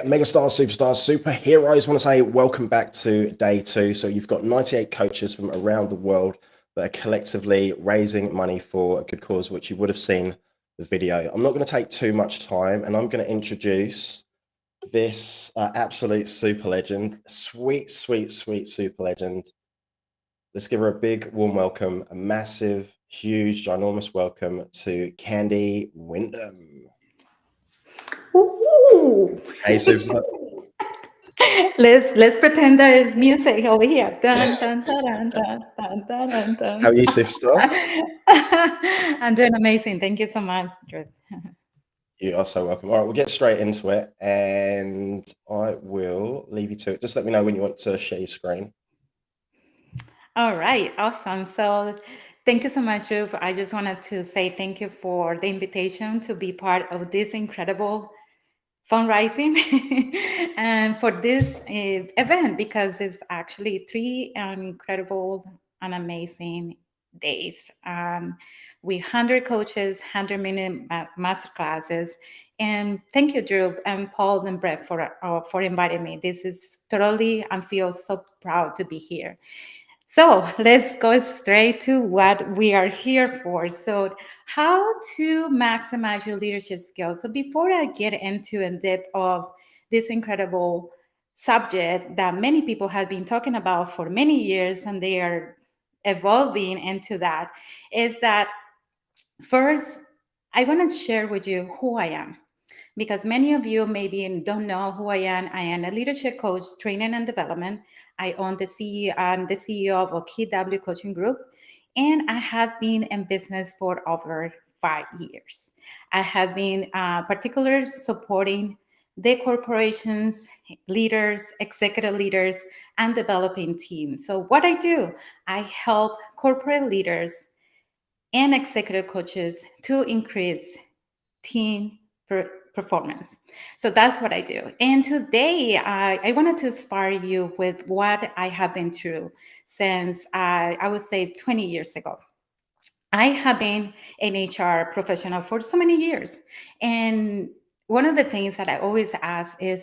megastars, superstars, superheroes, want to say welcome back to day 2. So you've got 98 coaches from around the world that are collectively raising money for a good cause, which you would have seen the video. I'm not going to take too much time, and I'm going to introduce this absolute super legend, sweet super legend. Let's give her a big warm welcome, a massive, huge, ginormous welcome to Kandy Windom. Woo-hoo. Hey, superstar. Let's pretend that it's music over here. Dun, dun, dun, dun, dun, dun, dun, How are dun. you, superstar? I'm doing amazing. Thank you so much, Drew. You are so welcome. All right, we'll get straight into it, and I will leave you to it. Just let me know when you want to share your screen. All right, awesome. So thank you so much, Drew. I just wanted to say thank you for the invitation to be part of this incredible fundraising and for this event, because it's actually 3 incredible and amazing days with 100 coaches, 100-minute master classes. And thank you, Drew and Paul and Brett, for inviting me. This is totally, I feel so proud to be here. So let's go straight to what we are here for. So, how to maximize your leadership skills. So, before I get into in depth of this incredible subject that many people have been talking about for many years, and they are evolving into that, is that first I want to share with you who I am, because many of you maybe don't know who I am. I am a leadership coach, training and development. I own I'm the CEO of OKW Coaching Group, and I have been in business for over 5 years. I have been particularly supporting the corporations, leaders, executive leaders, and developing teams. So what I do, I help corporate leaders and executive coaches to increase team performance. So that's what I do. And today, I wanted to inspire you with what I have been through since I would say 20 years ago. I have been an HR professional for so many years. And one of the things that I always ask is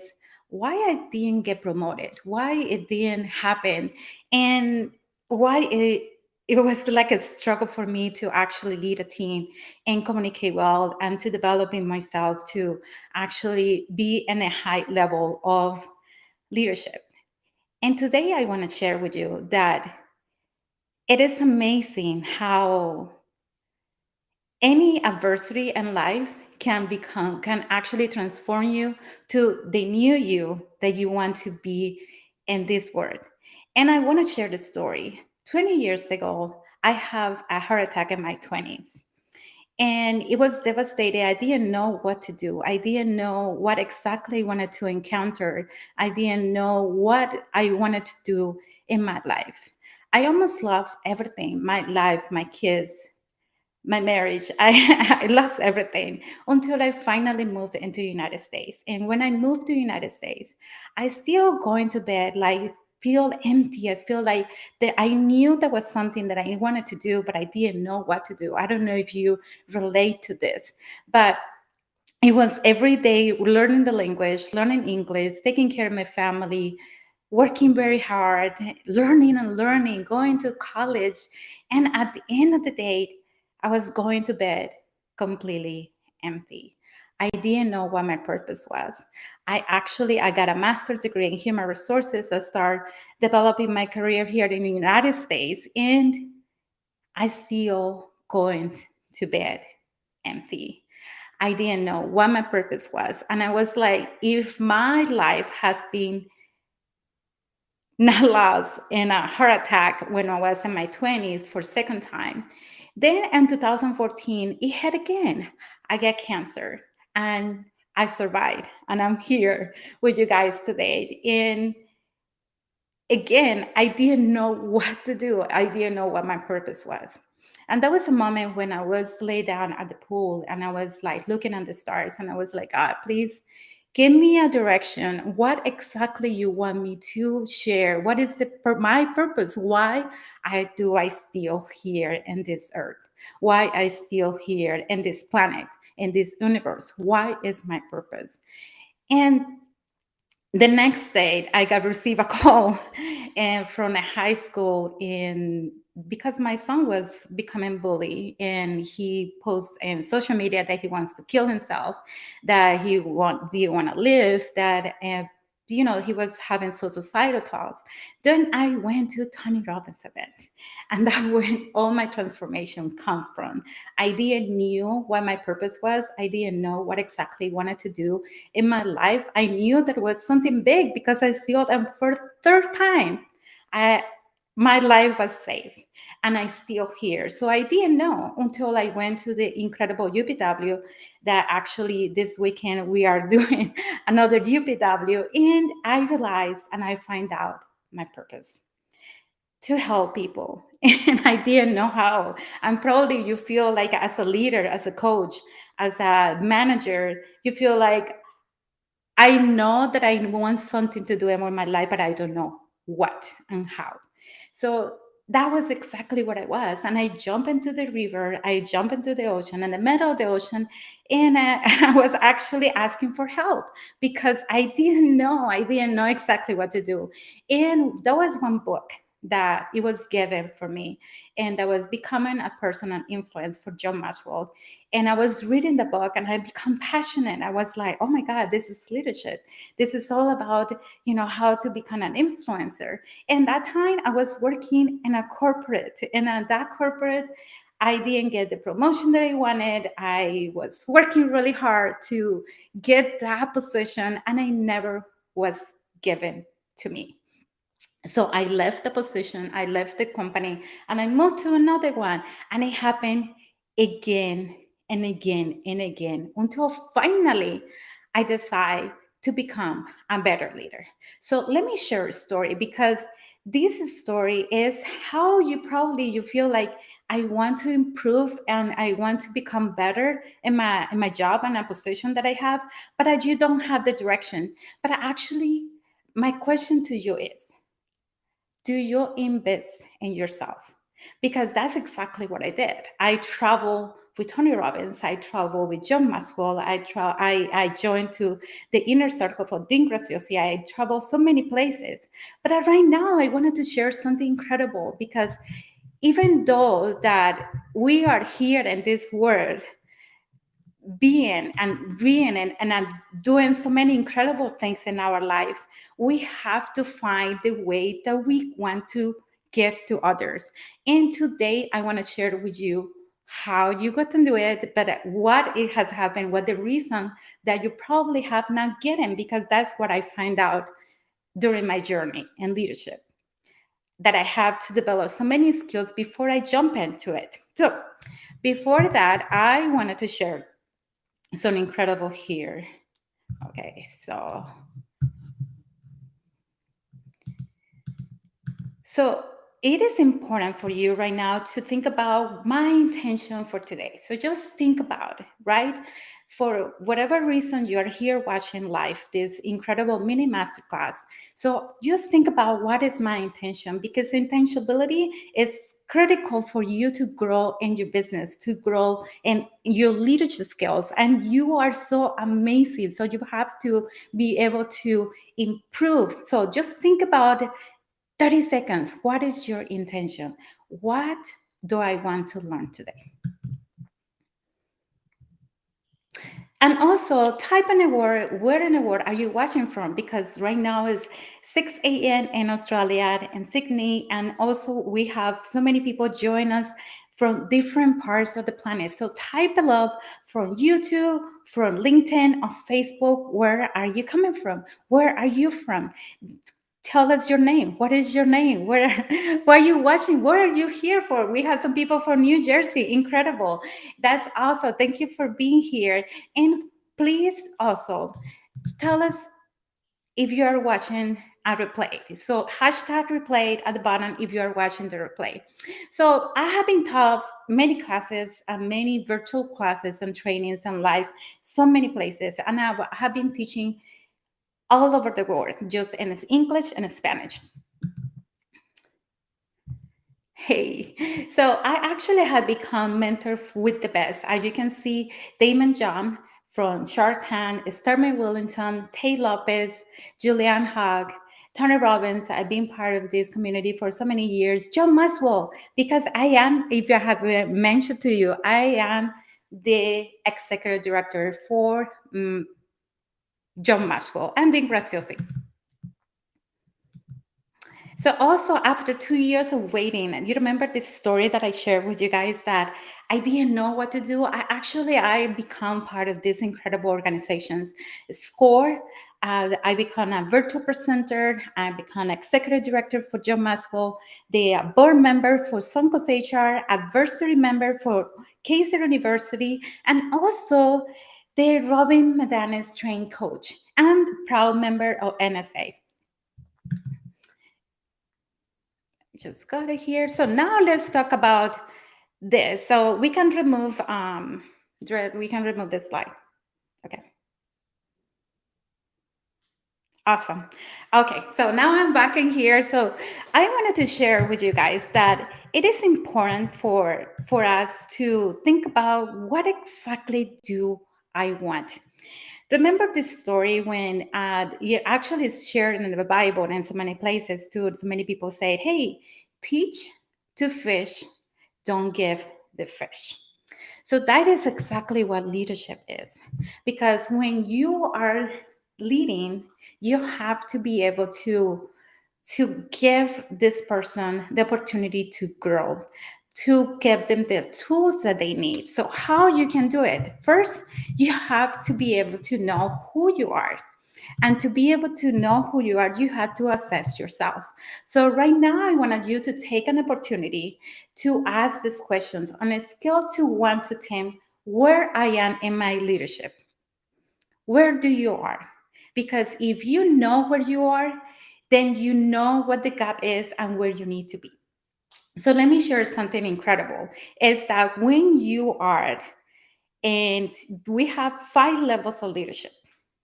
why I didn't get promoted, why it didn't happen, and why it was like a struggle for me to actually lead a team and communicate well and to developing myself to actually be in a high level of leadership. And today I want to share with you that it is amazing how any adversity in life can actually transform you to the new you that you want to be in this world. And I want to share the story. 20 years ago, I have a heart attack in my 20s. And it was devastating. I didn't know what to do. I didn't know what exactly I wanted to encounter. I didn't know what I wanted to do in my life. I almost lost everything, my life, my kids, my marriage. I lost everything until I finally moved into the United States. And when I moved to the United States, I still going to bed like feel empty. I feel like that I knew there was something that I wanted to do, but I didn't know what to do. I don't know if you relate to this, but it was every day learning the language, learning English, taking care of my family, working very hard, learning and learning, going to college. And at the end of the day, I was going to bed completely empty. I didn't know what my purpose was. I got a master's degree in human resources. I started developing my career here in the United States, and I still going to bed empty. I didn't know what my purpose was. And I was like, if my life has been not lost in a heart attack when I was in my 20s for second time, then in 2014, it hit again. I get cancer and I survived. And I'm here with you guys today. And again, I didn't know what to do. I didn't know what my purpose was. And that was a moment when I was laid down at the pool and I was like looking at the stars and I was like, God, please give me a direction. What exactly you want me to share? What is my purpose? Why I still here in this earth? Why I still here in this planet, in this universe? Why is my purpose? And the next day I got received a call and from a high school in because my son was becoming bully and he posts in social media that he wants to kill himself, that he want do you want to live, that he was having suicidal thoughts. Then I went to Tony Robbins event, and that where all my transformation come from. I didn't knew what my purpose was. I didn't know what exactly I wanted to do in my life. I knew there was something big because I saw them for the third time. I, my life was safe and I still here. So I didn't know until I went to the incredible UPW that actually this weekend we are doing another UPW, and I realized and I find out my purpose to help people. And I didn't know how. And probably you feel like as a leader, as a coach, as a manager, you feel like I know that I want something to do in my life, but I don't know what and how. So that was exactly what I was. And I jumped into the river, I jumped into the ocean, in the middle of the ocean, and I was actually asking for help because I didn't know exactly what to do. And there was one book that it was given for me, and that was Becoming a Personal Influence for John Maxwell. And I was reading the book and I become passionate. I was like, oh my God, this is leadership. This is all about, how to become an influencer. And that time I was working in a corporate, and at that corporate, I didn't get the promotion that I wanted. I was working really hard to get that position, and I never was given to me. So I left the position, I left the company, and I moved to another one. And it happened again and again and again until finally I decide to become a better leader. So let me share a story, because this story is how you feel like I want to improve and I want to become better in my job and a position that I have, but you don't have the direction. But actually, my question to you is, do you invest in yourself? Because that's exactly what I did. I travel with Tony Robbins. I travel with John Maxwell. I joined to the inner circle for Dean Graziosi. I travel so many places. But right now, I wanted to share something incredible, because even though that we are here in this world, being and doing so many incredible things in our life, we have to find the way that we want to give to others. And today I want to share with you how you got to do it, but what it has happened, what the reason that you probably have not getting, because that's what I find out during my journey in leadership, that I have to develop so many skills before I jump into it. So before that, I wanted to share some incredible here. Okay, so it is important for you right now to think about my intention for today. So just think about it, right? For whatever reason you are here watching live, this incredible mini masterclass. So just think about, what is my intention? Because intentionality is critical for you to grow in your business, to grow in your leadership skills. And you are so amazing. So you have to be able to improve. So just think about 30 seconds. What is your intention? What do I want to learn today? And also type in a word, where in the world are you watching from? Because right now is 6 a.m. in Australia and Sydney. And also we have so many people join us from different parts of the planet. So type below from YouTube, from LinkedIn, or Facebook. Where are you coming from? Where are you from? Tell us your name. What is your name? Where are you watching? What are you here for? We have some people from New Jersey. Incredible. That's awesome. Thank you for being here. And please also tell us if you are watching a replay. So hashtag replay at the bottom if you are watching the replay. So I have been taught many classes and many virtual classes and trainings and live, so many places. And I have been teaching all over the world, just in English and Spanish. Hey, so I actually have become mentor with the best. As you can see, Damon John from Shark Tank, Stormy Willington, Tay Lopez, Julianne Hogg, Tony Robbins. I've been part of this community for so many years. John Maxwell, because I am, if I have mentioned to you, I am the executive director for John Maxwell and the Graciosi. So also after 2 years of waiting, and you remember this story that I shared with you guys that I didn't know what to do. I become part of these incredible organizations. SCORE, I become a virtual presenter. I become executive director for John Maxwell, the board member for Suncos HR, advisory member for Kaiser University, and also the Robin Medanes trained coach and proud member of NSA. Just got it here. So now let's talk about this. So we can remove this slide. Okay. Awesome. Okay, so now I'm back in here. So I wanted to share with you guys that it is important for us to think about what exactly do I want. Remember this story when it actually is shared in the Bible and in so many places too. So many people say, hey, teach to fish, don't give the fish. So that is exactly what leadership is. Because when you are leading, you have to be able to give this person the opportunity to grow, to give them the tools that they need. So how you can do it? First, you have to be able to know who you are. And to be able to know who you are, you have to assess yourself. So right now, I wanted you to take an opportunity to ask these questions on a scale to 1 to 10, where I am in my leadership. Where do you are? Because if you know where you are, then you know what the gap is and where you need to be. So let me share something incredible is that when you are, and we have 5 levels of leadership,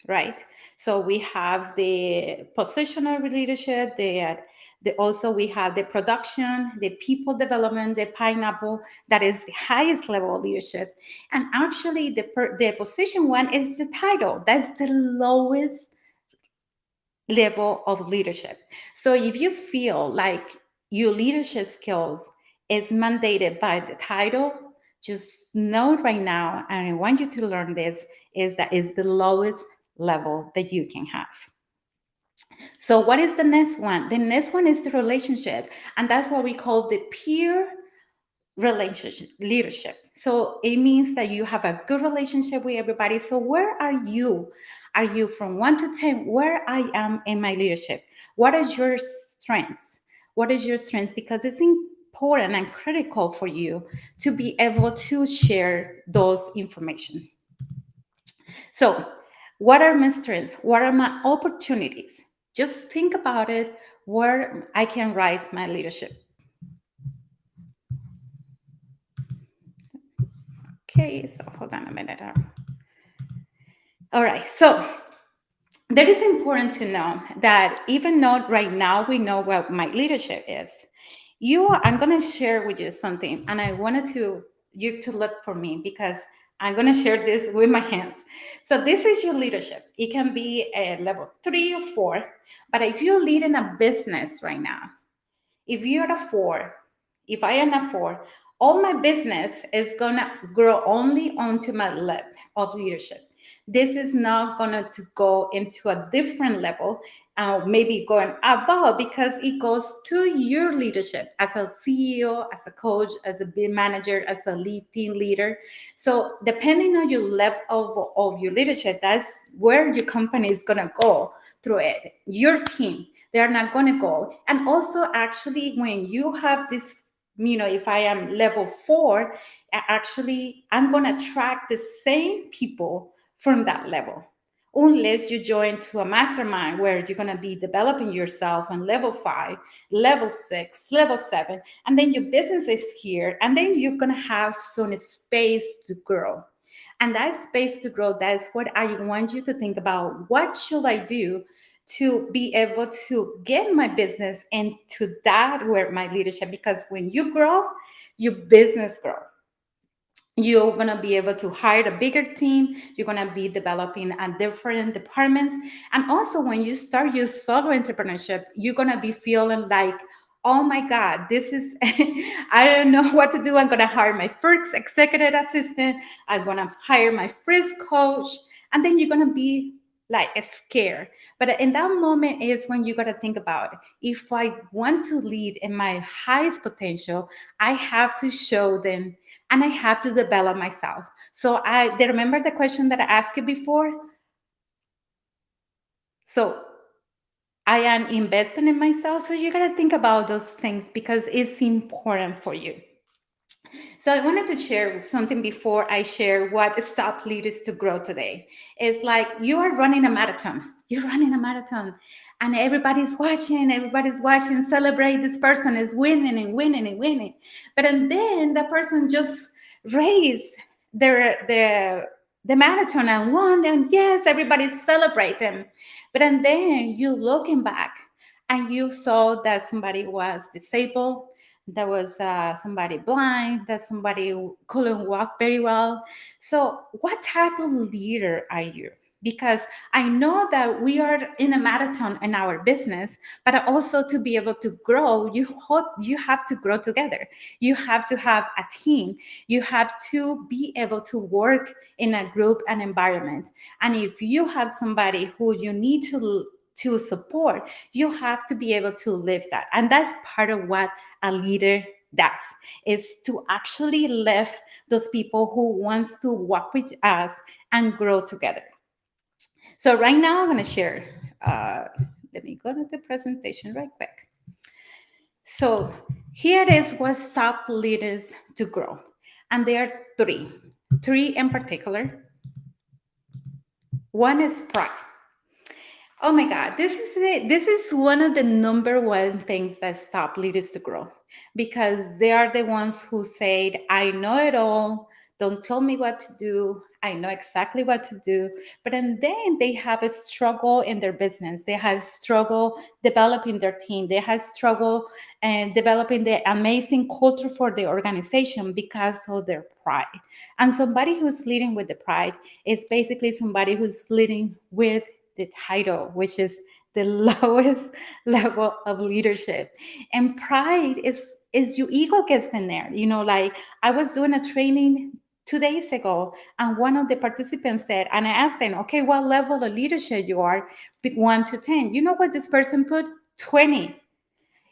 right? So we have the positional leadership, also we have the production, the people development, the pineapple, that is the highest level of leadership. And actually the position one is the title, that's the lowest level of leadership. So if you feel like your leadership skills is mandated by the title, just know right now, and I want you to learn this, is that is the lowest level that you can have. So what is the next one? The next one is the relationship, and that's what we call the peer relationship leadership. So it means that you have a good relationship with everybody. So where are you? Are you from 1 to 10? Where I am in my leadership? What is your strengths? What is your strengths? Because it's important and critical for you to be able to share those information. So what are my strengths? What are my opportunities? Just think about it, where I can rise my leadership. Okay, so hold on a minute. All right, so that is important to know that even though right now we know what my leadership is, I'm going to share with you something, and I wanted you to look for me because I'm going to share this with my hands. So this is your leadership. It can be a level 3 or 4, but if you're leading a business right now, if you're a 4, if I am a 4, all my business is gonna grow only onto my level of leadership. This is not gonna to go into a different level, maybe going above, because it goes to your leadership as a CEO, as a coach, as a big manager, as a lead team leader. So depending on your level of your leadership, that's where your company is gonna go through it. Your team, they're not going to go. And also, actually, when you have this, if I am level 4, actually, I'm going to attract the same people from that level. Unless you join to a mastermind where you're going to be developing yourself on level 5, level 6, level 7, and then your business is here, and then you're going to have some space to grow. And that space to grow, that's what I want you to think about. What should I do to be able to get my business into that where my leadership? Because when you grow, your business grows. You're going to be able to hire a bigger team. You're going to be developing a different departments. And also when you start your solo entrepreneurship, you're going to be feeling like, oh my God, this is, I don't know what to do. I'm going to hire my first executive assistant. I'm going to hire my first coach. And then you're going to be like scared. But in that moment is when you got to think about, if I want to lead in my highest potential, I have to show them and I have to develop myself. So they remember the question that I asked you before. So I am investing in myself. So you got to think about those things because it's important for you. So I wanted to share something before I share what stopped leaders to grow today. It's like you are running a marathon. You're running a marathon and everybody's watching, celebrate this person is winning and winning and winning. But and then the person just raised the marathon and won, and yes, everybody's celebrating. But and then you looking back and you saw that somebody was disabled, there was somebody blind, that somebody couldn't walk very well. So what type of leader are you? Because I know that we are in a marathon in our business, but also to be able to grow, you have to grow together. You have to have a team. You have to be able to work in a group and environment. And if you have somebody who you need to support, you have to be able to live that. And that's part of what a leader does, is to actually lift those people who wants to work with us and grow together. So right now I'm going to share, let me go to the presentation right quick. So here is what stop leaders to grow. And there are three in particular. One is pride. Oh my God, this is it. This is one of the number one things that stop leaders to grow, because they are the ones who said, I know it all. Don't tell me what to do. I know exactly what to do. But and then they have a struggle in their business. They have struggle developing their team. They have struggle and developing the amazing culture for the organization because of their pride. And somebody who's leading with the pride is basically somebody who's leading with the title, which is the lowest level of leadership. And pride is your ego gets in there. You know, like I was doing a training 2 days ago, and one of the participants said, and I asked them, okay, what level of leadership you are, 1 to 10. You know what this person put? 20.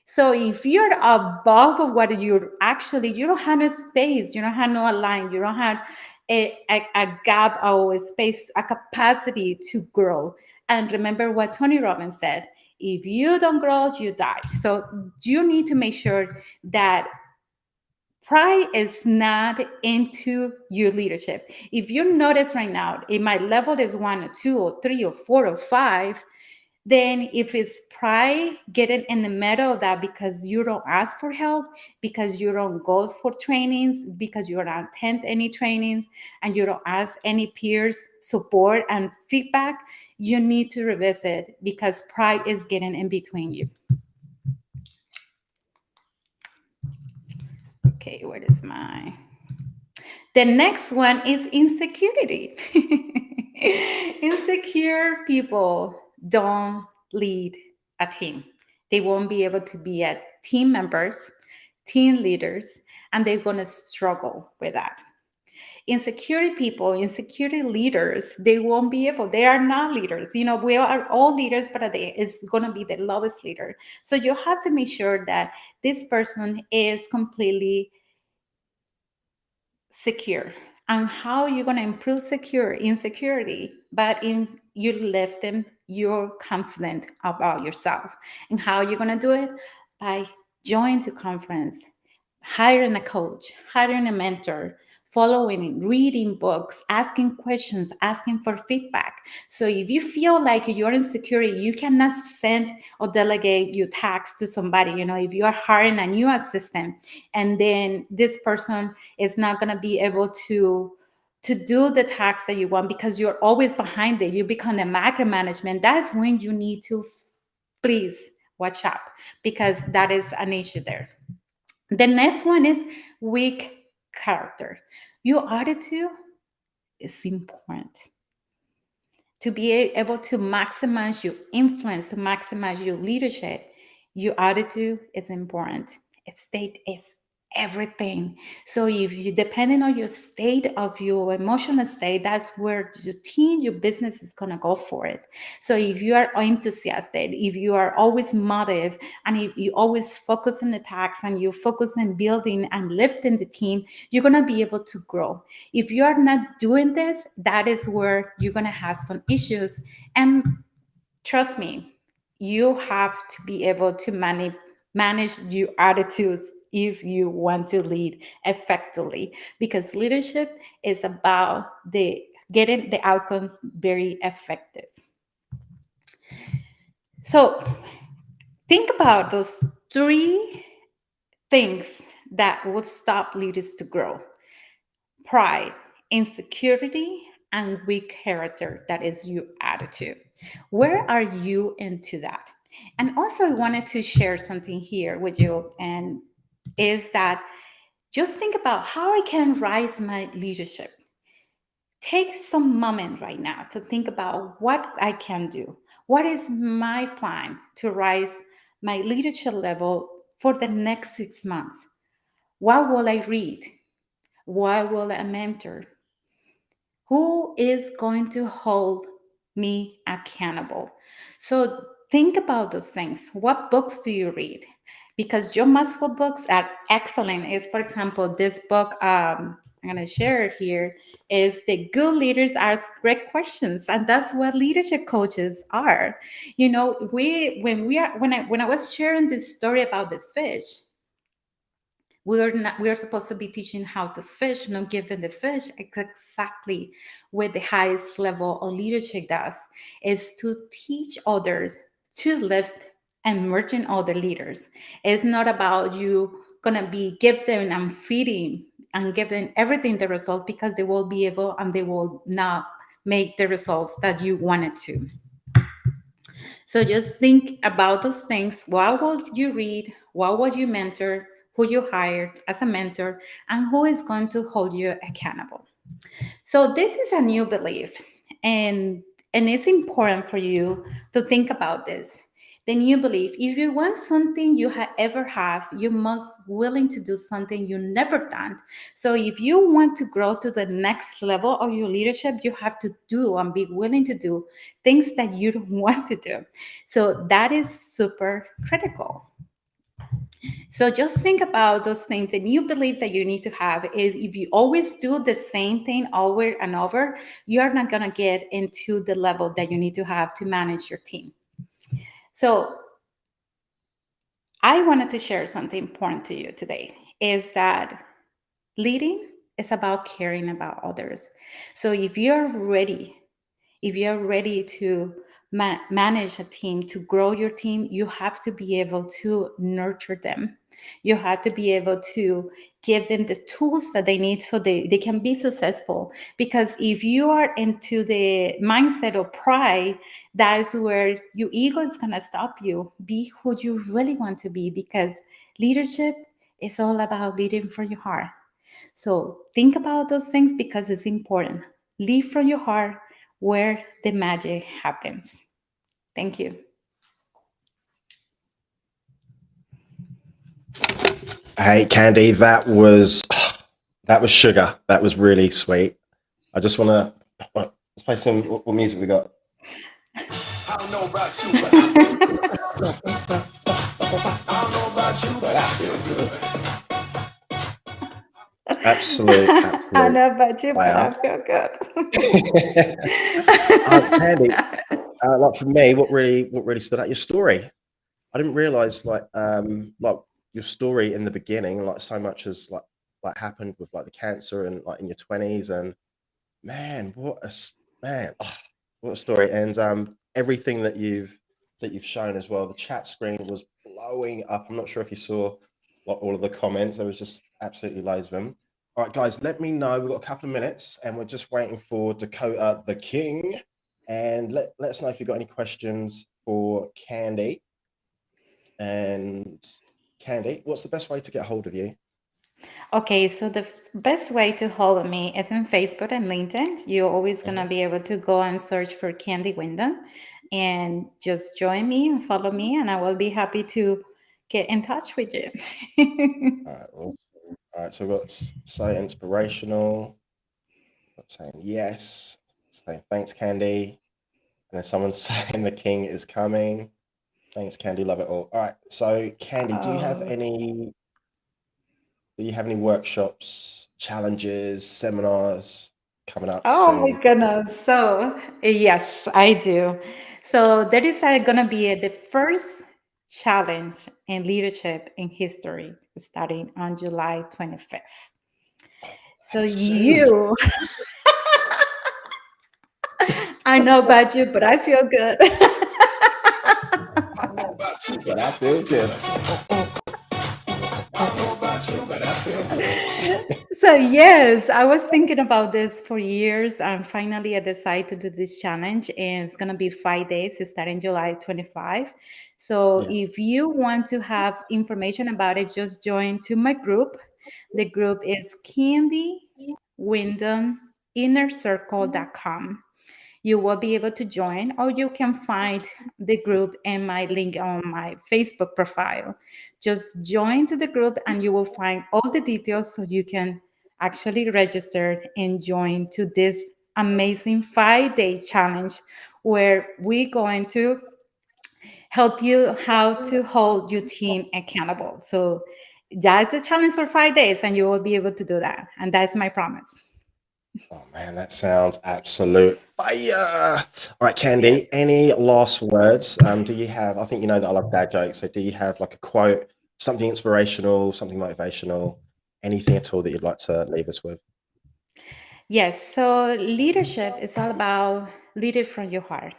So if you're above of what you're actually, you don't have no space, you don't have no line, you don't have a gap or space, a capacity to grow. And remember what Tony Robbins said, if you don't grow, you die. So you need to make sure that pride is not into your leadership. If you notice right now, if my level is 1 or 2 or 3 or 4 or 5, then if it's pride getting in the middle of that because you don't ask for help, because you don't go for trainings, because you don't attend any trainings, and you don't ask any peers support and feedback, you need to revisit, because pride is getting in between you. Okay, where is my... The next one is insecurity. Insecure people don't lead a team. They won't be able to be a team members, team leaders, and they're going to struggle with that. Insecurity people, insecurity leaders, they won't be able, they are not leaders. You know, we are all leaders, but it's going to be the lowest leader. So you have to make sure that this person is completely secure. And how you're going to improve insecurity, but in you lift them, you're confident about yourself. And how you're going to do it? By joining to conference, hiring a coach, hiring a mentor, following, reading books, asking questions, asking for feedback. So if you feel like you're insecure, you cannot send or delegate your tasks to somebody. You know, if you are hiring a new assistant and then this person is not going to be able to do the tasks that you want because you're always behind it, you become a micromanagement, that's when you need to please watch out, because that is an issue there. The next one is weak character. Your attitude is important to be able to maximize your influence, to maximize your leadership. Your attitude is important. State is everything. So if you, depending on your state of your emotional state, that's where your team, your business is gonna go for it. So if you are enthusiastic, if you are always motive, and if you always focus on the tasks and you focus on building and lifting the team, you're gonna be able to grow. If you are not doing this, that is where you're gonna have some issues. And trust me, you have to be able to manage your attitudes if you want to lead effectively, because leadership is about the getting the outcomes very effective. So think about those three things that would stop leaders to grow: pride, insecurity, and weak character. That is your attitude. Where are you into that? And also, I wanted to share something here with you, and is that just think about how I can rise my leadership. Take some moment right now to think about what I can do. What is my plan to rise my leadership level for the next 6 months? What will I read? What will I mentor? Who is going to hold me accountable? So think about those things. What books do you read? Because your must-read books are excellent. Is, for example, this book I'm going to share it here, is The Good Leaders Ask Great Questions, and that's what leadership coaches are. You know, when I was sharing this story about the fish, we are supposed to be teaching how to fish, not give them the fish. It's exactly what the highest level of leadership does, is to teach others to lift and merging other leaders. It's not about you gonna be give them and feeding and give them everything the result, because they will be able and they will not make the results that you wanted to. So just think about those things. What would you read? What would you mentor? Who you hired as a mentor? And who is going to hold you accountable? So this is a new belief, and it's important for you to think about this. The new belief: if you want something you ever have, you must willing to do something you never done. So if you want to grow to the next level of your leadership, you have to do and be willing to do things that you don't want to do. So that is super critical. So just think about those things. The new belief that you need to have is, if you always do the same thing over and over, you're not going to get into the level that you need to have to manage your team. So I wanted to share something important to you today, is that leading is about caring about others. So if you're ready to manage a team, to grow your team, you have to be able to nurture them. You have to be able to give them the tools that they need so they can be successful. Because if you are into the mindset of pride, that is where your ego is going to stop you. Be who you really want to be, because leadership is all about leading from your heart. So think about those things, because it's important. Lead from your heart, where the magic happens. Thank you. Hey, Kandy, that was sugar. That was really sweet. I just want to let's play some. What music we got? I don't know about you, but I feel good. I don't know about you, but I feel good. Absolute I know about you, but I fire. feel good. Kandy, like for me, what really stood out, your story. I didn't realize like your story in the beginning, like so much as like happened with like the cancer and like in your 20s, and man, man, what a story. And everything that you've shown as well. The chat screen was blowing up. I'm not sure if you saw like all of the comments. There was just absolutely loads of them. All right, guys, let me know. We've got a couple of minutes and we're just waiting for Dakota the King. And let us know if you've got any questions for Kandy. And Kandy, what's the best way to get hold of you? Okay, so the best way to follow me is in Facebook and LinkedIn. You're always gonna Mhm. be able to go and search for Kandy Windom and just join me and follow me, and I will be happy to get in touch with you. All right, awesome. All right, so we've got so inspirational, got saying yes, saying thanks, Candy, and then someone saying the king is coming. Thanks, Candy, love it all. All right, so Candy, Oh, do you have any workshops, challenges, seminars coming up oh soon? my goodness. So, yes, I do. So, there is going to be the first challenge in leadership in history starting on July 25th. So, And soon. I know about you, but I feel good. I don't know about you, But but I I feel feel good. good. I don't know about you, but I feel good. So yes, I was thinking about this for years, and finally I decided to do this challenge, and it's gonna be 5 days. It's starting July 25. So Yeah. if you want to have information about it, just join to my group. The group is Candy Windom InnerCircle.com. You will be able to join, or you can find the group in my link on my Facebook profile. Just join to the group and you will find all the details so you can actually register and join to this amazing 5 day challenge where we're going to help you how to hold your team accountable. So that's a challenge for 5 days and you will be able to do that. And that's my promise. Oh man, that sounds absolute fire. All right, Yes. Candy, any last words? Do you have, I think you know that I love dad jokes, so do you have like a quote, something inspirational, something motivational, anything at all that you'd like to leave us with? Yes, so leadership is all about lead it from your heart.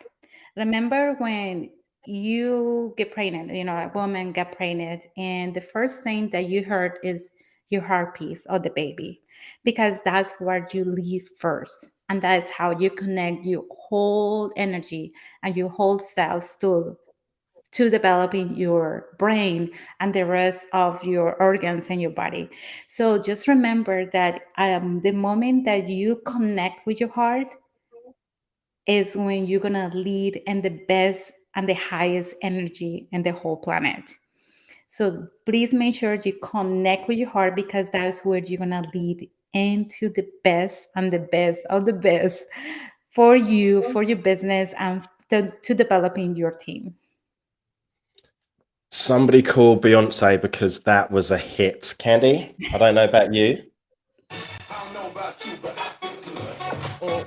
Remember when you get pregnant, a woman got pregnant, and the first thing that you heard is your heartbeat of the baby, because that's where you leave first. And that is how you connect your whole energy and your whole cells to developing your brain and the rest of your organs in your body. So just remember that the moment that you connect with your heart is when you're gonna lead in the best and the highest energy in the whole planet. So please make sure you connect with your heart because that's where you're gonna lead into the best and the best of the best for you, for your business, and to developing your team. Somebody call Beyonce because that was a hit. Candy, I don't know about you. I don't know about you, but I feel good.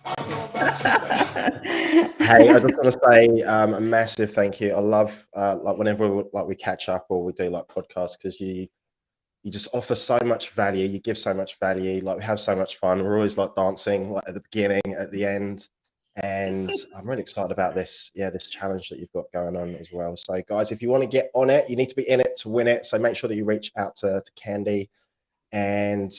I don't know about you, but I feel Hey, I just want to say a massive thank you. I love like whenever we catch up or we do like podcasts because you just offer so much value. You give so much value. Like we have so much fun. We're always like dancing like at the beginning, at the end, and I'm really excited about this. Yeah, this challenge that you've got going on as well. So, guys, if you want to get on it, you need to be in it to win it. So make sure that you reach out to Candy and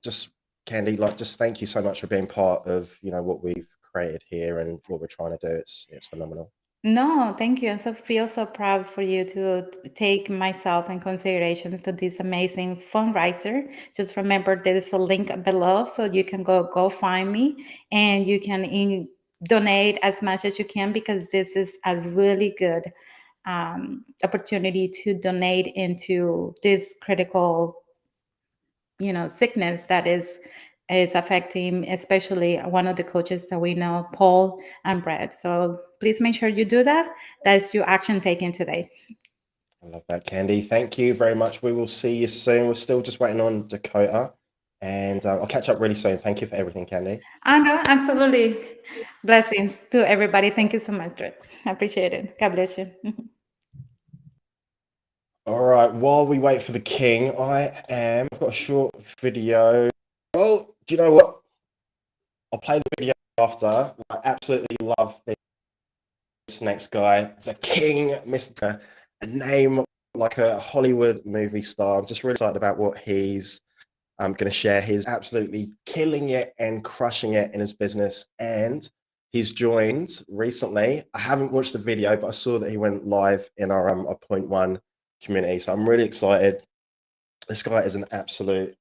just Candy, like just thank you so much for being part of what we've created here and what we're trying to do. It's phenomenal. No, thank you. I feel so proud for you to take myself in consideration to this amazing fundraiser. Just remember there is a link below so you can go find me and you can donate as much as you can because this is a really good opportunity to donate into this critical sickness that is affecting especially one of the coaches that we know, Paul and Brett. So please make sure you do that. That's your action taken today. I love that, Candy. Thank you very much. We will see you soon. We're still just waiting on Dakota, and I'll catch up really soon. Thank you for everything, Candy. And absolutely. Blessings to everybody. Thank you so much, Brett. I appreciate it. God bless you. All right. While we wait for the king, I've got a short video. Oh, do you know what? I'll play the video after. I absolutely love this next guy, the king, Mr. A name like a Hollywood movie star. I'm just really excited about what he's going to share. He's absolutely killing it and crushing it in his business. And he's joined recently. I haven't watched the video, but I saw that he went live in our Point One community. So I'm really excited This guy is an absolute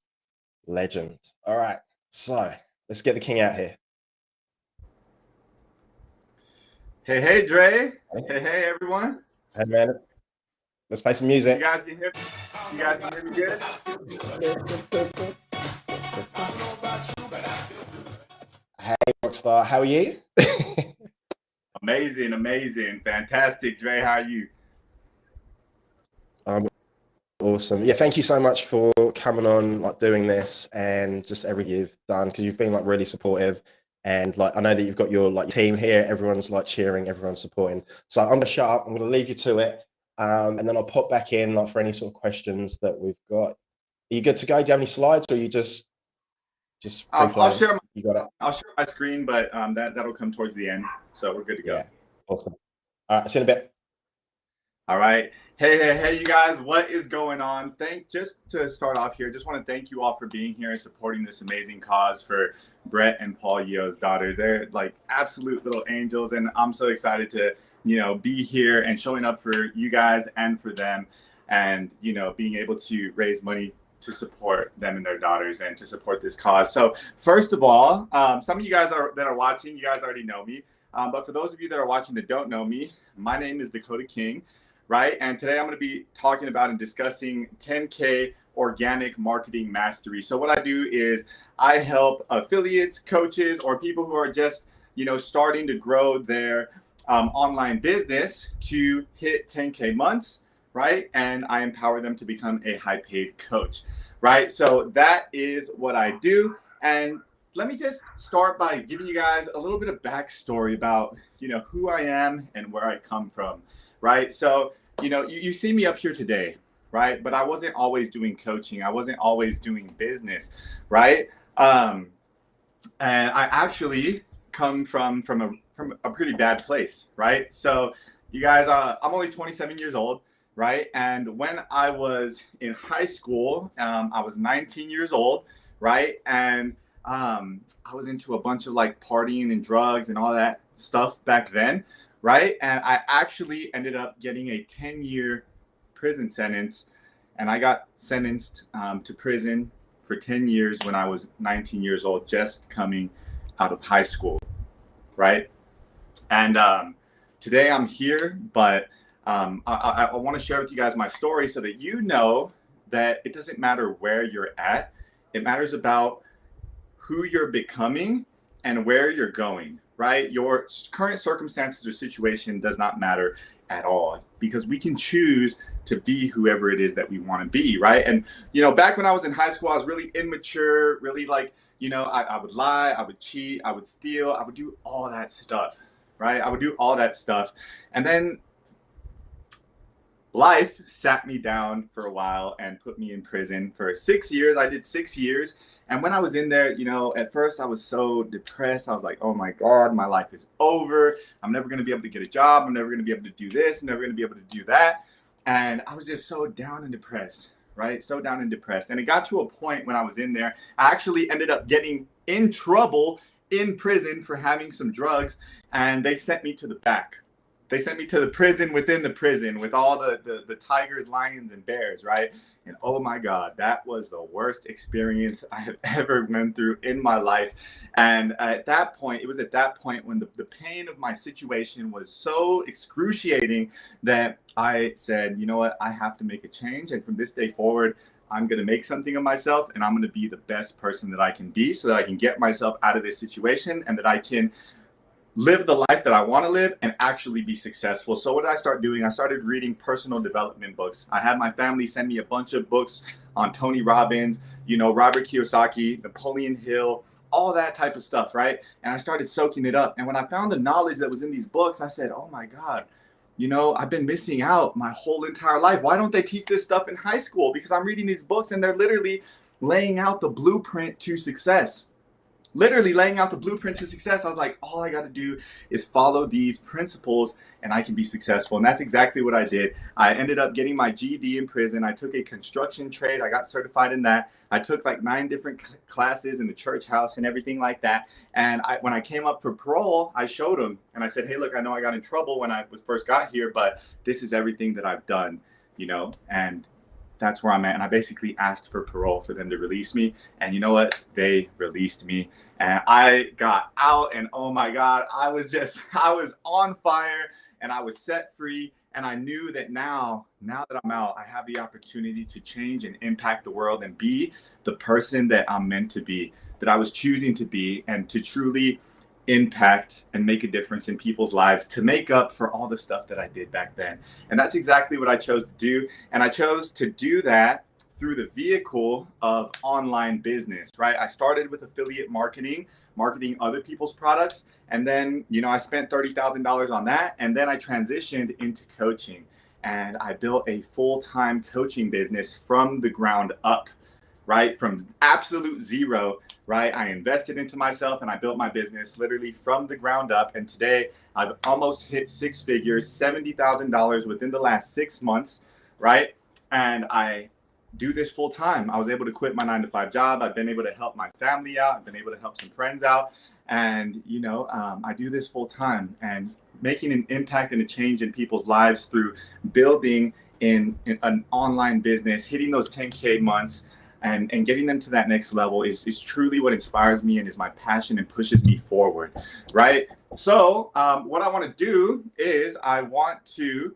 legend. All right, so let's get the king out here. Hey, hey, Dre. Hey, hey, everyone. Hey, man. Let's play some music. You guys can hear me? You guys can hear me good? Hey, Rockstar, how are you? Amazing, amazing. Fantastic. Dre, how are you? Awesome. Yeah, thank you so much for coming on, like doing this and just everything you've done, because you've been like really supportive. And like I know that you've got your like team here, everyone's like cheering, everyone's supporting. So I'm gonna shut up, I'm gonna leave you to it. And then I'll pop back in like for any sort of questions that we've got. Are you good to go? Do you have any slides, or are you just free I'll share my, you got it? I'll share my screen, but that'll come towards the end. So we're good to go. Yeah, awesome. All right, see you in a bit. All right. Hey, you guys, what is going on? Just to start off here, just want to thank you all for being here and supporting this amazing cause for Brett and Paul Yeo's daughters. They're like absolute little angels, and I'm so excited to, be here and showing up for you guys and for them, and, being able to raise money to support them and their daughters and to support this cause. So first of all, some of you guys that are watching, you guys already know me. But for those of you that are watching that don't know me, my name is Dakota King. Right. And today I'm going to be talking about and discussing 10K organic marketing mastery. So what I do is I help affiliates, coaches, or people who are just, starting to grow their online business to hit 10K months. Right. And I empower them to become a high paid coach. Right. So that is what I do. And let me just start by giving you guys a little bit of backstory about, who I am and where I come from. Right. So, you see me up here today, right? But I wasn't always doing coaching. I wasn't always doing business, right? And I actually come from a pretty bad place, right? So you guys, I'm only 27 years old, right? And when I was in high school, I was 19 years old, right? And I was into a bunch of like partying and drugs and all that stuff back then. Right. And I actually ended up getting a 10-year prison sentence, and I got sentenced to prison for 10 years when I was 19 years old, just coming out of high school. Right. And today I'm here, but I want to share with you guys my story so that you know that it doesn't matter where you're at. It matters about who you're becoming and where you're going. Right? Your current circumstances or situation does not matter at all, because we can choose to be whoever it is that we want to be. Right. And, back when I was in high school, I was really immature, really like, I would lie, I would cheat, I would steal, I would do all that stuff. Right. I would do all that stuff. And then life sat me down for a while and put me in prison for 6 years. I did 6 years. And when I was in there, at first I was so depressed. I was like, oh my God, my life is over. I'm never going to be able to get a job. I'm never going to be able to do this. I'm never going to be able to do that. And I was just so down and depressed, right? So down and depressed. And it got to a point when I was in there, I actually ended up getting in trouble in prison for having some drugs. And they sent me to the back. They sent me to the prison within the prison with all the tigers, lions, and bears, right? And oh my God, that was the worst experience I have ever went through in my life. And at that point, it was at that point when the pain of my situation was so excruciating that I said, you know what, I have to make a change. And from this day forward, I'm going to make something of myself, and I'm going to be the best person that I can be so that I can get myself out of this situation and that I can live the life that I want to live and actually be successful. So what did I start doing? I started reading personal development books. I had my family send me a bunch of books on Tony Robbins, Robert Kiyosaki, Napoleon Hill, all that type of stuff, right? And I started soaking it up. And when I found the knowledge that was in these books, I said, oh my God, I've been missing out my whole entire life. Why don't they teach this stuff in high school? Because I'm reading these books and they're literally laying out the blueprint to success. Literally laying out the blueprint to success. I was like, all I got to do is follow these principles and I can be successful. And that's exactly what I did. I ended up getting my GED in prison. I took a construction trade. I got certified in that. I took like 9 different classes in the church house and everything like that. And when I came up for parole, I showed them and I said, hey, look, I know I got in trouble when I first got here, but this is everything that I've done, and that's where I'm at. And I basically asked for parole for them to release me. And you know what? They released me. And I got out, and oh my God, I was on fire, and I was set free. And I knew that now that I'm out, I have the opportunity to change and impact the world and be the person that I'm meant to be, that I was choosing to be, and to truly impact and make a difference in people's lives, to make up for all the stuff that I did back then. And that's exactly what I chose to do. And I chose to do that through the vehicle of online business, right? I started with affiliate marketing other people's products. And then, I spent $30,000 on that. And then I transitioned into coaching, and I built a full-time coaching business from the ground up, right? From absolute zero, right? I invested into myself, and I built my business literally from the ground up. And today I've almost hit 6 figures, $70,000 within the last 6 months, right? And I do this full time. I was able to quit my 9-to-5 job. I've been able to help my family out. I've been able to help some friends out. And, I do this full time, and making an impact and a change in people's lives through building in an online business, hitting those 10K months, and getting them to that next level is truly what inspires me and is my passion and pushes me forward, right? So what I want to do is I want to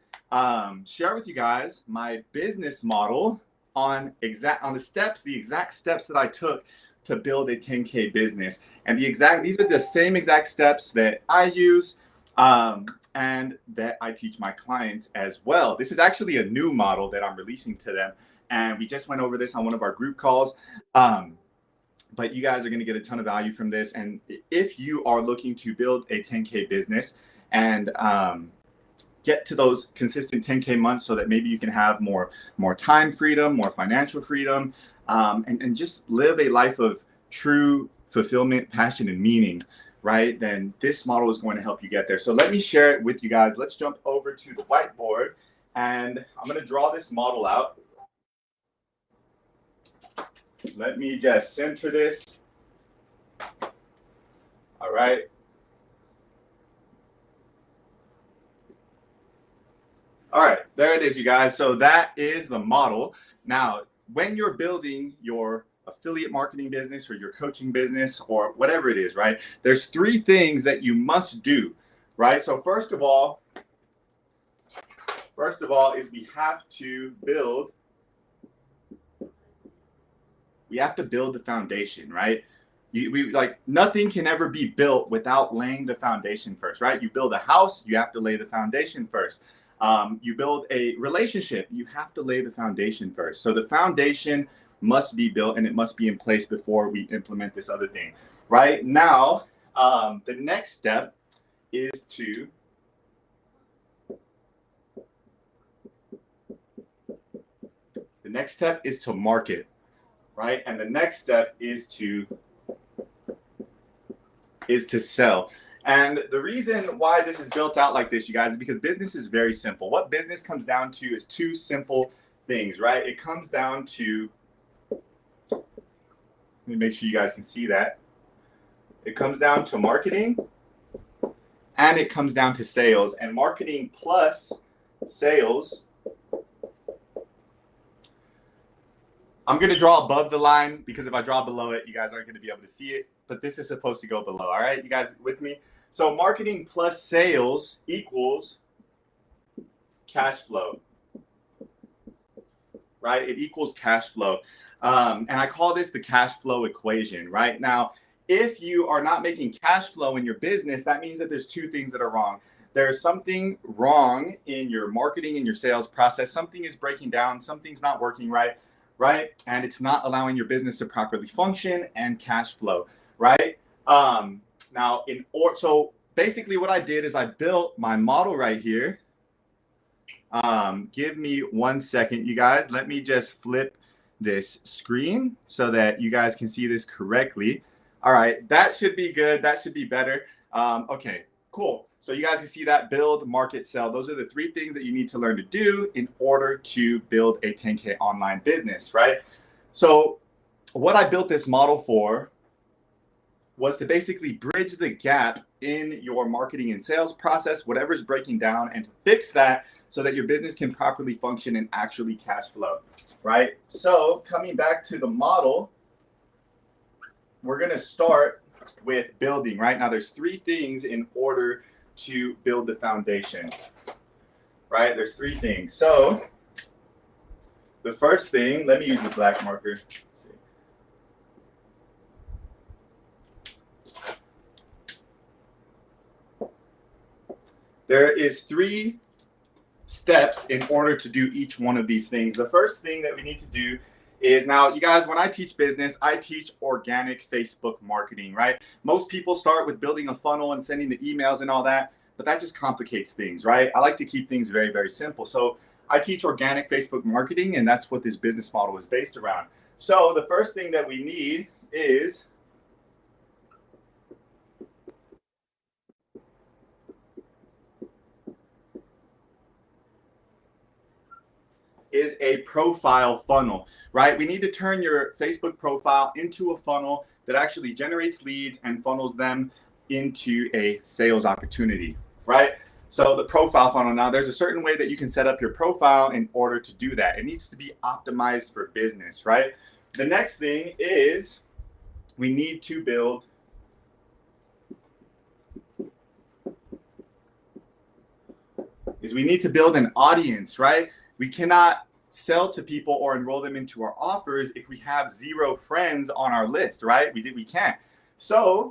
share with you guys my business model on the exact steps that I took to build a 10K business. And these are the same exact steps that I use and that I teach my clients as well. This is actually a new model that I'm releasing to them. And we just went over this on one of our group calls. But you guys are going to get a ton of value from this. And if you are looking to build a 10K business and get to those consistent 10K months so that maybe you can have more time freedom, more financial freedom, and just live a life of true fulfillment, passion, and meaning, right? Then this model is going to help you get there. So let me share it with you guys. Let's jump over to the whiteboard, and I'm going to draw this model out. Let me just center this. All right. All right, there it is, you guys. So that is the model. Now, when you're building your affiliate marketing business or your coaching business or whatever it is, right? There's 3 things that you must do, right? So first of all is we have to build the foundation, right? Nothing can ever be built without laying the foundation first, right? You build a house, you have to lay the foundation first. You build a relationship, you have to lay the foundation first. So the foundation must be built, and it must be in place before we implement this other thing. Right now, the next step is to market, right? And the next step is to sell. And the reason why this is built out like this, you guys, is because business is very simple. What business comes down to is 2 simple things, right? It comes down to, let me make sure you guys can see that. It comes down to marketing, and it comes down to sales. And marketing plus sales, I'm going to draw above the line, because if I draw below it, you guys aren't going to be able to see it. But this is supposed to go below. All right, you guys with me? So marketing plus sales equals cash flow, right? It equals cash flow. And I call this the cash flow equation, right? Now, if you are not making cash flow in your business, that means that there's 2 things that are wrong. There's something wrong in your marketing and your sales process. Something is breaking down. Something's not working right? And it's not allowing your business to properly function and cash flow, right? So basically what I did is I built my model right here. Give me 1 second, you guys. Let me just flip this screen so that you guys can see this correctly. All right, that should be good. That should be better. Okay, cool. So you guys can see that: build, market, sell. Those are the 3 things that you need to learn to do in order to build a 10K online business, right? So what I built this model for was to basically bridge the gap in your marketing and sales process, whatever's breaking down, and to fix that so that your business can properly function and actually cash flow, right? So coming back to the model, we're going to start with building, right? Now there's 3 things in order to build the foundation, right? There's 3 things. So the first thing, let me use the black marker. There is 3 steps in order to do each one of these things. The first thing that we need to do is, now you guys, when I teach business, I teach organic Facebook marketing, right? Most people start with building a funnel and sending the emails and all that, but that just complicates things, right? I like to keep things very, very simple. So I teach organic Facebook marketing, and that's what this business model is based around. So the first thing that we need is a profile funnel, right? We need to turn your Facebook profile into a funnel that actually generates leads and funnels them into a sales opportunity, right? So the profile funnel, now there's a certain way that you can set up your profile in order to do that. It needs to be optimized for business, right? The next thing is we need to build an audience, right? We cannot sell to people or enroll them into our offers if we have 0 friends on our list, right? We can't. So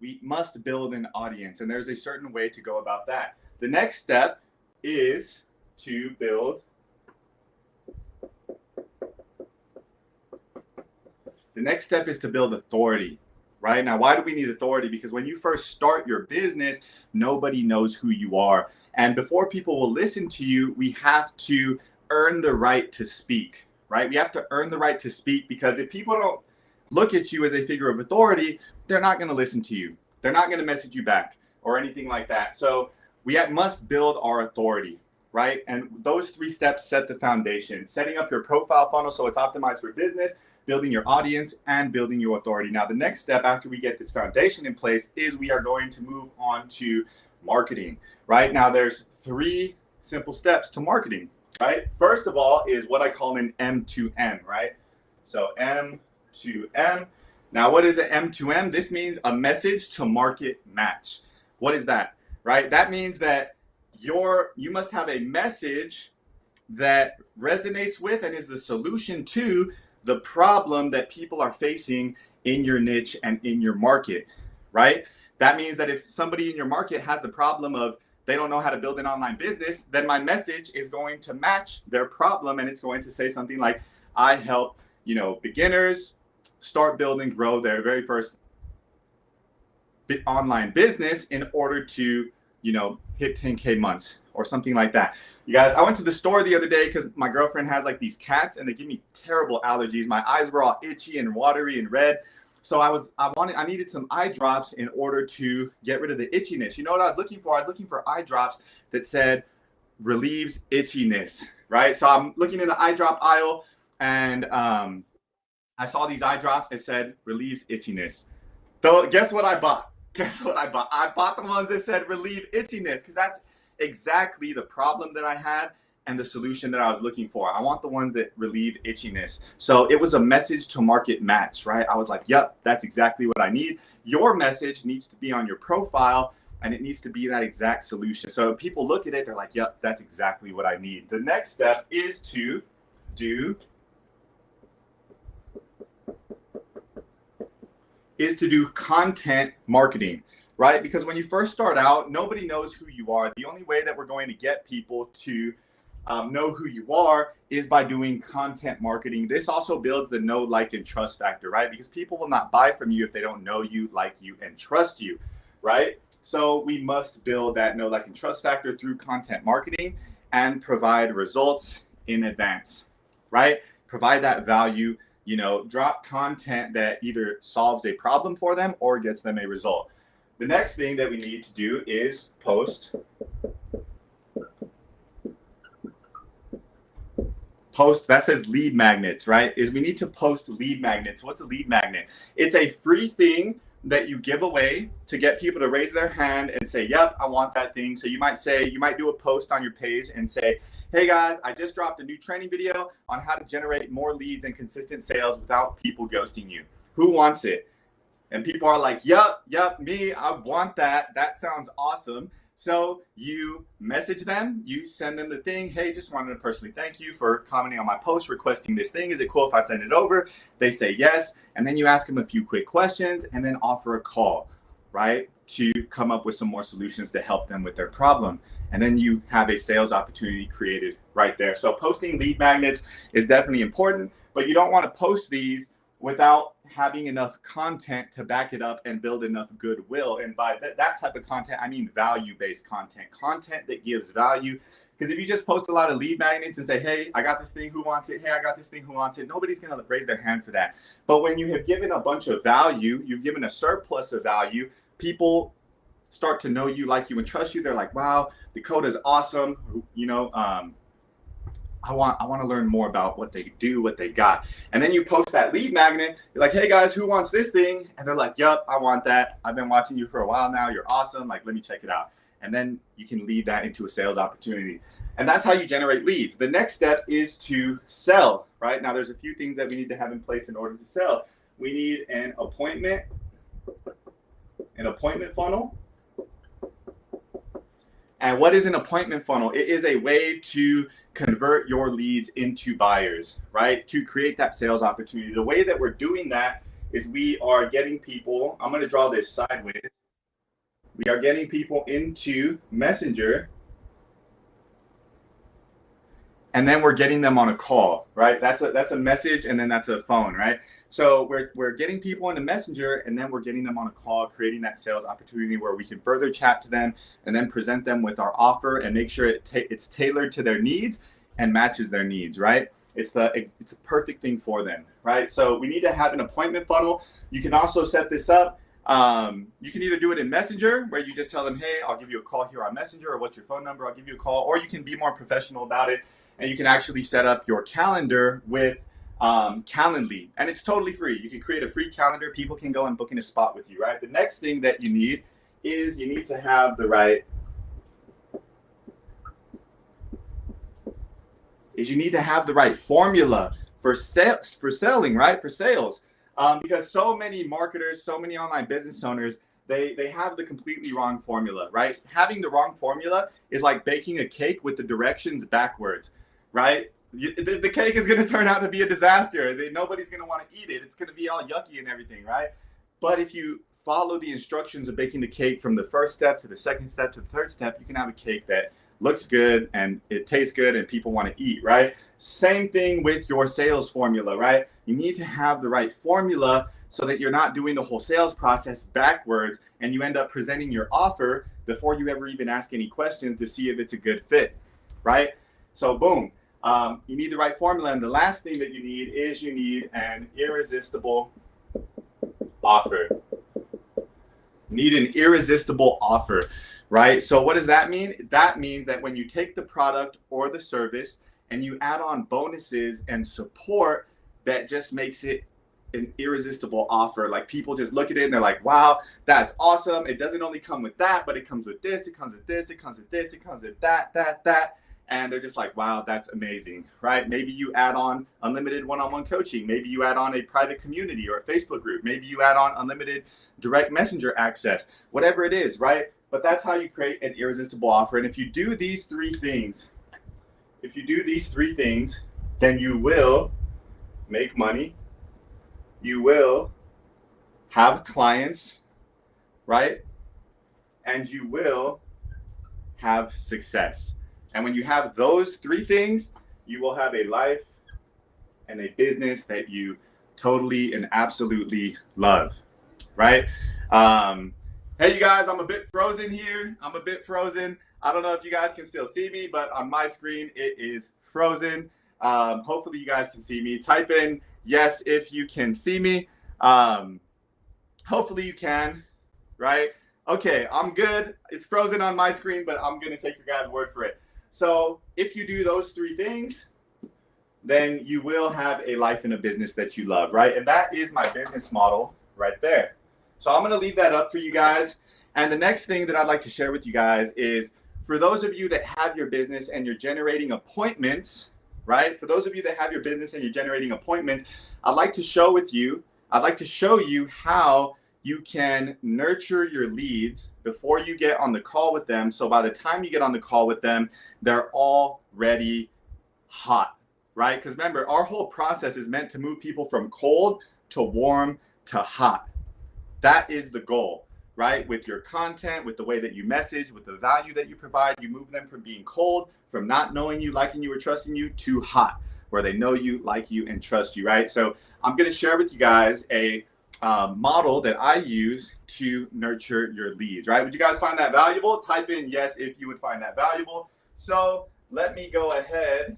we must build an audience, and there's a certain way to go about that. The next step is to build authority, right? Now, why do we need authority? Because when you first start your business, nobody knows who you are. And before people will listen to you, we have to earn the right to speak, right? We have to earn the right to speak, because if people don't look at you as a figure of authority, they're not going to listen to you. They're not going to message you back or anything like that. So we must build our authority, right? And those 3 steps set the foundation: setting up your profile funnel so it's optimized for business, building your audience, and building your authority. Now, the next step after we get this foundation in place is we are going to move on to marketing, right? Now, there's 3 simple steps to marketing, right? First of all is what I call an M2M, right? So M2M. Now, what is an M2M? This means a message to market match. What is that, right? That means that you must have a message that resonates with and is the solution to the problem that people are facing in your niche and in your market, right? That means that if somebody in your market has the problem of they don't know how to build an online business, then my message is going to match their problem, and it's going to say something like, I help, beginners start, build, and grow their very first online business in order to, hit 10K months or something like that. You guys, I went to the store the other day because my girlfriend has like these cats and they give me terrible allergies. My eyes were all itchy and watery and red. So I needed some eye drops in order to get rid of the itchiness. You know what I was looking for? I was looking for eye drops that said relieves itchiness, right? So I'm looking in the eye drop aisle, and I saw these eye drops that said relieves itchiness. So guess what I bought? I bought the ones that said relieve itchiness, because that's exactly the problem that I had and the solution that I was looking for. I want the ones that relieve itchiness. So it was a message to market match, right? I was like, yep, that's exactly what I need. Your message needs to be on your profile, and it needs to be that exact solution. So if people look at it, they're like, yep, that's exactly what I need. The next step is to do content marketing, right? Because when you first start out, nobody knows who you are. The only way that we're going to get people to know who you are is by doing content marketing. This also builds the know, like, and trust factor, right? Because people will not buy from you if they don't know you, like you, and trust you, right? So we must build that know, like, and trust factor through content marketing and provide results in advance, right? Provide that value, drop content that either solves a problem for them or gets them a result. The next thing that we need to do is post that says lead magnets, right? We need to post lead magnets. What's a lead magnet? It's a free thing that you give away to get people to raise their hand and say, yep, I want that thing. So you might do a post on your page and say, hey guys, I just dropped a new training video on how to generate more leads and consistent sales without people ghosting you. Who wants it? And people are like, yep, me, I want that. That sounds awesome. So you message them, you send them the thing. Hey, just wanted to personally thank you for commenting on my post, requesting this thing. Is it cool if I send it over? They say yes. And then you ask them a few quick questions and then offer a call, right? To come up with some more solutions to help them with their problem. And then you have a sales opportunity created right there. So posting lead magnets is definitely important, but you don't want to post these without having enough content to back it up and build enough goodwill. And by that type of content, I mean value-based content that gives value. Because if you just post a lot of lead magnets and say, hey, I got this thing, who wants it? Hey, I got this thing, who wants it? Nobody's going to raise their hand for that. But when you have given a bunch of value, you've given a surplus of value, people start to know you, like you, and trust you. They're like, wow, Dakota's awesome. You know, I want to learn more about what they do, what they got. And then you post that lead magnet. You're like, hey guys, who wants this thing? And they're like, yup, I want that. I've been watching you for a while now. You're awesome. Like, let me check it out. And then you can lead that into a sales opportunity. And that's how you generate leads. The next step is to sell, right? Now there's a few things that we need to have in place in order to sell. We need an appointment funnel. And what is an appointment funnel? It is a way to convert your leads into buyers, right? To create that sales opportunity. The way that we're doing that is we are getting people, I'm going to draw this sideways. We are getting people into Messenger, and then we're getting them on a call, right? That's a message, and then that's a phone, right? So we're getting people into Messenger, and then we're getting them on a call, creating that sales opportunity where we can further chat to them and then present them with our offer and make sure it's tailored to their needs and matches their needs, right? It's a perfect thing for them, right? So we need to have an appointment funnel. You can also set this up. You can either do it in Messenger, where you just tell them, hey, I'll give you a call here on Messenger, or what's your phone number? I'll give you a call. Or you can be more professional about it, and you can actually set up your calendar with Calendly, and it's totally free. You can create a free calendar. People can go and book in a spot with you, right? The next thing that you need is you need to have the right formula for selling, right? For sales. Because so many marketers, so many online business owners, they have the completely wrong formula, right? Having the wrong formula is like baking a cake with the directions backwards, right? The cake is going to turn out to be a disaster. Nobody's going to want to eat it. It's going to be all yucky and everything, right? But if you follow the instructions of baking the cake from the first step to the second step to the third step, you can have a cake that looks good and it tastes good and people want to eat, right? Same thing with your sales formula, right? You need to have the right formula so that you're not doing the whole sales process backwards and you end up presenting your offer before you ever even ask any questions to see if it's a good fit, right? So boom. You need the right formula. And the last thing that you need an irresistible offer. You need an irresistible offer, right? So what does that mean? That means that when you take the product or the service and you add on bonuses and support, that just makes it an irresistible offer. Like people just look at it and they're like, wow, that's awesome. It doesn't only come with that, but it comes with this, it comes with this, it comes with this, it comes with that. And they're just like, wow, that's amazing, right? Maybe you add on unlimited one-on-one coaching. Maybe you add on a private community or a Facebook group. Maybe you add on unlimited direct messenger access, whatever it is, right? But that's how you create an irresistible offer. And if you do these three things, then you will make money. You will have clients, right? And you will have success. And when you have those three things, you will have a life and a business that you totally and absolutely love, right? Hey, you guys, I'm a bit frozen here. I don't know if you guys can still see me, but on my screen, it is frozen. Hopefully you guys can see me. Type in yes if you can see me. Hopefully you can, right? Okay, I'm good. It's frozen on my screen, but I'm going to take your guys' word for it. So if you do those three things, then you will have a life and a business that you love, right? And that is my business model right there. So I'm going to leave that up for you guys. And the next thing that I'd like to share with you guys is for those of you that have your business and you're generating appointments, right? For those of you that have your business and you're generating appointments, I'd like to show you how you can nurture your leads before you get on the call with them. So by the time you get on the call with them, they're already hot, right? Because remember, our whole process is meant to move people from cold to warm to hot. That is the goal, right? With your content, with the way that you message, with the value that you provide, you move them from being cold, from not knowing you, liking you, or trusting you, to hot, where they know you, like you, and trust you, right? So I'm going to share with you guys a model that I use to nurture your leads, right? Would you guys find that valuable? Type in yes if you would find that valuable. So let me go ahead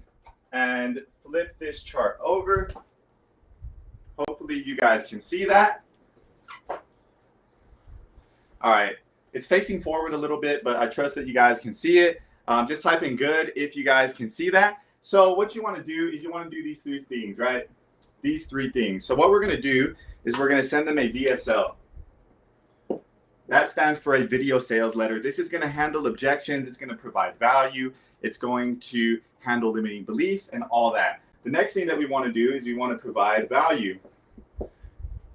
and flip this chart over. Hopefully you guys can see that. All right, it's facing forward a little bit, but I trust that you guys can see it. Just type in good if you guys can see that. So what you want to do is you want to do these three things, right? These three things. So what we're going to do is we're going to send them a VSL. That stands for a video sales letter. This is going to handle objections. It's going to provide value. It's going to handle limiting beliefs and all that. The next thing that we want to do is we want to provide value.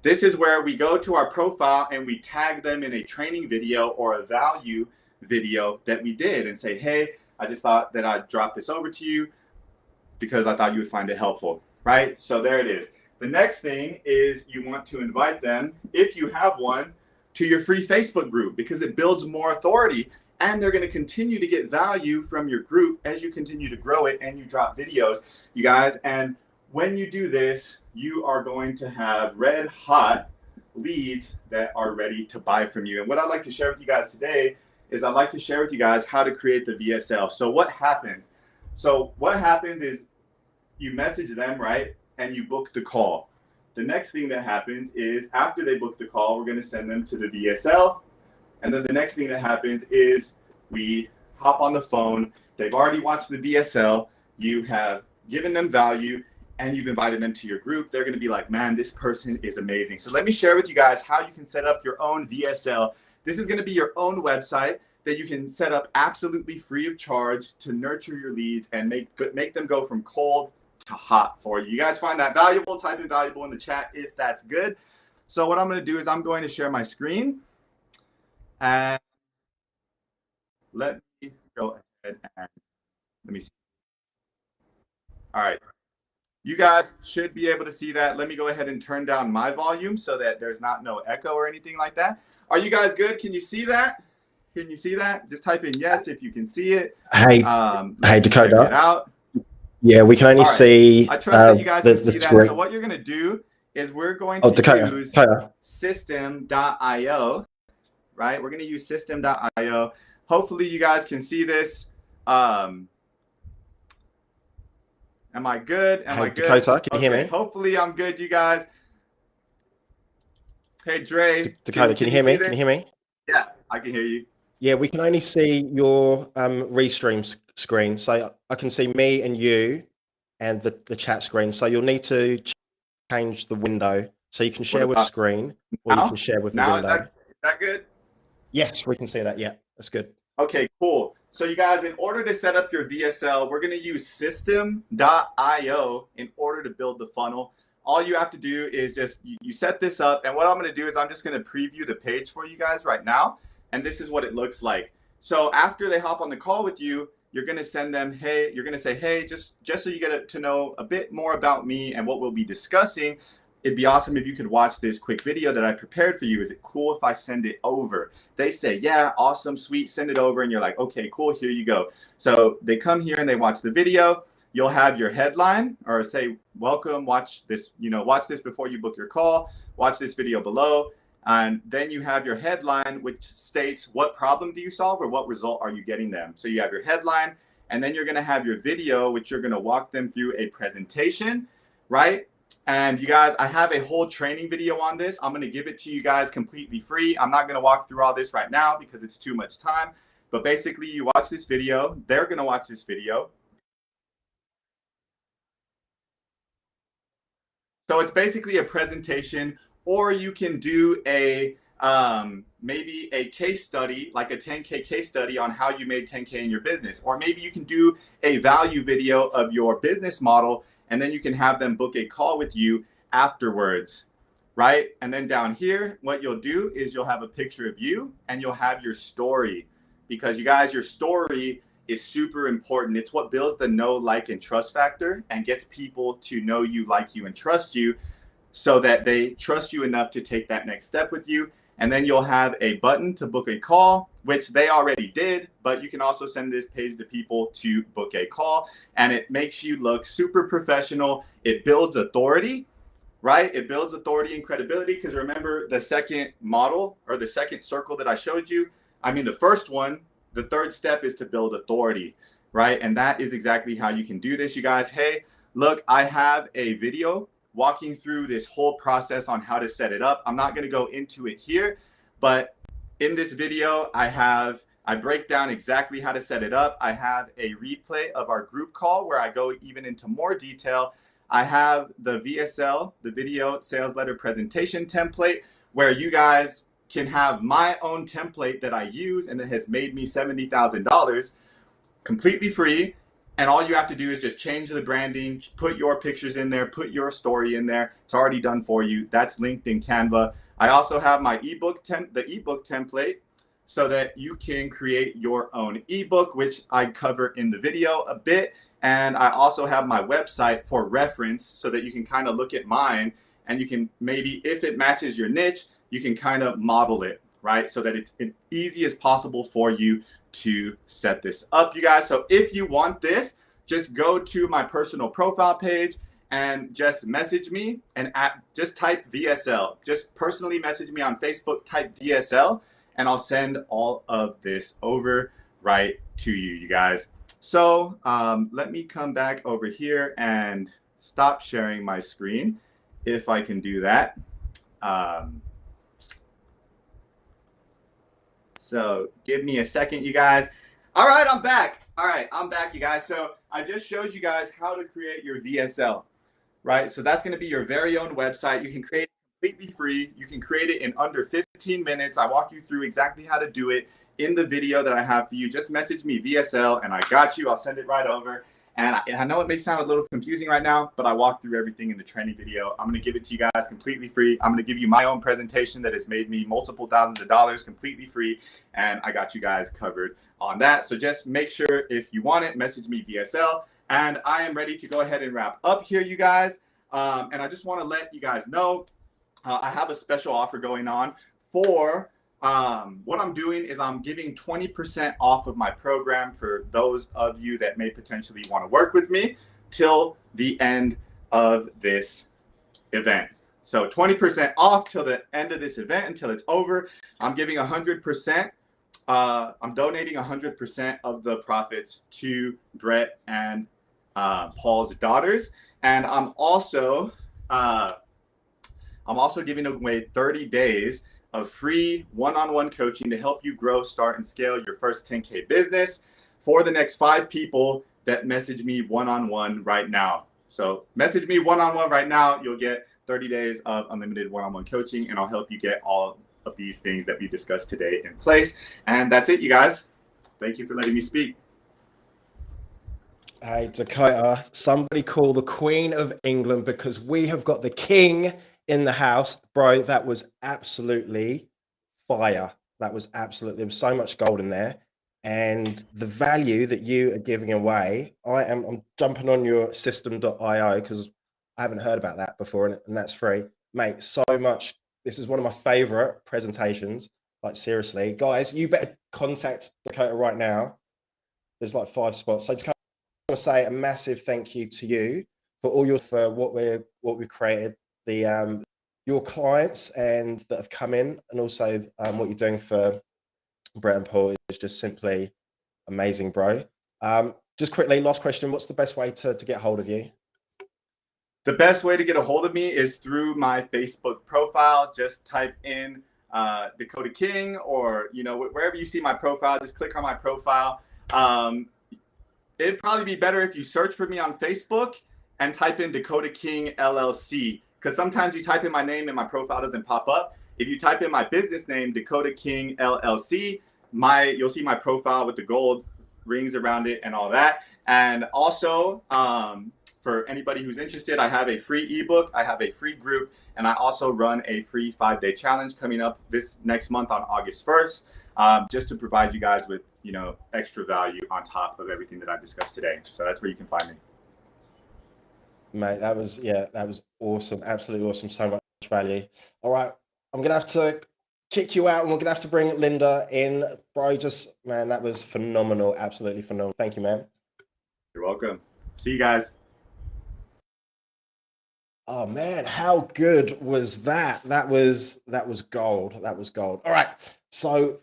This is where we go to our profile and we tag them in a training video or a value video that we did and say, hey, I just thought that I'd drop this over to you because I thought you would find it helpful, right? So there it is. The next thing is you want to invite them, if you have one, to your free Facebook group because it builds more authority and they're going to continue to get value from your group as you continue to grow it and you drop videos, you guys. And when you do this, you are going to have red hot leads that are ready to buy from you. And what I'd like to share with you guys today is I'd like to share with you guys how to create the VSL. So what happens? Is you message them, right? And you book the call. The next thing that happens is after they book the call, we're going to send them to the VSL. And then the next thing that happens is we hop on the phone. They've already watched the VSL. You have given them value and you've invited them to your group. They're going to be like, man, this person is amazing. So let me share with you guys how you can set up your own VSL. This is going to be your own website that you can set up absolutely free of charge to nurture your leads and make them go from cold to hot for you. You guys find that valuable? Type in valuable in the chat if that's good. So what I'm going to do is I'm going to share my screen and let me go ahead and let me see. All right. You guys should be able to see that. Let me go ahead and turn down my volume so that there's no echo or anything like that. Are you guys good? Can you see that? Can you see that? Just type in yes if you can see it. Hey, hey, Dakota. Out. Yeah, we can only see. I trust that you guys can see screen. that. So what you're going to do is we're going to use system.io, right? We're going to use system.io. Hopefully you guys can see this. Am I good? Am I good? Dakota, can you hear me? Hopefully I'm good, you guys. Hey, Dre. Dakota, can you hear me? Can you hear me? Yeah, I can hear you. Yeah, we can only see your restream screen. So I can see me and you and the chat screen. So you'll need to change the window. So you can share with screen or you can share with the window. Is that good? Yes, we can see that. Yeah, that's good. Okay, cool. So you guys, in order to set up your VSL, we're going to use system.io in order to build the funnel. All you have to do is just, you set this up. And what I'm going to do is I'm just going to preview the page for you guys right now. And this is what it looks like. So after they hop on the call with you, you're going to send them, hey, you're going to say, hey, just so you get to know a bit more about me and what we'll be discussing, it'd be awesome if you could watch this quick video that I prepared for you. Is it cool if I send it over? They say, yeah, awesome, sweet, send it over. And you're like, okay, cool, here you go. So they come here and they watch the video. You'll have your headline or say, welcome, watch this, watch this before you book your call, watch this video below. And then you have your headline, which states what problem do you solve or what result are you getting them? So you have your headline, and then you're going to have your video, which you're going to walk them through a presentation, right? And you guys, I have a whole training video on this. I'm going to give it to you guys completely free. I'm not going to walk through all this right now because it's too much time. But basically, you watch this video. They're going to watch this video. So it's basically a presentation, or you can do a maybe a case study, like a 10K case study on how you made 10K in your business. Or maybe you can do a value video of your business model, and then you can have them book a call with you afterwards, right? And then down here, what you'll do is you'll have a picture of you and you'll have your story, because you guys, your story is super important. It's what builds the know, like, and trust factor and gets people to know you, like you, and trust you, so that they trust you enough to take that next step with you. And then you'll have a button to book a call, which they already did, but you can also send this page to people to book a call. And it makes you look super professional. It builds authority, right? It builds authority and credibility, because remember the second model, or the second circle that I showed you, I mean, the first one, the third step is to build authority, right? And that is exactly how you can do this, you guys. Hey, look, I have a video walking through this whole process on how to set it up. I'm not going to go into it here, but in this video, I break down exactly how to set it up. I have a replay of our group call where I go even into more detail. I have the VSL, the video sales letter presentation template, where you guys can have my own template that I use and that has made me $70,000 completely free. And all you have to do is just change the branding, put your pictures in there, put your story in there. It's already done for you. That's linked in Canva. I also have my ebook template, so that you can create your own ebook, which I cover in the video a bit. And I also have my website for reference, so that you can kind of look at mine and you can maybe, if it matches your niche, you can kind of model it, right? So that it's as easy as possible for you to set this up, you guys. So if you want this, just go to my personal profile page and just message me, and just type VSL. Just personally message me on Facebook, type VSL, and I'll send all of this over right to you, you guys. So let me come back over here and stop sharing my screen, if I can do that. So give me a second, you guys. All right, I'm back. All right, I'm back, you guys. So I just showed you guys how to create your VSL, right? So that's going to be your very own website. You can create it completely free. You can create it in under 15 minutes. I walk you through exactly how to do it in the video that I have for you. Just message me VSL and I got you. I'll send it right over. And I know it may sound a little confusing right now, but I walk through everything in the training video. I'm going to give it to you guys completely free. I'm going to give you my own presentation that has made me multiple thousands of dollars completely free. And I got you guys covered on that. So just make sure, if you want it, message me VSL. And I am ready to go ahead and wrap up here, you guys. And I just want to let you guys know, I have a special offer going on for what I'm doing is I'm giving 20% off of my program for those of you that may potentially want to work with me till the end of this event. So 20% off till the end of this event, until it's over. I'm giving 100%. I'm donating 100% of the profits to Brett and Paul's daughters. And I'm also giving away 30 days of free one-on-one coaching to help you grow, start, and scale your first 10K business for the next 5 people that message me one-on-one right now. So message me one-on-one right now. You'll get 30 days of unlimited one-on-one coaching, and I'll help you get all of these things that we discussed today in place. And that's it, you guys. Thank you for letting me speak. Hey, Dakota, somebody call the Queen of England, because we have got the king in the house. Bro, that was absolutely fire. There was so much gold in there. And the value that you are giving away, I'm jumping on your system.io, because I haven't heard about that before, and that's free. Mate, so much. This is one of my favorite presentations. Like, seriously, guys, you better contact Dakota right now. There's like 5 spots. So Dakota, I want to say a massive thank you to you for what we've created, your clients and that have come in, and also what you're doing for Brett and Paul is just simply amazing, bro. Just quickly, last question: what's the best way to get hold of you? The best way to get a hold of me is through my Facebook profile. Just type in Dakota King, or wherever you see my profile, just click on my profile. It'd probably be better if you search for me on Facebook and type in Dakota King LLC, because sometimes you type in my name and my profile doesn't pop up. If you type in my business name, Dakota King LLC, you'll see my profile with the gold rings around it and all that. And also, for anybody who's interested, I have a free ebook, I have a free group, and I also run a free 5-day challenge coming up this next month on August 1st, just to provide you guys with, you know, extra value on top of everything that I discussed today. So that's where you can find me. Mate, that was awesome. Absolutely awesome. So much value. All right. I'm going to have to kick you out and we're going to have to bring Linda in. Bro, man, that was phenomenal. Absolutely phenomenal. Thank you, man. You're welcome. See you guys. Oh man, how good was that? That was gold. That was gold. All right. So,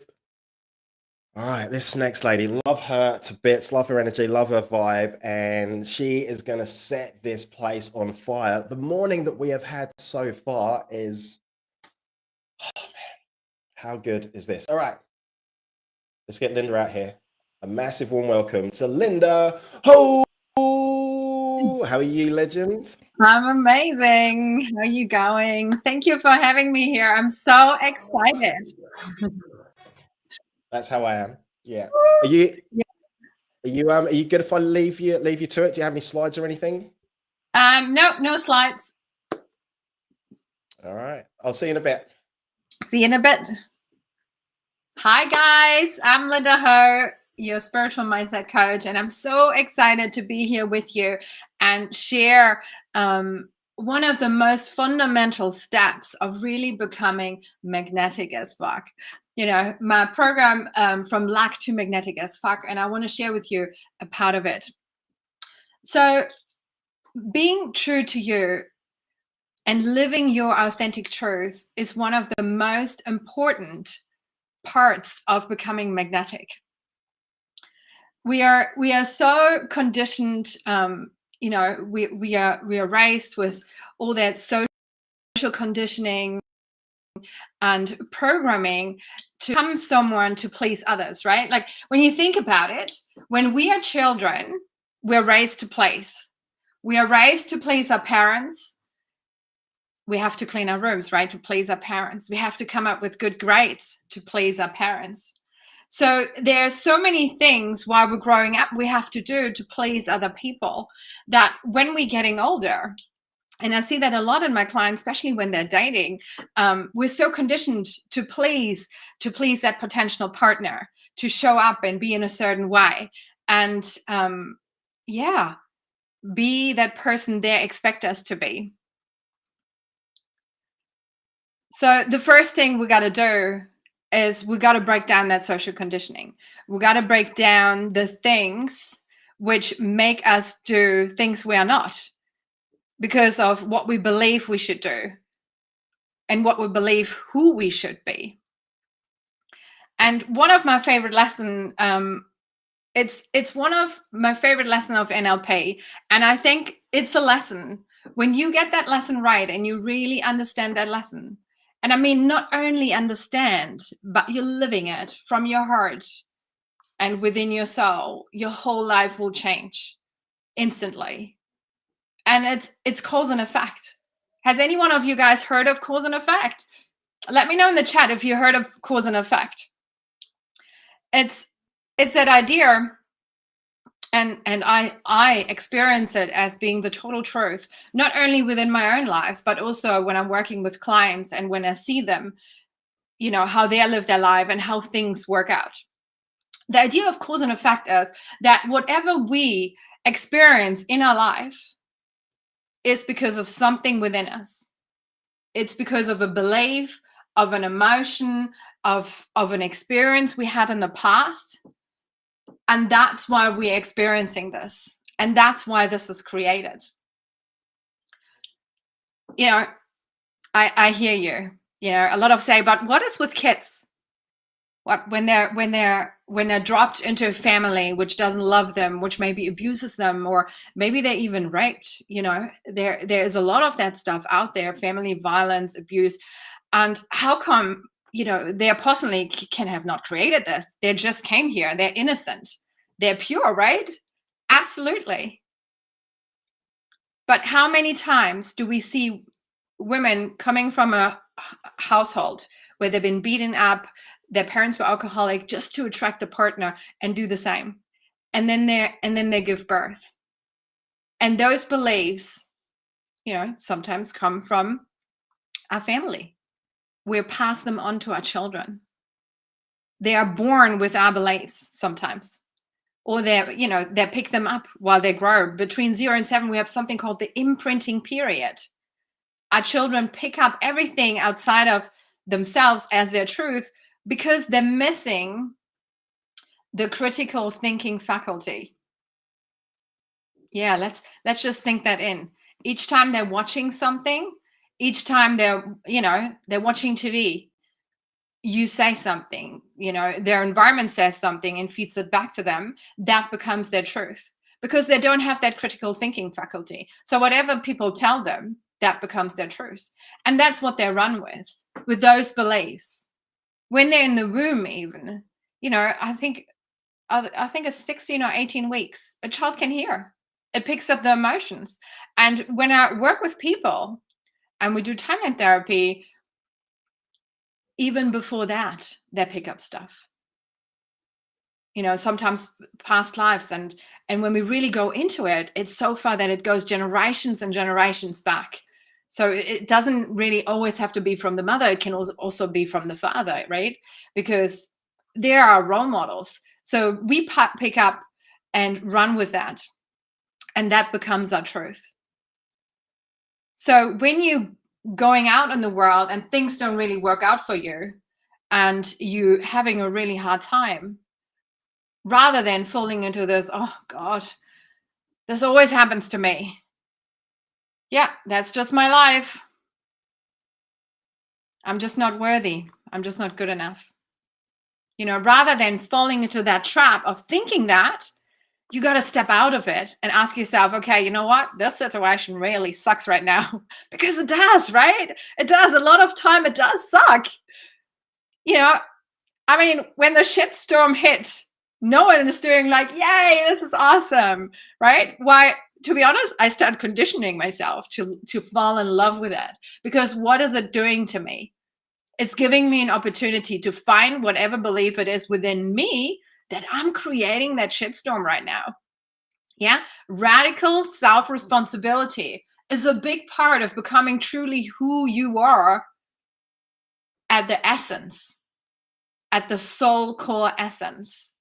all right, this next lady, love her to bits, love her energy, love her vibe, and she is going to set this place on fire. The morning that we have had so far is, oh man, how good is this? All right, let's get Linda out here. A massive warm welcome to Linda. Ho! How are you, legend? I'm amazing. How are you going? Thank you for having me here. I'm so excited. That's how I am. Yeah. Are you good if I leave you to it? Do you have any slides or anything? No slides. All right. I'll see you in a bit. See you in a bit. Hi guys, I'm Linda Ho, your spiritual mindset coach, and I'm so excited to be here with you and share one of the most fundamental steps of really becoming magnetic as fuck. You know, my program from lack to magnetic as fuck, and I want to share with you a part of it. So being true to you and living your authentic truth is one of the most important parts of becoming magnetic. We are so conditioned, you know, we are raised with all that social conditioning and programming to become someone to please others, right? Like when you think about it, when we are children, we're raised to please. We are raised to please our parents. We have to clean our rooms, right, to please our parents. We have to come up with good grades to please our parents. So there's so many things while we're growing up we have to do to please other people that when we're getting older, and I see that a lot in my clients, especially when they're dating, we're so conditioned to please that potential partner, to show up and be in a certain way. And yeah, be that person they expect us to be. So the first thing we got to do is we got to break down that social conditioning. We got to break down the things which make us do things we are not because of what we believe we should do and what we believe who we should be. And one of my favorite lessons, it's one of my favorite lessons of NLP. And I think it's a lesson. When you get that lesson right and you really understand that lesson, and I mean, not only understand, but you're living it from your heart and within your soul, your whole life will change instantly. And it's cause and effect. Has any one of you guys heard of cause and effect? Let me know in the chat if you heard of cause and effect. It's that idea, and I experience it as being the total truth, not only within my own life, but also when I'm working with clients and when I see them, you know, how they live their life and how things work out. The idea of cause and effect is that whatever we experience in our life is because of something within us. It's because of a belief, of an emotion, of an experience we had in the past. And that's why we're experiencing this. And that's why this is created. You know, I hear you. You know, a lot of say, but what is with kids? What when they're dropped into a family which doesn't love them, which maybe abuses them, or maybe they're even raped? You know, there is a lot of that stuff out there, family violence, abuse. And how come, you know, they personally can have not created this? They just came here. They're innocent. They're pure, right? Absolutely. But how many times do we see women coming from a household where they've been beaten up, their parents were alcoholic, just to attract a partner and do the same. And then they give birth. And those beliefs, sometimes come from our family. We pass them on to our children. They are born with our beliefs sometimes. Or they pick them up while they grow. Between 0 and 7, we have something called the imprinting period. Our children pick up everything outside of themselves as their truth because they're missing the critical thinking faculty. Yeah, let's just think that in. Each time they're watching something, each time they're watching TV, you say something, their environment says something and feeds it back to them, that becomes their truth because they don't have that critical thinking faculty. So whatever people tell them, that becomes their truth. And that's what they run with those beliefs. When they're in the womb even, I think it's 16 or 18 weeks, a child can hear. It picks up the emotions. And when I work with people and we do timeline therapy, even before that, they pick up stuff. Sometimes past lives. And when we really go into it, it's so far that it goes generations and generations back. So it doesn't really always have to be from the mother. It can also be from the father, right? Because they are role models. So we pick up and run with that. And that becomes our truth. So when you going out in the world and things don't really work out for you and you having a really hard time, rather than falling into this, oh God, this always happens to me. Yeah, that's just my life. I'm just not worthy. I'm just not good enough. Rather than falling into that trap of thinking that, you got to step out of it and ask yourself, okay, you know what? This situation really sucks right now because it does, right? It does. A lot of time it does suck. When the shitstorm hit, no one is doing like, yay, this is awesome, right? Why? To be honest, I started conditioning myself to fall in love with it because what is it doing to me? It's giving me an opportunity to find whatever belief it is within me that I'm creating that shitstorm right now. Yeah. Radical self-responsibility is a big part of becoming truly who you are at the essence, at the soul core essence.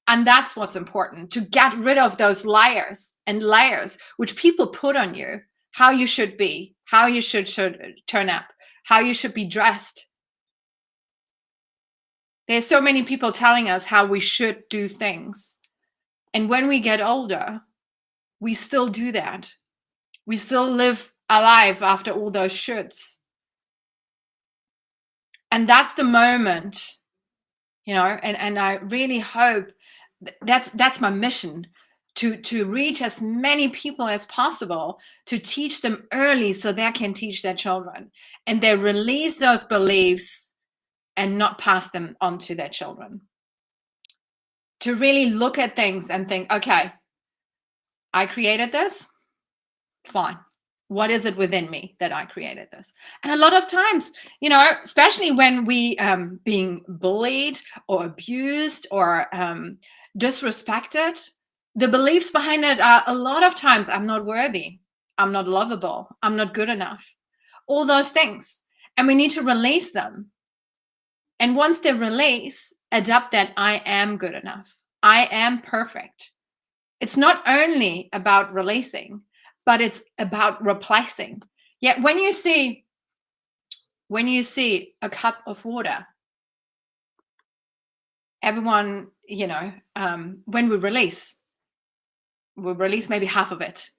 And that's what's important, to get rid of those layers and layers which people put on you, how you should be, how you should turn up, how you should be dressed. There's so many people telling us how we should do things. And when we get older, we still do that. We still live our life after all those shoulds. And that's the moment, and I really hope that's my mission, to reach as many people as possible, to teach them early so they can teach their children. And they release those beliefs and not pass them on to their children. To really look at things and think, okay, I created this, fine. What is it within me that I created this? And a lot of times, especially when we being bullied or abused or disrespected, the beliefs behind it are a lot of times, I'm not worthy, I'm not lovable, I'm not good enough, all those things. And we need to release them. And once they release, adapt that I am good enough. I am perfect. It's not only about releasing, but it's about replacing. Yet when you see a cup of water, everyone, when we release maybe half of it,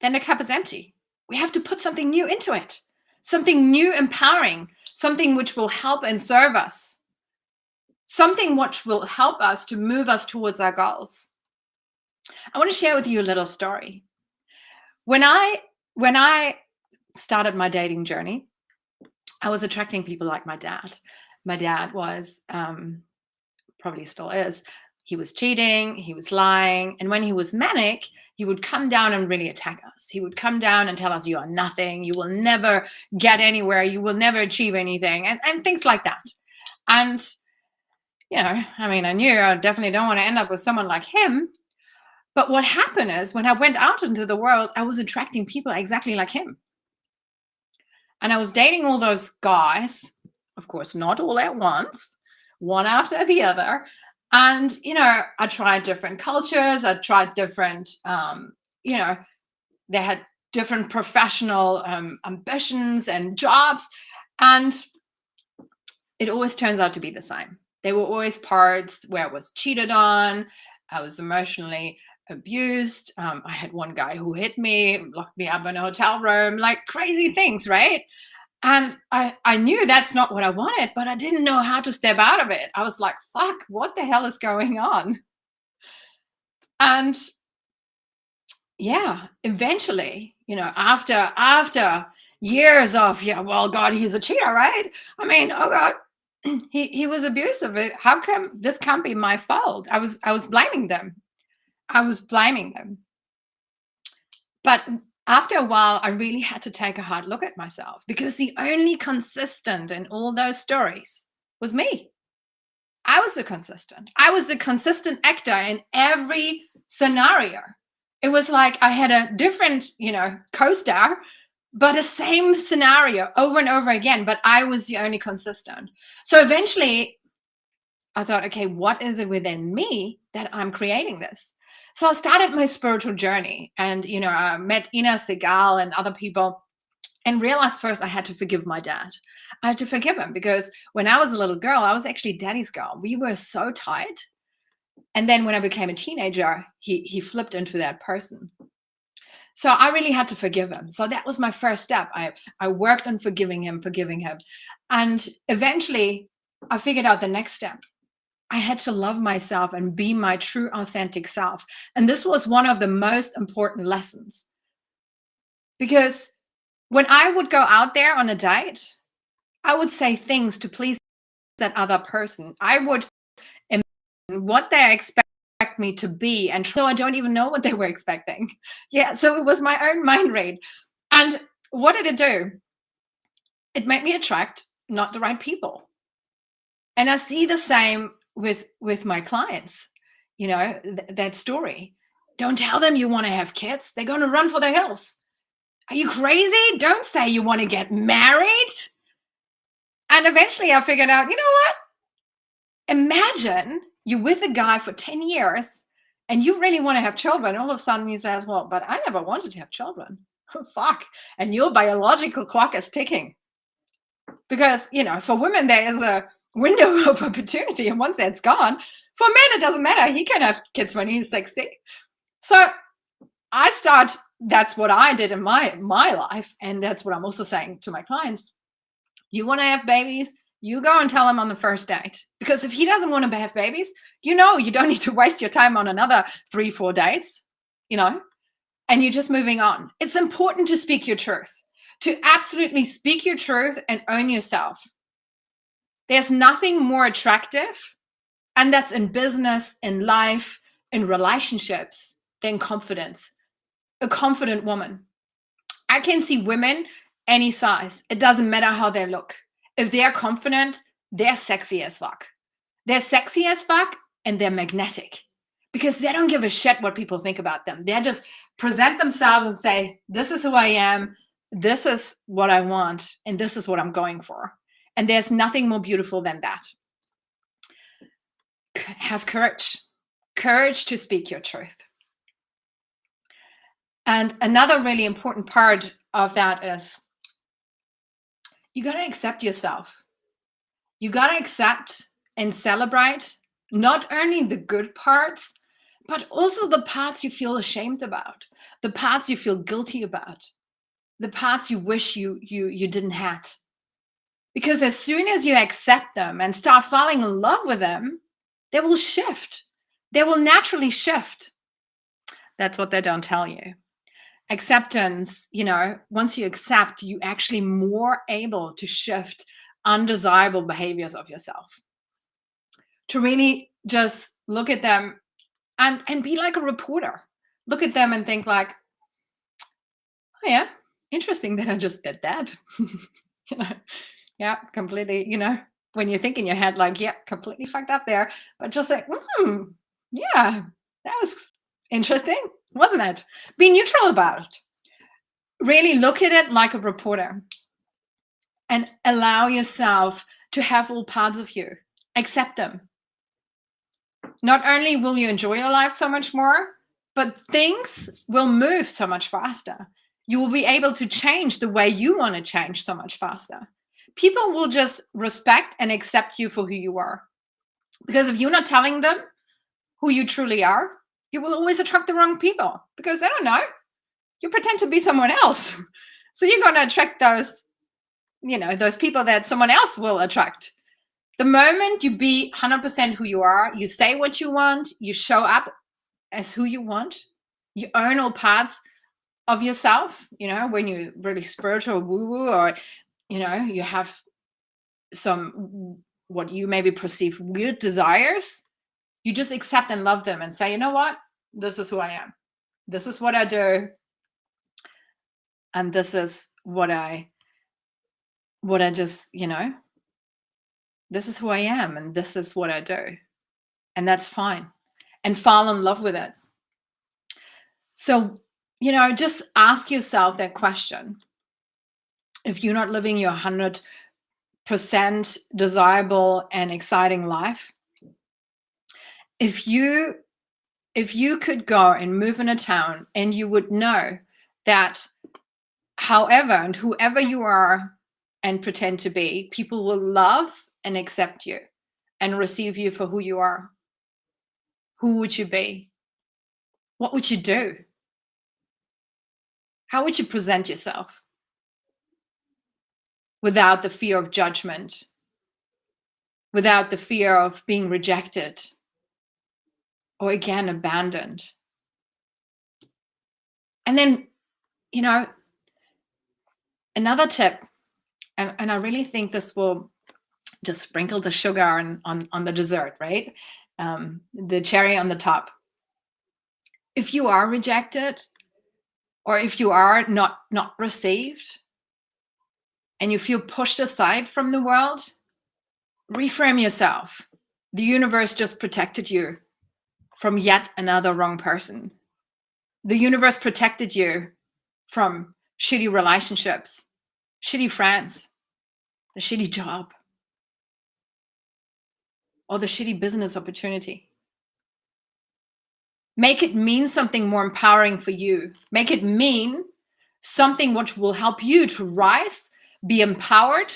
then the cup is empty. We have to put something new into it, something new, empowering, something which will help and serve us, something which will help us to move us towards our goals. I want to share with you a little story. When I started my dating journey, I was attracting people like my dad. My dad was, probably still is, He was cheating, he was lying. And when he was manic, he would come down and really attack us. He would come down and tell us, you are nothing, you will never get anywhere, you will never achieve anything, and things like that. And, you know, I mean, I knew I definitely don't want to end up with someone like him. But what happened is when I went out into the world, I was attracting people exactly like him. And I was dating all those guys, of course, not all at once, one after the other. And, you know, I tried different cultures. I tried different, you know, they had different professional ambitions and jobs. And it always turns out to be the same. There were always parts where I was cheated on. I was emotionally abused. I had one guy who hit me, locked me up in a hotel room, like crazy things, right? And I knew that's not what I wanted, but I didn't know how to step out of it. I was like, fuck, what the hell is going on? And yeah, eventually, you know, after years of, yeah, well, God, he's a cheater, right? I mean, oh God, he was abusive. How come this can't be my fault? I was blaming them. But after a while, I really had to take a hard look at myself, because the only consistent in all those stories was me. I was the consistent. I was the consistent actor in every scenario. It was like I had a different, you know, co-star, but the same scenario over and over again, but I was the only consistent. So eventually I thought, okay, what is it within me that I'm creating this? So I started my spiritual journey, and, you know, I met Ina Segal and other people, and realized first I had to forgive my dad. I had to forgive him, because when I was a little girl, I was actually daddy's girl. We were so tight. And then when I became a teenager, he flipped into that person. So I really had to forgive him. So that was my first step. I worked on forgiving him. And eventually I figured out the next step. I had to love myself and be my true, authentic self. And this was one of the most important lessons. Because when I would go out there on a date, I would say things to please that other person. I would imagine what they expect me to be, and so I don't even know what they were expecting. Yeah, so it was my own mind read. And what did it do? It made me attract not the right people. And I see the same with my clients. You know, that story. Don't tell them you want to have kids. They're going to run for the hills. Are you crazy? Don't say you want to get married. And eventually I figured out, you know what? Imagine you're with a guy for 10 years and you really want to have children. All of a sudden he says, well, but I never wanted to have children. Oh, fuck. And your biological clock is ticking. Because, you know, for women, there is a window of opportunity. And once that's gone, for men, it doesn't matter. He can have kids when he's 60. So that's what I did in my life. And that's what I'm also saying to my clients. You want to have babies? You go and tell him on the first date. Because if he doesn't want to have babies, you know, you don't need to waste your time on another 3-4 dates, you know, and you're just moving on. It's important to speak your truth, to absolutely speak your truth and own yourself. There's nothing more attractive, and that's in business, in life, in relationships, than confidence. A confident woman. I can see women any size. It doesn't matter how they look. If they're confident, they're sexy as fuck. They're sexy as fuck and they're magnetic, because they don't give a shit what people think about them. They just present themselves and say, this is who I am, this is what I want, and this is what I'm going for. And there's nothing more beautiful than that. Have courage. Courage to speak your truth. And another really important part of that is you got to accept yourself. You got to accept and celebrate not only the good parts, but also the parts you feel ashamed about, the parts you feel guilty about, the parts you wish you didn't have. Because as soon as you accept them and start falling in love with them, they will shift. They will naturally shift. That's what they don't tell you. Acceptance, you know, once you accept, you actually more able to shift undesirable behaviors of yourself. To really just look at them and be like a reporter. Look at them and think like, oh yeah, interesting that I just did that. You know, yeah, completely, you know, when you think in your head, like, yeah, completely fucked up there, but just like, yeah, that was interesting, wasn't it? Be neutral about it. Really look at it like a reporter and allow yourself to have all parts of you. Accept them. Not only will you enjoy your life so much more, but things will move so much faster. You will be able to change the way you want to change so much faster. People will just respect and accept you for who you are. Because if you're not telling them who you truly are, you will always attract the wrong people because they don't know. You pretend to be someone else. So you're going to attract those, you know, those people that someone else will attract. The moment you be 100% who you are, you say what you want, you show up as who you want, you own all parts of yourself, you know, when you're really spiritual woo-woo, or, you know, you have some, what you maybe perceive weird desires, you just accept and love them and say, you know what, this is who I am. This is what I do. And this is what I just, you know, this is who I am and this is what I do. And that's fine. And fall in love with it. So, you know, just ask yourself that question. If you're not living your 100% desirable and exciting life, if you could go and move in a town and you would know that however and whoever you are and pretend to be, people will love and accept you and receive you for who you are, who would you be? What would you do? How would you present yourself without the fear of judgment, without the fear of being rejected or again abandoned? And then, you know, another tip, and I really think this will just sprinkle the sugar on the dessert, right? The cherry on the top. If you are rejected, or if you are not received, and you feel pushed aside from the world, reframe yourself. The universe just protected you from yet another wrong person. The universe protected you from shitty relationships, shitty friends, the shitty job, or the shitty business opportunity. Make it mean something more empowering for you. Make it mean something which will help you to rise, be empowered,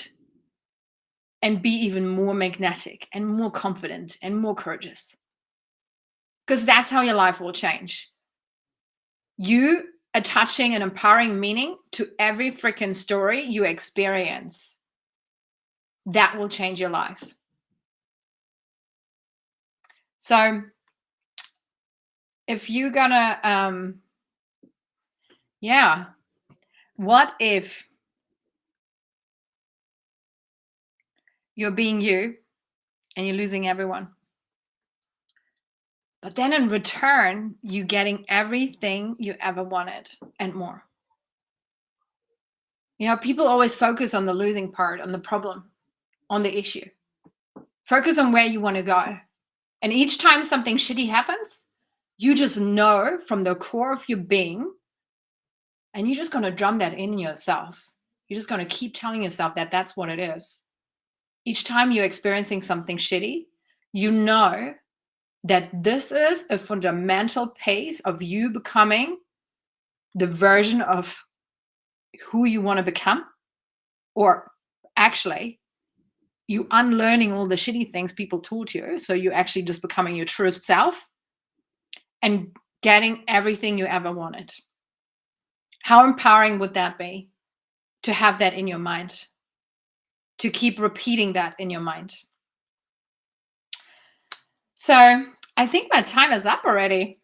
and be even more magnetic and more confident and more courageous. Because that's how your life will change. You attaching an empowering meaning to every freaking story you experience. That will change your life. So if you're gonna, what if you're being you and you're losing everyone? But then in return, you're getting everything you ever wanted and more. You know, people always focus on the losing part, on the problem, on the issue. Focus on where you want to go. And each time something shitty happens, you just know from the core of your being, and you're just going to drum that in yourself. You're just going to keep telling yourself that that's what it is. Each time you're experiencing something shitty, you know that this is a fundamental piece of you becoming the version of who you want to become, or actually you unlearning all the shitty things people taught you. So you're actually just becoming your truest self and getting everything you ever wanted. How empowering would that be to have that in your mind, to keep repeating that in your mind? So I think my time is up already.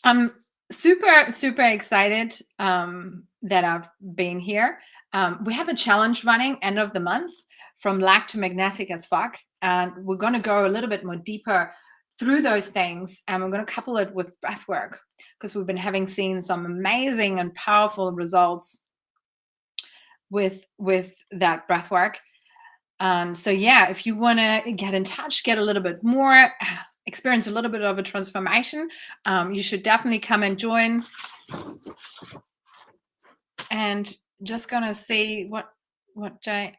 I'm super, super excited that I've been here. We have a challenge running end of the month, from lack to magnetic as fuck. And we're going to go a little bit more deeper through those things, and we're going to couple it with breath work, because we've been seen some amazing and powerful results with that breath work. And so yeah, if you want to get in touch, get a little bit more, experience a little bit of a transformation, you should definitely come and join. And just gonna see what Jay.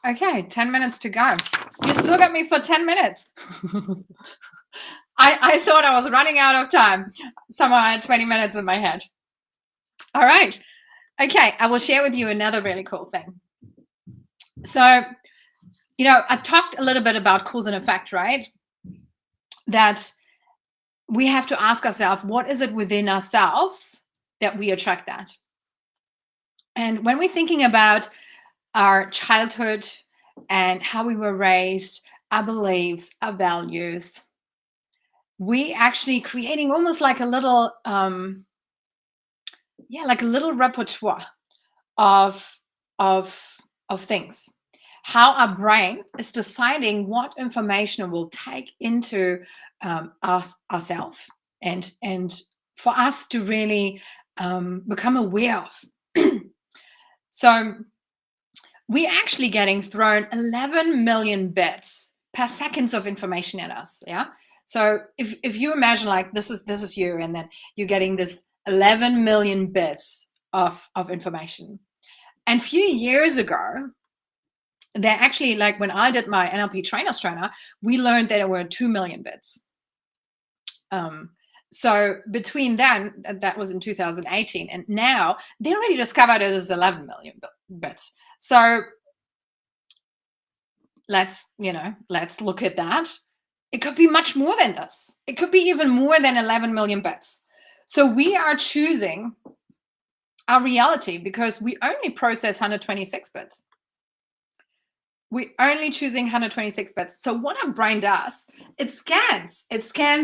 Okay, 10 minutes to go. You still got me for 10 minutes. I thought I was running out of time. Somehow I had 20 minutes in my head. All right. Okay, I will share with you another really cool thing. So, I talked a little bit about cause and effect, right? That we have to ask ourselves, what is it within ourselves that we attract that? And when we're thinking about our childhood and how we were raised, our beliefs, our values, we actually creating almost like a little, like a little repertoire of things. How our brain is deciding what information it will take into ourselves, and for us to really become aware of. So we're actually getting thrown 11 million bits per seconds of information at us. Yeah. So if you imagine like this is you, and then you're getting this 11 million bits of information. And a few years ago, they actually, like when I did my NLP trainer, we learned that there were 2 million bits. So between then, that was in 2018, and now they already discovered it as 11 million bits. So let's look at that. It could be much more than this. It could be even more than 11 million bits. So we are choosing our reality because we only process 126 bits. We're only choosing 126 bits. So what our brain does, it scans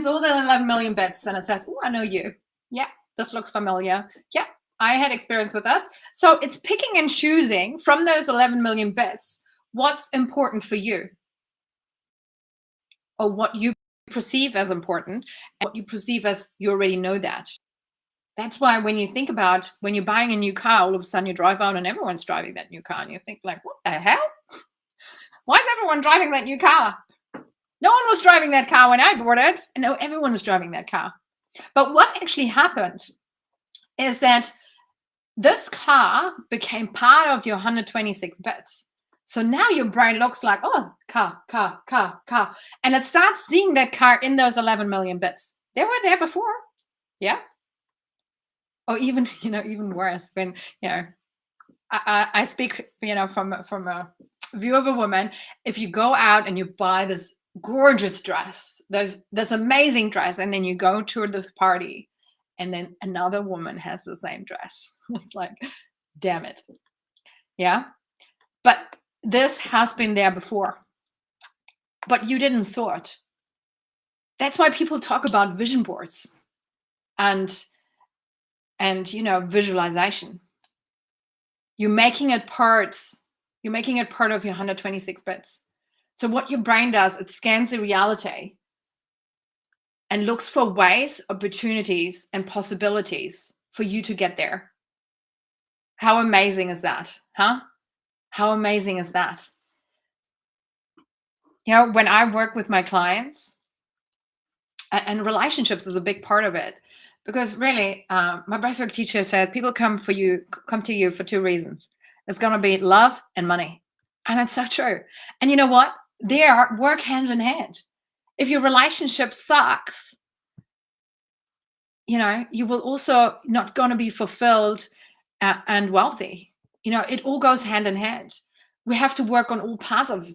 all the 11 million bits, and it says, oh, I know you. Yeah, this looks familiar. Yeah, I had experience with this. So it's picking and choosing from those 11 million bits what's important for you, or what you perceive as important, and what you perceive as you already know that. That's why when you think about when you're buying a new car, all of a sudden you drive out and everyone's driving that new car, and you think like, what the hell? Why is everyone driving that new car? No one was driving that car when I bought it. And no, everyone is driving that car. But what actually happened is that this car became part of your 126 bits. So now your brain looks like, oh, car. And it starts seeing that car in those 11 million bits. They were there before. Yeah. Or even, even worse when, I speak, from a view of a woman. If you go out and you buy this gorgeous dress, this amazing dress, and then you go to the party, and then another woman has the same dress. It's like, damn it. Yeah. But this has been there before, but you didn't saw it. That's why people talk about vision boards and visualization. You're making it part of your 126 bits. So what your brain does, it scans the reality and looks for ways, opportunities, and possibilities for you to get there. How amazing is that? Huh? How amazing is that? When I work with my clients, and relationships is a big part of it, because really, my breathwork teacher says people come to you for two reasons. It's going to be love and money. And it's so true. And you know what? They work hand in hand. If your relationship sucks, you will also not going to be fulfilled and wealthy. It all goes hand in hand. We have to work on all parts of it.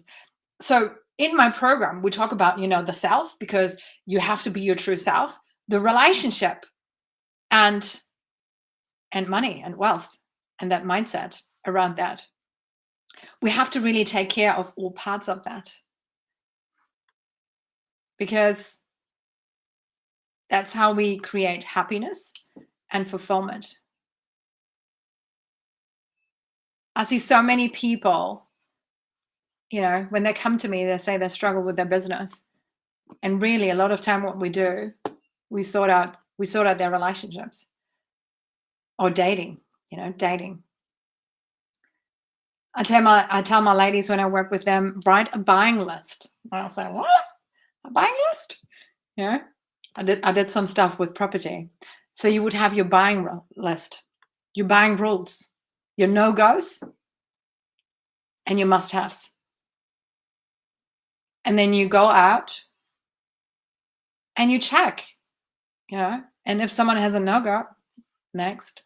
So in my program, we talk about, the self, because you have to be your true self, the relationship, and money and wealth, and that mindset around that. We have to really take care of all parts of that, because that's how we create happiness and fulfillment. I see so many people, you know, when they come to me, they say they struggle with their business. And really, a lot of time what we do, we sort out their relationships or dating, you know, dating. I tell my ladies when I work with them, write a buying list. I'll say, what? A buying list? Yeah. I did some stuff with property. So you would have your buying list, your buying rules, your no-goes, and your must-haves. And then you go out and you check, you know, and if someone has a no-go, next.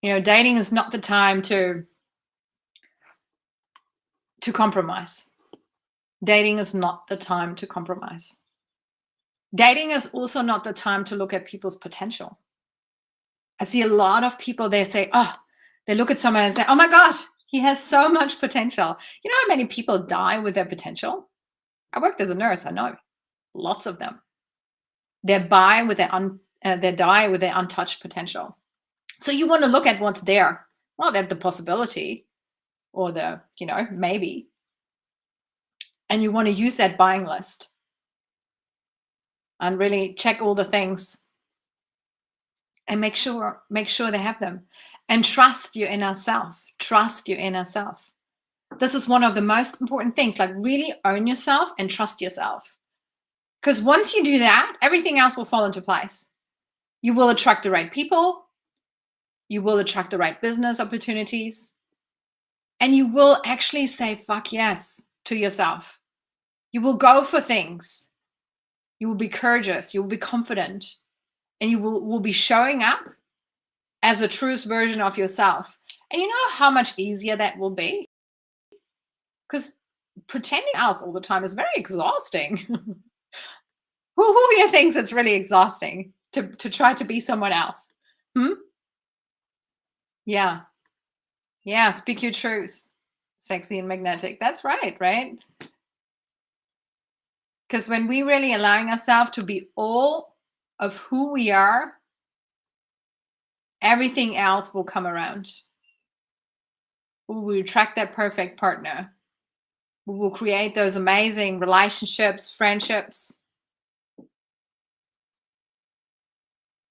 You know, dating is not the time to compromise. Dating is not the time to compromise. Dating is also not the time to look at people's potential. I see a lot of people, they say, oh, they look at someone and say, oh my gosh, he has so much potential. You know how many people die with their potential? I worked as a nurse, I know. Lots of them. They die with their untouched potential. So you want to look at what's there, not at the possibility or the, you know, maybe. And you want to use that buying list and really check all the things and make sure they have them. And trust your inner self. Trust your inner self. This is one of the most important things, like really own yourself and trust yourself. Because once you do that, everything else will fall into place. You will attract the right people. You will attract the right business opportunities. And you will actually say, fuck yes, to yourself. You will go for things. You will be courageous. You will be confident. And you will be showing up as a truest version of yourself. And you know how much easier that will be? Because pretending else all the time is very exhausting. Who here thinks it's really exhausting to try to be someone else? Yeah. Yeah, speak your truth. Sexy and magnetic. That's right, right? Because when we really allowing ourselves to be all of who we are, everything else will come around. We will attract that perfect partner. We will create those amazing relationships, friendships.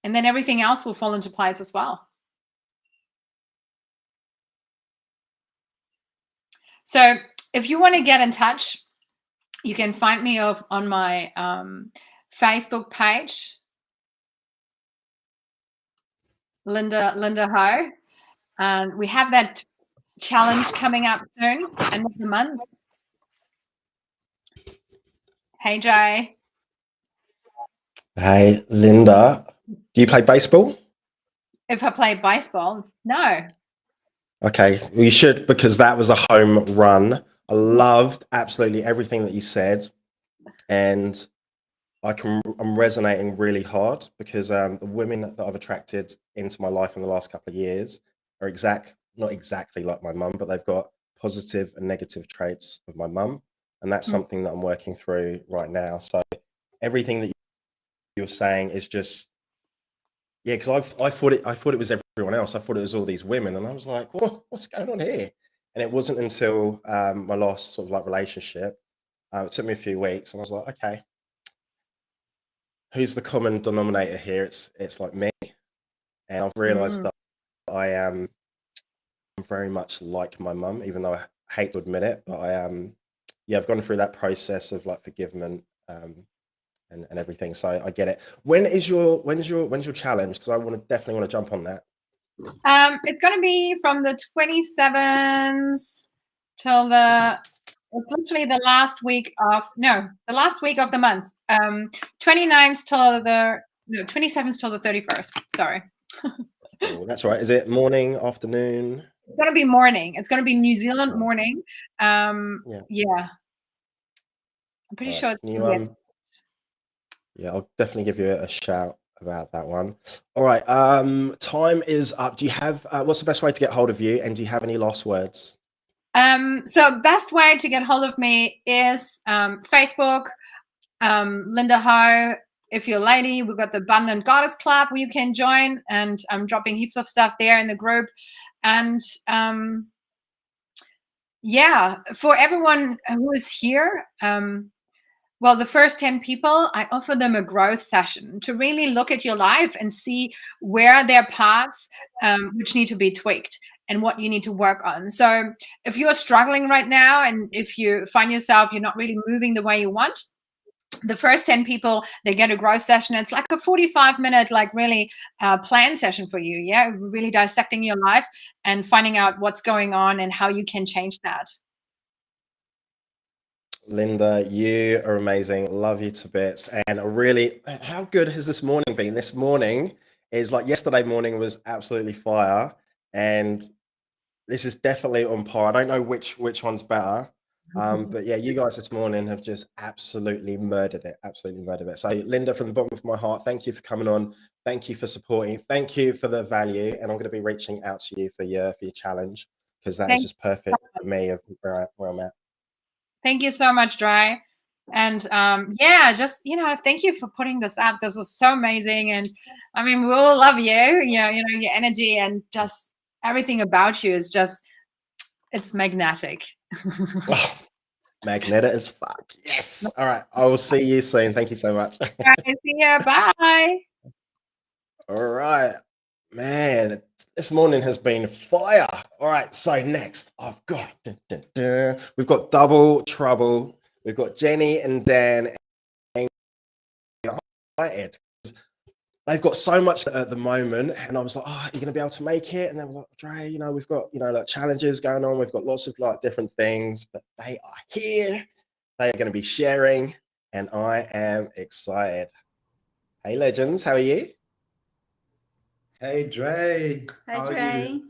And then everything else will fall into place as well. So if you want to get in touch, you can find me on my Facebook page, Linda Ho. And we have that challenge coming up soon, end of the month. Hey, Jay. Hey, Linda. Do you play baseball? If I play baseball, no. Okay, well, you should, because that was a home run. I loved absolutely everything that you said, and I'm resonating really hard because the women that I've attracted into my life in the last couple of years are not exactly like my mum, but they've got positive and negative traits of my mum, and that's something that I'm working through right now. So everything that you're saying is just, yeah, because I thought it was everyone else. I thought it was all these women, and I was like, what's going on here? And it wasn't until my last sort of like relationship. It took me a few weeks, and I was like, okay, who's the common denominator here? It's like me, and I've realized that I am very much like my mum, even though I hate to admit it. But I am, yeah, I've gone through that process of like forgiveness and everything. So I get it. When's your challenge? Because definitely want to jump on that. It's going to be from the 27th till it's literally the last week of the month. 29th till the 27th till the 31st. Sorry. Oh, that's right. Is it morning, afternoon? It's going to be morning. It's going to be New Zealand morning. Yeah. I'm pretty sure. Yeah, I'll definitely give you a shout about that one. All right. Time is up. Do you have what's the best way to get hold of you? And do you have any last words? So best way to get hold of me is Facebook, Linda Ho. If you're a lady, we've got the Abundant Goddess Club where you can join, and I'm dropping heaps of stuff there in the group. And Yeah, for everyone who is here, well, the first 10 people, I offer them a growth session to really look at your life and see where there are parts which need to be tweaked and what you need to work on. So if you're struggling right now and if you find yourself, you're not really moving the way you want, the first 10 people, they get a growth session. It's like a 45-minute, like really plan session for you. Yeah, really dissecting your life and finding out what's going on and how you can change that. Linda, you are amazing. Love you to bits. And how good has this morning been? This morning is like yesterday morning was absolutely fire. And this is definitely on par. I don't know which one's better. But yeah, you guys this morning have just absolutely murdered it. Absolutely murdered it. So Linda, from the bottom of my heart, thank you for coming on. Thank you for supporting. Thank you for the value. And I'm going to be reaching out to you for your challenge, because that is Thank just perfect for me of where I'm at. Thank you so much, Dry. And yeah, just, thank you for putting this up. This is so amazing. And I mean, we all love you, your energy and just everything about you is just, it's magnetic. Oh, magnetic as fuck. Yes. All right. I will see you soon. Thank you so much. See ya. Bye. All right. Man, this morning has been fire. All right. So next, I've got we've got Double Trouble. We've got Jenny and Dan. And excited. They've got so much at the moment, and I was like, "Oh, are you going to be able to make it?" And they were like, "Dre, we've got like challenges going on. We've got lots of like different things, but they are here. They are going to be sharing, and I am excited." Hey, legends, how are you? Hey, Dre. Hi, How are Dre. you?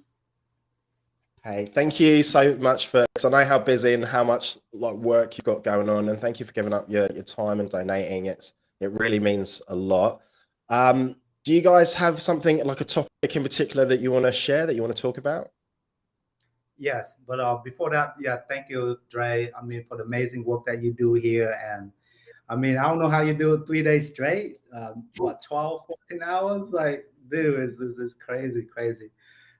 Hey, thank you so much because I know how busy and how much like work you've got going on, and thank you for giving up your time and donating. It really means a lot. Do you guys have something like a topic in particular that you want to share, that you want to talk about? Yes, but before that, yeah, thank you, Dre. I mean, for the amazing work that you do here. And I mean, I don't know how you do it 3 days straight. What, 12, 14 hours? Like, dude, this is crazy, crazy.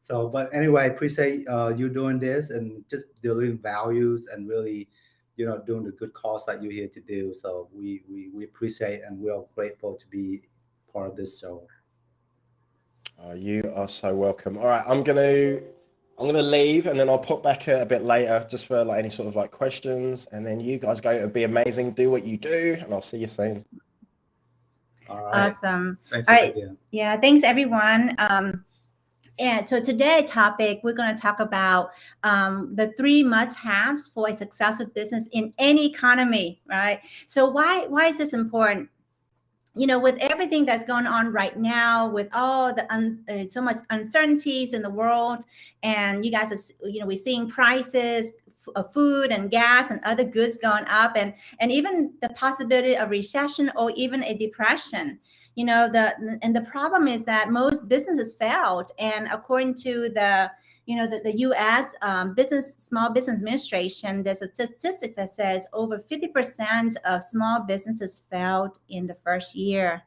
So, but anyway, appreciate you doing this and just delivering values and really, doing the good cause that you're here to do. So we appreciate and we are grateful to be part of this show. You are so welcome. All right, I'm gonna leave, and then I'll pop back a bit later just for like any sort of like questions, and then you guys go. It'll be amazing. Do what you do, and I'll see you soon. All right. Awesome. Thanks All right. again. Yeah, thanks everyone. And so today's topic, we're going to talk about the 3 must-haves for a successful business in any economy, right? So why is this important? With everything that's going on right now, with all the so much uncertainties in the world, and you guys are, we're seeing prices of food and gas and other goods going up, and even the possibility of recession or even a depression. The problem is that most businesses failed, and according to the U.S. Small Business Administration, there's a statistics that says over 50% of small businesses failed in the first year,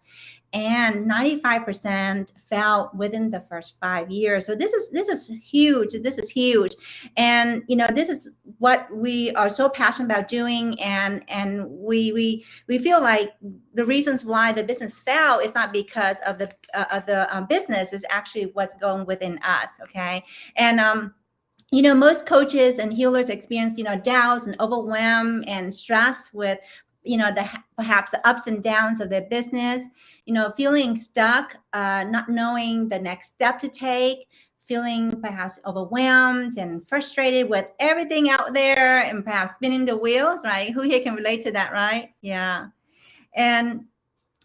and 95% fell within the first 5 years. So this is huge. This is huge, and this is what we are so passionate about doing, and we feel like the reasons why the business fell is not because of the business, is actually what's going within us. Okay, and most coaches and healers experience doubts and overwhelm and stress with perhaps the ups and downs of their business, feeling stuck, not knowing the next step to take, feeling perhaps overwhelmed and frustrated with everything out there, and perhaps spinning the wheels, right? Who here can relate to that, right? Yeah. And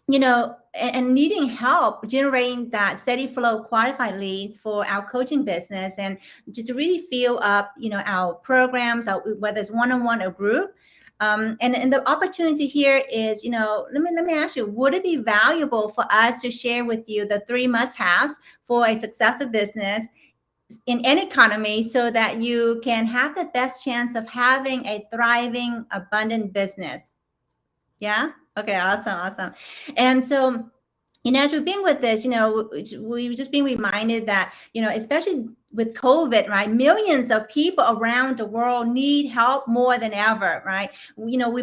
and needing help generating that steady flow of qualified leads for our coaching business, and to really fill up, our programs, whether it's one-on-one or group. And the opportunity here is, let me ask you, would it be valuable for us to share with you the 3 must-haves for a successful business in any economy, so that you can have the best chance of having a thriving, abundant business? Yeah. Okay. Awesome. And so, as we've been with this, we've just been reminded that, especially with COVID, right? Millions of people around the world need help more than ever, right? You know,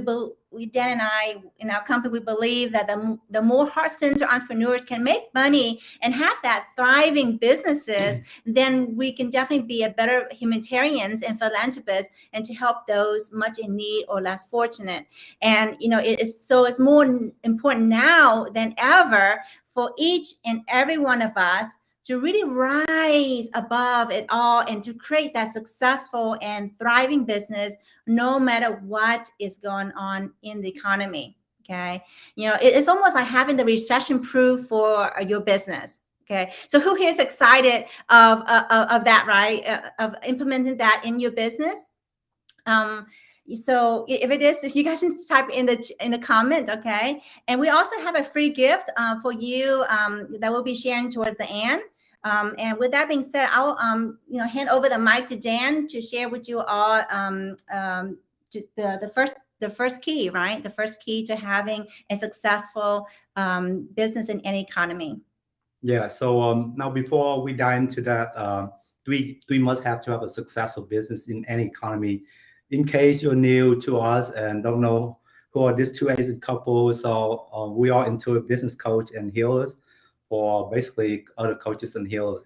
Dan and I in our company, we believe that the more heart-centered entrepreneurs can make money and have that thriving businesses, then we can definitely be a better humanitarians and philanthropists and to help those much in need or less fortunate. And, you know, it's more important now than ever for each and every one of us to really rise above it all and to create that successful and thriving business no matter what is going on in the economy. Okay, you know, it's almost like having the recession proof for your business. Okay, so who here is excited of that, right? Of implementing that in your business? So if it is, if you guys can type in the comment, okay? And we also have a free gift for you that we'll be sharing towards the end. And with that being said, I'll you know, hand over the mic to Dan to share with you all the first key, right? The first key to having a successful business in any economy. Yeah. So now before we dive into that, we must have to have a successful business in any economy. In case you're new to us and don't know who are these two Asian couples, so we are Intuitive Business Coach and Healers, for basically other coaches and healers.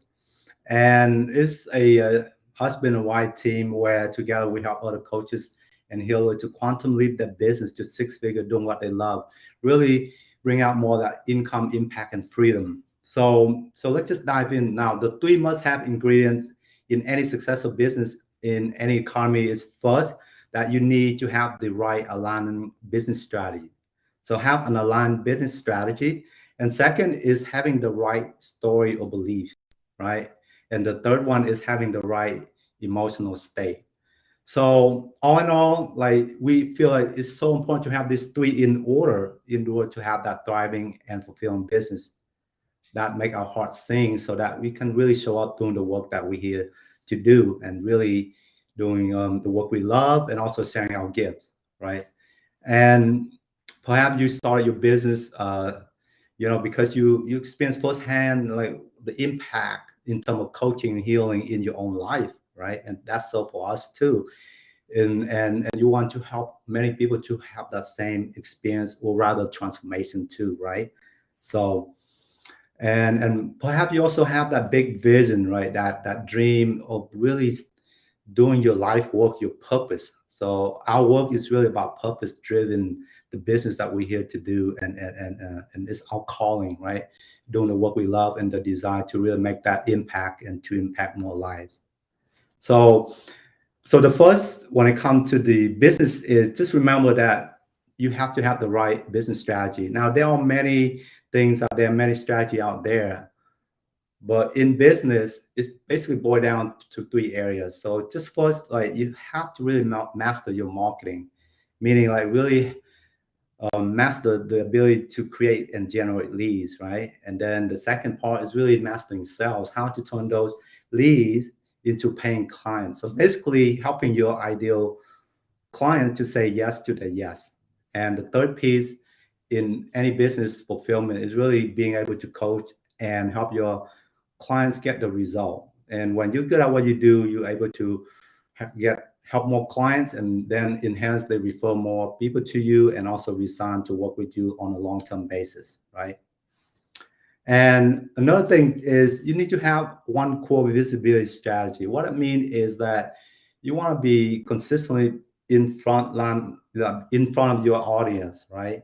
And it's a husband and wife team where together we help other coaches and healers to quantum leap their business to six-figure doing what they love, really bring out more of that income, impact, and freedom. So let's just dive in now. The 3 must-have ingredients in any successful business in any economy is first, that you need to have the right aligned business strategy. So have an aligned business strategy. And second is having the right story or belief, right? And the third one is having the right emotional state. So all in all, like, we feel like it's so important to have these 3 in order to have that thriving and fulfilling business that make our hearts sing, so that we can really show up doing the work that we're here to do and really doing the work we love and also sharing our gifts, right? And perhaps you started your business, you know, because you experience firsthand like the impact in terms of coaching and healing in your own life, right? And that's so for us too. And you want to help many people to have that same experience, or rather transformation too, right? So and perhaps you also have that big vision, right? That dream of really doing your life work, your purpose. So our work is really about purpose driven, the business that we're here to do, and it's our calling, right? Doing the work we love and the desire to really make that impact and to impact more lives. So the first, when it comes to the business, is just remember that you have to have the right business strategy. Now, there are many things out there, many strategies out there, but in business, it's basically boiled down to 3 areas. So just first, like, you have to really master your marketing, meaning like really master the ability to create and generate leads, right? And then the second part is really mastering sales, how to turn those leads into paying clients. So basically helping your ideal client to say yes to the yes. And the third piece in any business fulfillment is really being able to coach and help your clients get the result. And when you're good at what you do, you're able to help more clients, and then enhance, they refer more people to you, and also resign to work with you on a long-term basis, right? And another thing is you need to have one core visibility strategy. What I mean is that you want to be consistently in front of your audience, right?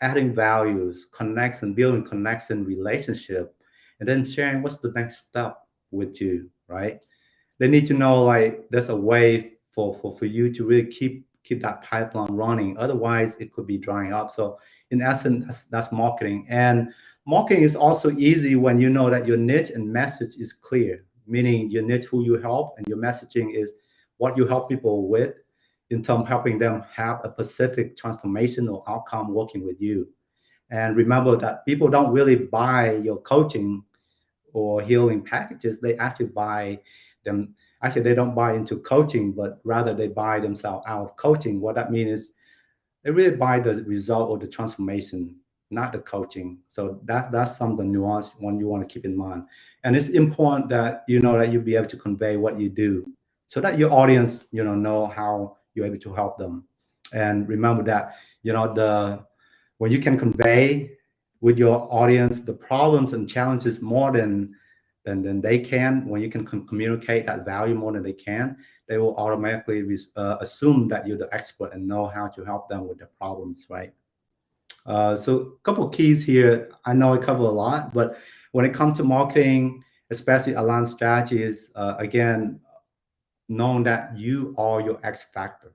Adding values, connection, building connection, relationship, and then sharing what's the next step with you, right? They need to know like there's a way for you to really keep that pipeline running. Otherwise, it could be drying up. So in essence, that's marketing. And marketing is also easy when you know that your niche and message is clear, meaning your niche, who you help, and your messaging is what you help people with, in terms of helping them have a specific transformational outcome working with you. And remember that people don't really buy your coaching or healing packages. They actually buy them. Actually, they don't buy into coaching, but rather they buy themselves out of coaching. What that means is they really buy the result or the transformation not the coaching. So that's some of the nuance one you want to keep in mind. And it's important that you know that you be able to convey what you do, so that your audience, know how you're able to help them. And remember that, when you can convey with your audience the problems and challenges more than they can, when you can communicate that value more than they can, they will automatically assume that you're the expert and know how to help them with the problems, right? So a couple of keys here. I know I cover a lot, but when it comes to marketing, especially aligned strategies, again, knowing that you are your X factor.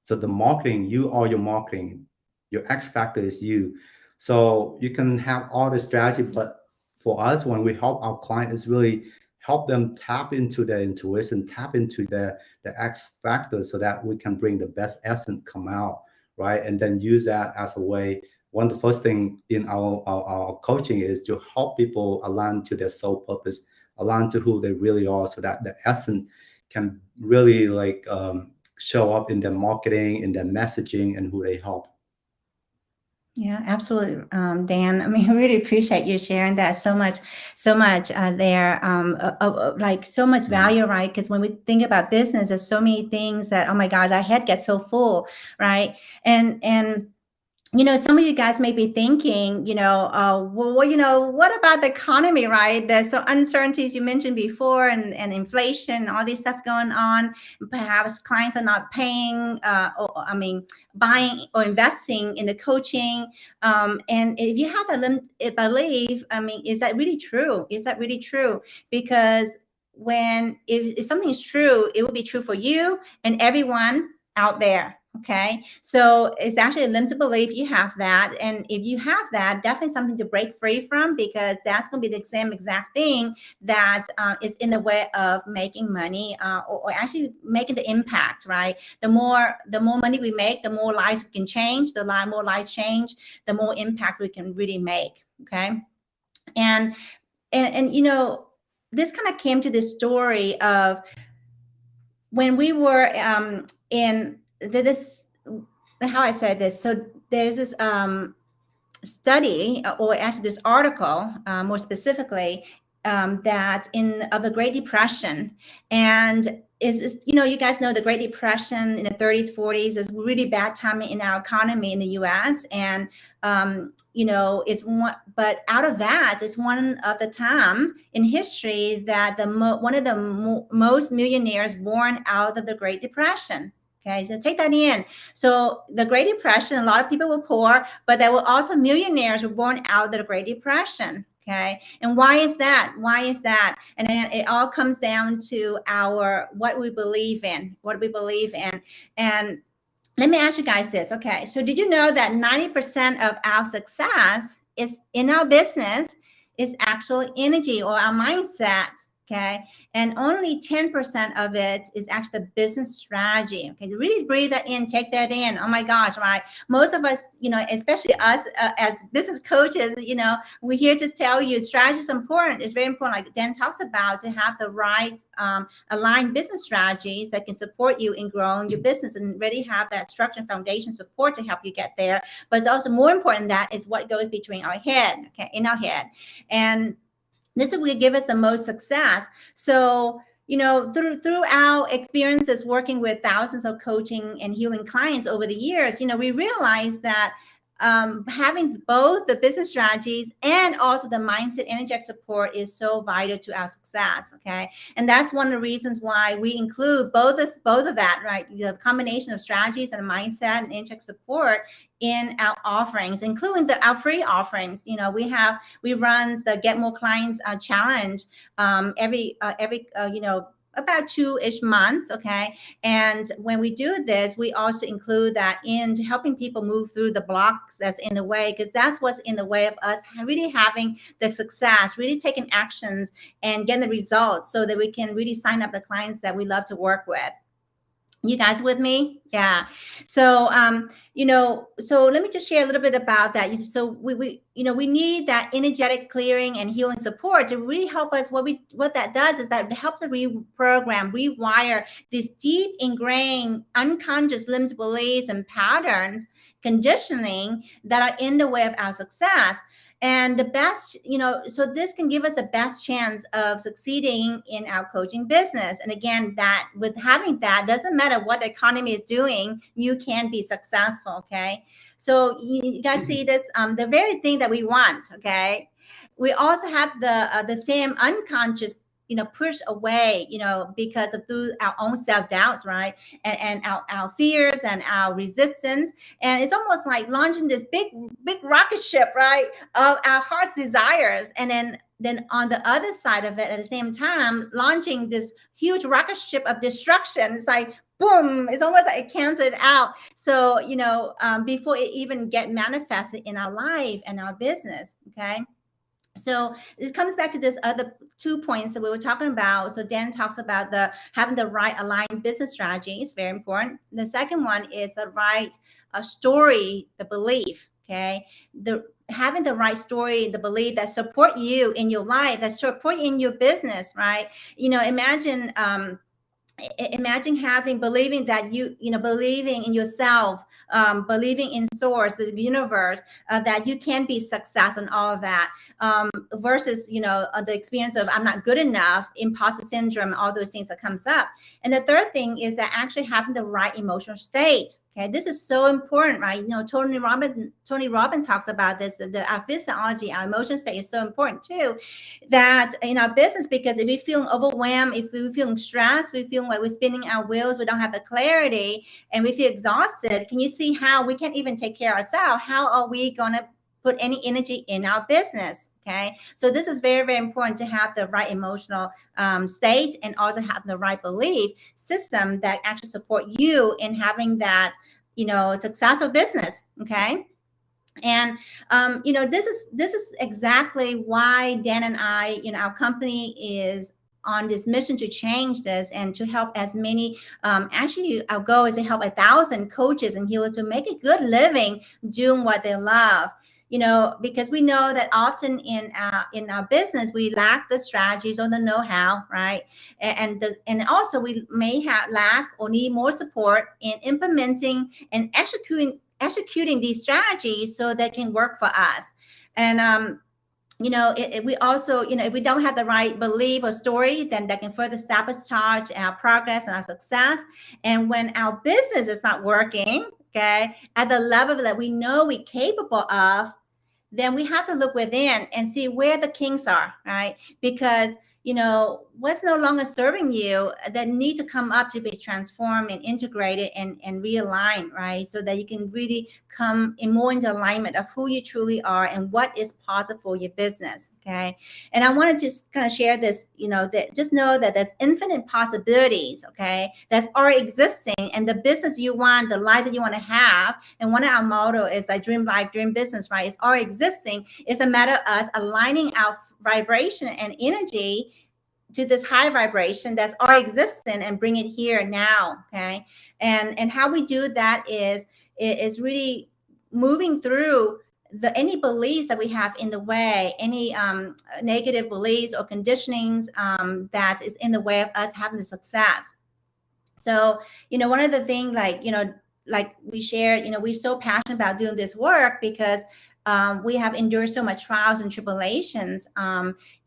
So the marketing, you are your marketing. Your X factor is you. So you can have all the strategy, but for us, when we help our client, is really help them tap into their intuition, tap into the X factor, so that we can bring the best essence come out, right? And then use that as a way. One of the first thing in our coaching is to help people align to their soul purpose, align to who they really are, so that the essence can really show up in their marketing, in their messaging, and who they help. Yeah, absolutely, Dan. I mean, I really appreciate you sharing that so much there, like so much value, right? Because when we think about business, there's so many things that, oh my gosh, our head gets so full, right? And some of you guys may be thinking, well, what about the economy, right? There's some uncertainties you mentioned before, and inflation, all this stuff going on. Perhaps clients are not paying, buying or investing in the coaching. And if you have that belief, is that really true? Is that really true? Because if something's true, it will be true for you and everyone out there. Okay, so it's actually a limited belief. You have that, and if you have that, definitely something to break free from, because that's going to be the same exact thing that is in the way of making money, or actually making the impact. Right? The more money we make, the more lives we can change. The more lives change, the more impact we can really make. Okay, and this kind of came to this story of when we were in this, how I said this. So there's this study, or actually this article, more specifically, that of the Great Depression, and is you guys know the Great Depression in the 30s, 40s is really bad timing in our economy in the U.S. And it's one, but out of that is one of the time in history that one of the most millionaires born out of the Great Depression. Okay, so take that in. So the Great Depression, a lot of people were poor, but there were also millionaires who were born out of the Great Depression. Okay, and why is that? Why is that? And then it all comes down to what we believe in. What we believe in. And let me ask you guys this. Okay, so did you know that 90% of our success is in our business is actually energy, or our mindset? Okay, and only 10% of it is actually the business strategy. Okay, so really breathe that in, take that in. Oh my gosh, right? Most of us, especially us as business coaches, we're here to tell you strategy is important. It's very important, like Dan talks about, to have the right aligned business strategies that can support you in growing your business, and really have that structure and foundation support to help you get there. But it's also more important that it's what goes between our head, okay, in our head. And this will give us the most success. So, through our experiences working with thousands of coaching and healing clients over the years, we realized that having both the business strategies and also the mindset energetic support is so vital to our success. Okay, and that's one of the reasons why we include both of that, right? The combination of strategies and mindset and energetic support in our offerings, including our free offerings. We run the Get More Clients challenge every about 2-ish months. Okay, and when we do this, we also include that into helping people move through the blocks that's in the way, because that's what's in the way of us really having the success, really taking actions and getting the results, so that we can really sign up the clients that we love to work with. You guys with me? Yeah. So, so let me just share a little bit about that. So we need that energetic clearing and healing support to really help us. What that does is that it helps us reprogram, rewire these deep ingrained unconscious limited beliefs and patterns, conditioning that are in the way of our success. And the best, so this can give us the best chance of succeeding in our coaching business. And again, that with having that, doesn't matter what the economy is doing, you can be successful. Okay. So you guys see this, the very thing that we want. Okay. We also have the same unconscious push away, because of through our own self-doubts, right? And our fears and our resistance. And it's almost like launching this big rocket ship, right? Of our heart's desires. And then on the other side of it, at the same time, launching this huge rocket ship of destruction. It's like, boom, it's almost like it cancels it out. So, before it even get manifested in our life and our business, okay? So it comes back to this other 2 points that we were talking about. So Dan talks about having the right aligned business strategy is very important. The second one is the right story, the belief. Okay, having the right story, the belief that support you in your life, that support you in your business, right? Imagine believing that believing in yourself, believing in source, the universe, that you can be success and all of that, versus the experience of I'm not good enough, imposter syndrome, all those things that comes up. And the third thing is that actually having the right emotional state. Okay, this is so important, right? Tony Robbins talks about this. Our physiology, our emotion state is so important too. That in our business, because if we feel overwhelmed, if we feel stressed, we feel like we're spinning our wheels, we don't have the clarity, and we feel exhausted. Can you see how we can't even take care of ourselves? How are we going to put any energy in our business? Okay, so this is very, very important to have the right emotional state and also have the right belief system that actually support you in having that, successful business. Okay. And this is exactly why Dan and I, our company is on this mission to change this and to help as many. Actually, our goal is to help 1,000 coaches and healers to make a good living doing what they love. Because we know that often in our business, we lack the strategies or the know-how, right? And also we may lack or need more support in implementing and executing these strategies so that can work for us. And we also, if we don't have the right belief or story, then that can further sabotage our progress and our success. And when our business is not working, okay, at the level that we know we're capable of, then we have to look within and see where the kinks are, right? Because what's no longer serving you that need to come up to be transformed and integrated and realigned, right? So that you can really come in more into alignment of who you truly are and what is possible for your business, okay? And I want to just kind of share this, that just know that there's infinite possibilities, okay, that's already existing, and the business you want, the life that you want to have. And one of our motto is I dream life, dream business, right? It's already existing. It's a matter of us aligning our vibration and energy to this high vibration that's already existing and bring it here now. Okay. And how we do that is really moving through any beliefs that we have in the way, any negative beliefs or conditionings that is in the way of us having the success. So, one of the things like we shared, we're so passionate about doing this work because we have endured so much trials and tribulations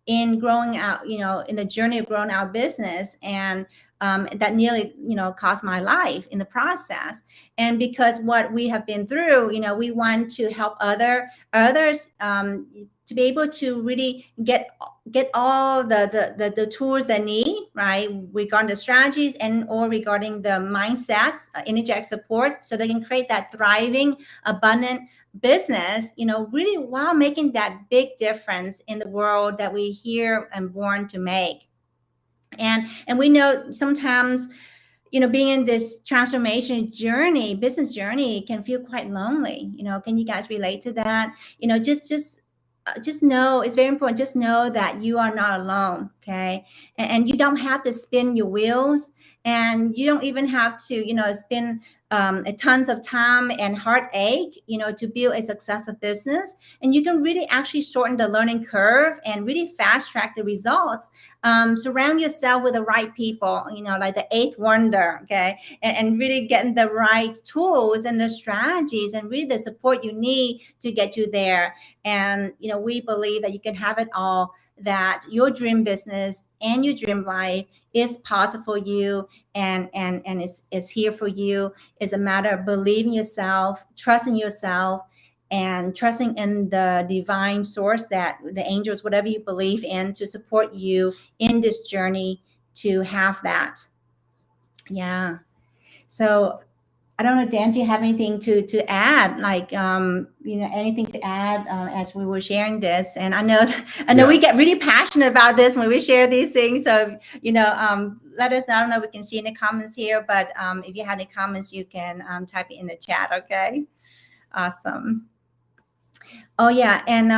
in growing out, in the journey of growing our business, and that nearly, cost my life in the process. And because what we have been through, we want to help others to be able to really get all the tools they need, right, regarding the strategies and or regarding the mindsets, energetic support, so they can create that thriving, abundant business, really while making that big difference in the world that we here and born to make. And we know sometimes, being in this transformation journey, business journey, can feel quite lonely. Can you guys relate to that? Just know, it's very important. Just know that you are not alone. Okay. And you don't have to spin your wheels, and you don't even have to, spend tons of time and heartache, to build a successful business. And you can really actually shorten the learning curve and really fast track the results. Surround yourself with the right people, like the eighth wonder, okay? And really getting the right tools and the strategies and really the support you need to get you there. And, we believe that you can have it all, that your dream business and your dream life is possible for you, and it's here for you. It's a matter of believing yourself, trusting yourself, and trusting in the divine source, that the angels, whatever you believe in, to support you in this journey to have that. Yeah. So I don't know, Dan, do you have anything to add? Like, anything to add as we were sharing this? And I know we get really passionate about this when we share these things. So, let us know. I don't know if we can see in the comments here, but if you have any comments, you can type it in the chat. Okay. Awesome. Oh yeah. And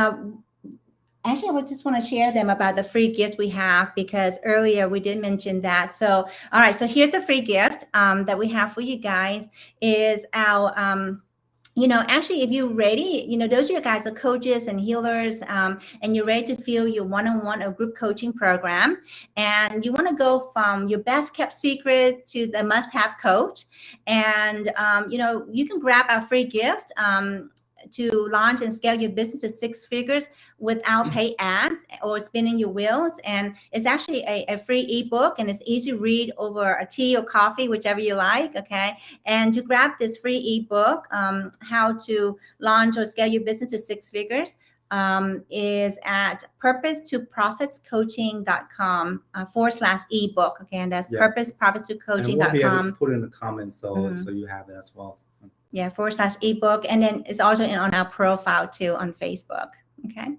actually, I would just want to share them about the free gift we have, because earlier we did mention that. So, all right. So here's a free gift that we have for you guys, is our, actually, if you're ready, those of you guys are coaches and healers, and you're ready to feel your one-on-one or group coaching program, and you want to go from your best kept secret to the must-have coach. And, you can grab our free gift to launch and scale your business to 6 figures without paid ads or spinning your wheels. And it's actually a free ebook, and it's easy to read over a tea or coffee, whichever you like. Okay. And to grab this free ebook, how to launch or scale your business to 6 figures, is at purpose2profitscoaching.com /ebook. Okay. And that's purposeprofits2coaching.com. And we'll be able to put in the comments, so you have it as well. Yeah, /ebook. And then it's also on our profile too on Facebook. Okay.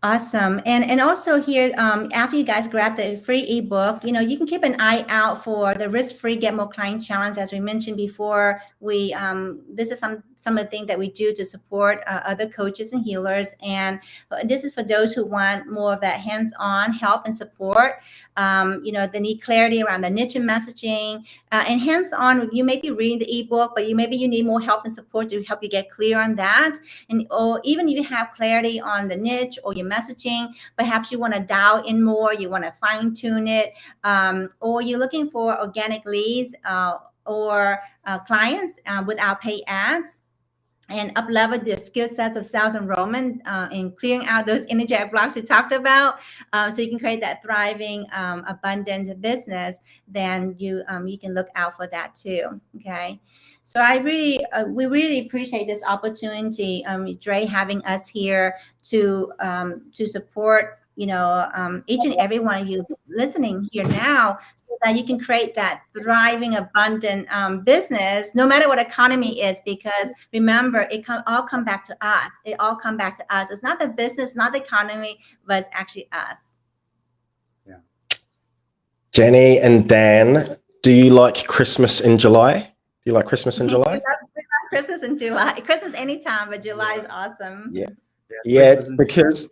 Awesome. And also here, after you guys grab the free ebook, you can keep an eye out for the risk-free Get More Clients Challenge. As we mentioned before, this is some of the things that we do to support other coaches and healers. And this is for those who want more of that hands-on help and support. They need clarity around the niche and messaging. And hands-on, you may be reading the ebook, but maybe you need more help and support to help you get clear on that. Or even if you have clarity on the niche or your messaging, perhaps you want to dial in more, you want to fine-tune it, or you're looking for organic leads or clients without paid ads, and up-level the skill sets of sales enrollment and clearing out those energetic blocks we talked about, so you can create that thriving, abundant business. Then you can look out for that too. Okay. So we really appreciate this opportunity, Dre, having us here to support each and every one of you listening here now, so that you can create that thriving, abundant business, no matter what economy is. Because remember, all come back to us. It all come back to us. It's not the business, not the economy, but it's actually us. Yeah. Jenny and Dan, do you like Christmas in July? Do you like Christmas in July? We love Christmas in July. Christmas anytime, but July is awesome. Yeah, because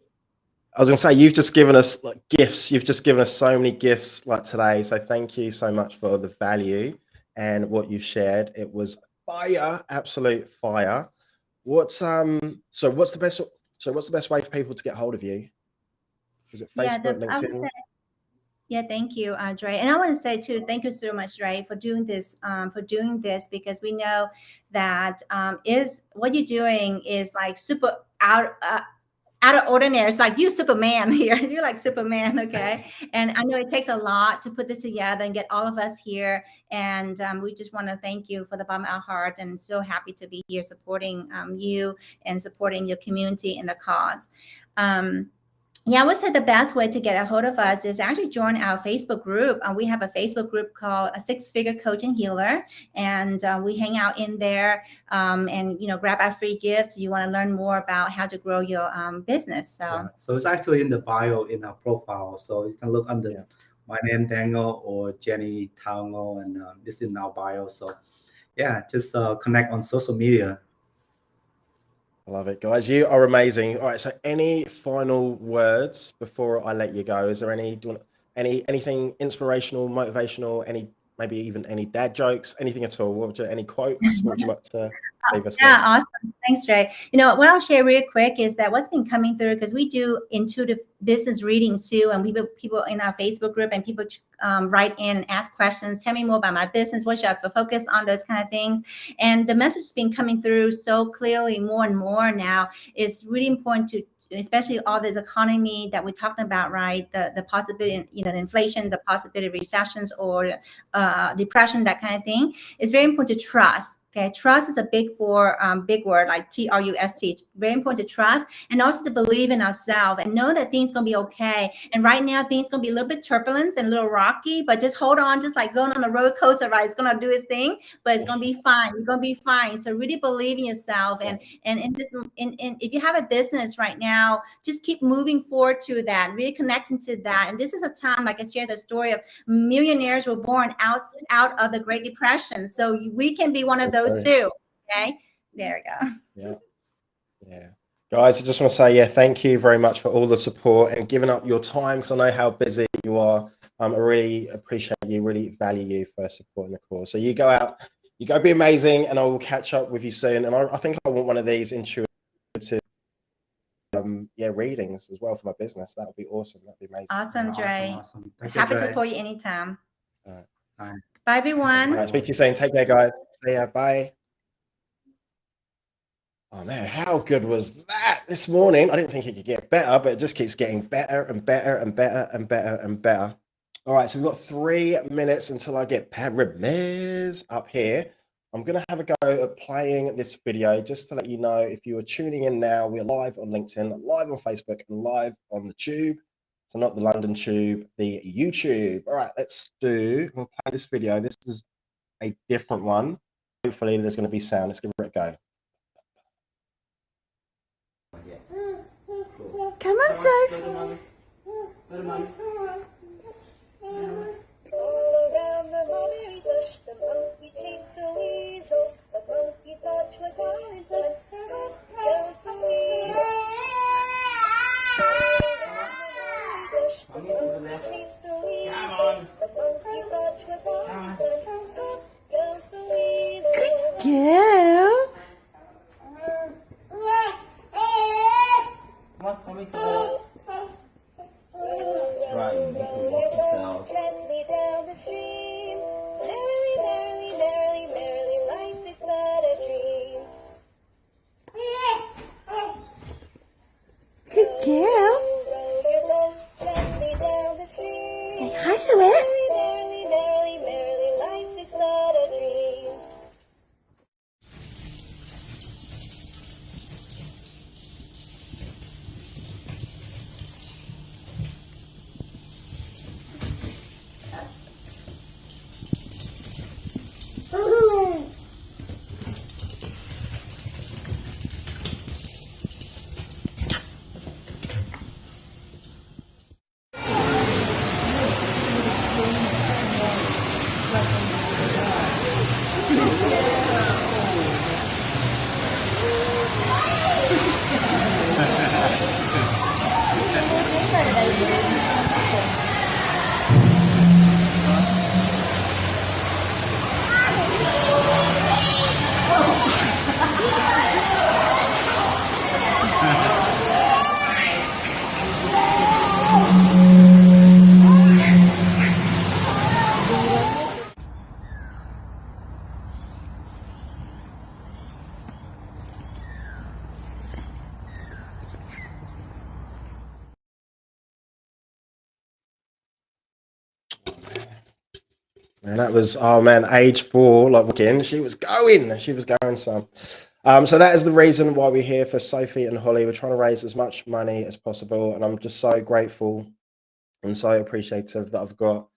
I was going to say, you've just given us gifts. You've just given us so many gifts today. So thank you so much for the value and what you've shared. It was fire, absolute fire. What's the best way for people to get hold of you? Is it Facebook, LinkedIn? Yeah, thank you, Dre. And I want to say too, thank you so much, Dre, for doing this, because we know that what you're doing is like super out of ordinary. It's like you Superman here. You're like Superman, okay? And I know it takes a lot to put this together and get all of us here. And we just want to thank you for the bottom of our heart, and so happy to be here supporting you and supporting your community and the cause. Yeah, I would say the best way to get a hold of us is actually join our Facebook group. We have a Facebook group called A 6-Figure Coach and Healer, and we hang out in there and grab our free gifts. You want to learn more about how to grow your business. So it's actually in the bio in our profile. So you can look under my name, Daniel, or Jenny Taongo, and this is in our bio. So yeah, just connect on social media. I love it, guys. You are amazing. All right. So, any final words before I let you go? Is there any? Do you want anything inspirational, motivational? Maybe even any dad jokes? Anything at all? Any quotes? What would you like to leave us with? Yeah, awesome. Thanks, Dre. You know, what I'll share real quick is that what's been coming through, because we do intuitive business readings too, and people in our Facebook group, and people write in and ask questions. Tell me more about my business. What should I focus on? Those kind of things. And the message has been coming through so clearly more and more now. It's really important to, especially all this economy that we're talking about, right? The possibility, you know, the inflation, the possibility of recessions or depression, that kind of thing. It's very important to trust. Okay, trust is a big word, like TRUST. Very important to trust, and also to believe in ourselves and know that things gonna be okay. And right now, things gonna be a little bit turbulent and a little rocky, but just hold on, just like going on a roller coaster ride. It's gonna do its thing, but it's gonna be fine. You're gonna be fine. So really believe in yourself, and if you have a business right now, just keep moving forward to that, really connecting to that. And this is a time, like I shared the story of millionaires were born out of the Great Depression, so we can be one of those too. Okay, there we go. Yeah, guys, I just want to say, thank you very much for all the support and giving up your time, because I know how busy you are. I really appreciate you, really value you for supporting the cause. So you go out, you go be amazing, and I will catch up with you soon. And I think I want one of these intuitive readings as well for my business. That would be awesome. That'd be amazing. Awesome, Dre. Awesome. Happy to support you anytime. All right. Bye, everyone. All right, speak to you soon. Take care, guys. See ya. Bye. Oh man, how good was that this morning? I didn't think it could get better, but it just keeps getting better and better and better and better and better. All right, so we've got 3 minutes until I get PARAMES up here. I'm going to have a go at playing this video just to let you know, if you are tuning in now, we're live on LinkedIn, live on Facebook, and live on the Tube. So not the London Tube, the YouTube. All right, we'll play this video. This is a different one. Hopefully there's going to be sound. Let's give it a go. Come on, Soph. All around the mulberry bush, the monkey chased the weasel. The monkey thought she was going to up goes the weasel. The monkey chased the weasel. The monkey thought she was going to up goes the weasel. Good girl. Come on, let me see that. That's right, you need to walk yourself. Gently down the stream. Merrily, merrily, merrily, merrily, life is not a dream. Good girl. Row your boat gently down the stream. Say hi to it. Merrily, merrily, merrily, life is not a dream. And that was, oh man, age 4, like again, she was going some. So that is the reason why we're here for Sophie and Holly. We're trying to raise as much money as possible, and I'm just so grateful and so appreciative that I've got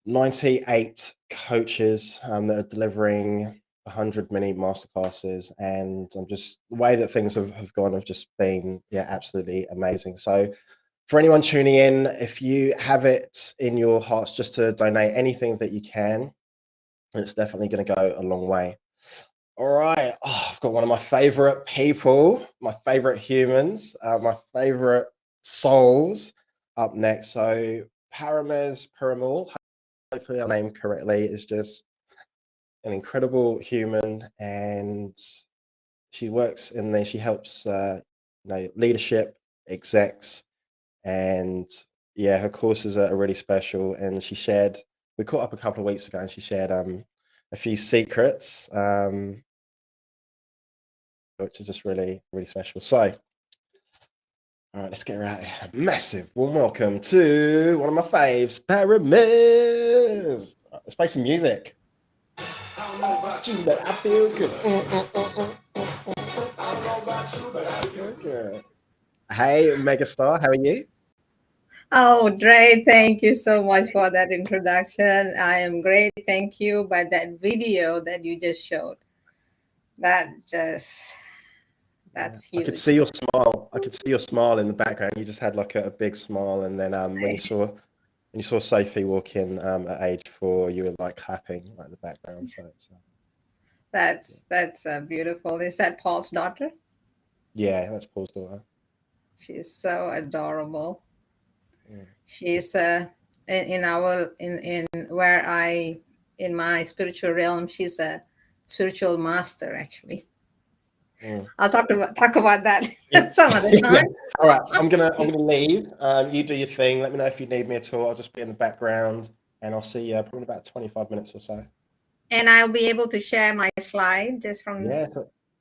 98 coaches that are delivering 100 mini masterclasses, and I'm just, the way that things have gone have just been, absolutely amazing. So for anyone tuning in, if you have it in your hearts just to donate anything that you can, it's definitely going to go a long way. All right. Oh, I've got one of my favorite people, my favorite humans, my favorite souls up next. So PARAMES, PERUMAL, hopefully I named correctly, is just an incredible human, and she works in there. She helps, leadership, execs, and yeah, her courses are really special. And we caught up a couple of weeks ago, and she shared a few secrets. Which is just really, really special. So, all right, let's get her out here. Massive warm welcome to one of my faves, PARAMES. Let's play some music. I don't know about you, But I feel good. I don't know about you, but I feel Good. Hey, Megastar, how are you? Oh, Dre, thank you so much for that introduction. I am great. Thank you. But that video that you just showed, that's I could huge. see your smile. I could see your smile in the background. You just had like a big smile, and then when you saw Sophie walk in at age 4, you were like clapping like in the background. So it's That's beautiful. Is that Paul's daughter? yeah, that's Paul's daughter. She's so adorable. Yeah. She's in my spiritual realm, she's a spiritual master actually. I'll talk about that some other time. Yeah. All right, I'm gonna leave. You do your thing. Let me know if you need me at all. I'll just be in the background, and I'll see you probably in about 25 minutes or so. And I'll be able to share my slide just from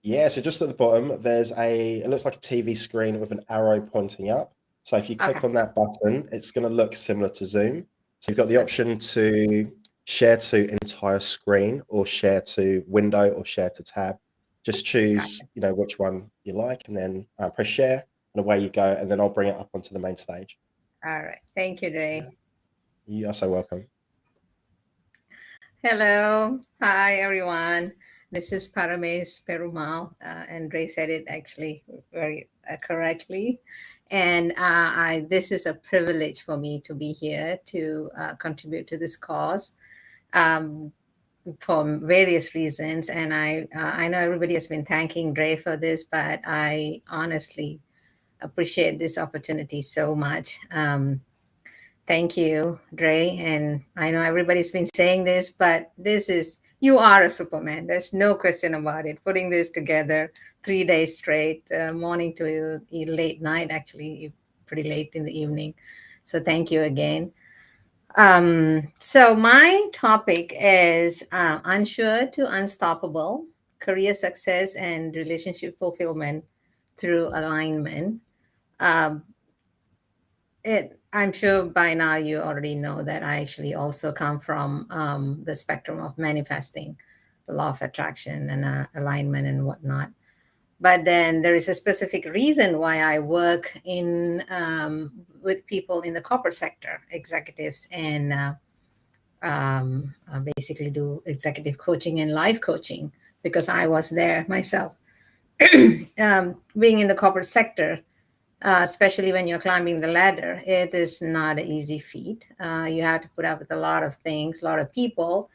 Yeah. So just at the bottom, it looks like a TV screen with an arrow pointing up. So if you click on that button, it's going to look similar to Zoom. So you've got the option to share to entire screen, or share to window, or share to tab. Just choose, which one you like, and then press share, and away you go. And then I'll bring it up onto the main stage. All right. Thank you, Dre. You are so welcome. Hello. Hi, everyone. This is PARAMES PERUMAL, and Dre said it actually very correctly. And this is a privilege for me to be here to contribute to this cause for various reasons. And I know everybody has been thanking Dre for this, but I honestly appreciate this opportunity so much. Thank you, Dre. And I know everybody's been saying this, but you are a Superman. There's no question about it. Putting this together 3 days straight, morning to late night, actually, pretty late in the evening. So thank you again. So my topic is unsure to unstoppable, career success and relationship fulfillment through alignment. I'm sure by now you already know that I actually also come from the spectrum of manifesting, the law of attraction and alignment and whatnot. But then there is a specific reason why I work with people in the corporate sector, executives, and basically do executive coaching and life coaching, because I was there myself. Being in the corporate sector, especially when you're climbing the ladder, it is not an easy feat. You have to put up with a lot of things, a lot of people,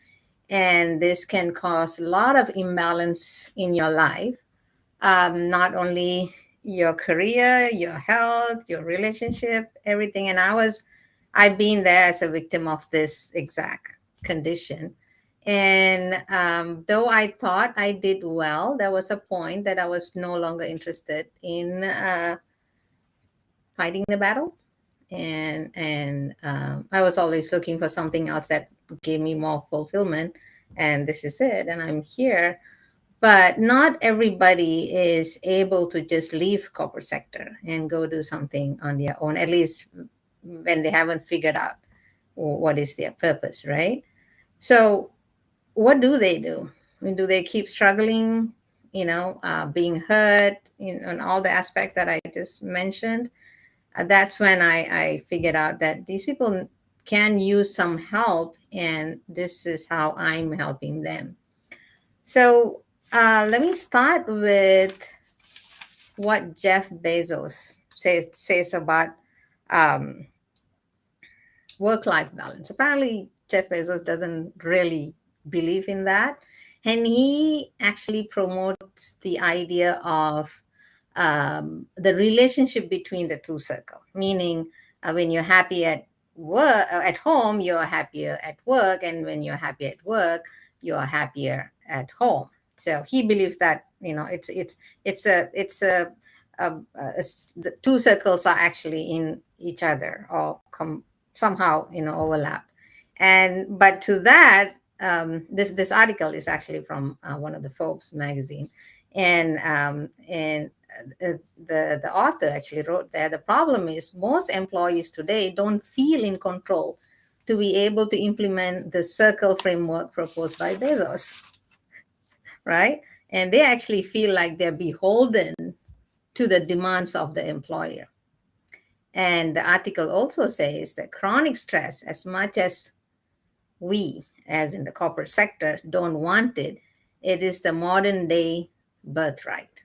and this can cause a lot of imbalance in your life. Not only your career, your health, your relationship, everything. And I've been there as a victim of this exact condition. And though I thought I did well, there was a point that I was no longer interested in fighting the battle, and I was always looking for something else that gave me more fulfillment, and this is it, and I'm here. But not everybody is able to just leave corporate sector and go do something on their own, at least when they haven't figured out what is their purpose, right? So what do they do? I mean, do they keep struggling, being hurt in all the aspects that I just mentioned? That's when I figured out that these people can use some help, and this is how I'm helping them. So let me start with what Jeff Bezos says about work-life balance. Apparently, Jeff Bezos doesn't really believe in that. And he actually promotes the idea of the relationship between the two circle, meaning when you're happy at work, at home, you're happier at work, and when you're happy at work, you're happier at home. So he believes that the two circles are actually in each other or somehow overlap. And but to that, this article is actually from one of the Forbes magazine, and the author actually wrote there, the problem is most employees today don't feel in control to be able to implement the circle framework proposed by Bezos, right? And they actually feel like they're beholden to the demands of the employer. And the article also says that chronic stress, as much as we, as in the corporate sector, don't want it, it is the modern day birthright.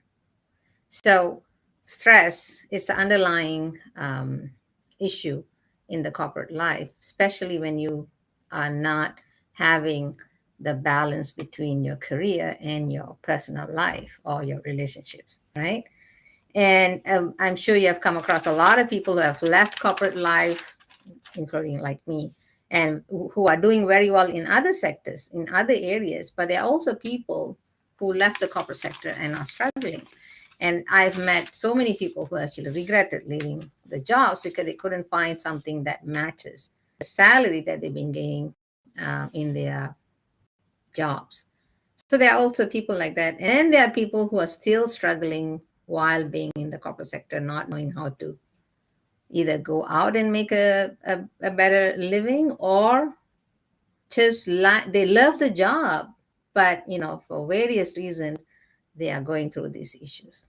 So stress is the underlying issue in the corporate life, especially when you are not having the balance between your career and your personal life or your relationships, right? And I'm sure you have come across a lot of people who have left corporate life, including like me, and who are doing very well in other sectors, in other areas, but there are also people who left the corporate sector and are struggling. And I've met so many people who actually regretted leaving the jobs because they couldn't find something that matches the salary that they've been gaining in their jobs. So there are also people like that. And there are people who are still struggling while being in the corporate sector, not knowing how to either go out and make a better living, or just they love the job, but for various reasons they are going through these issues.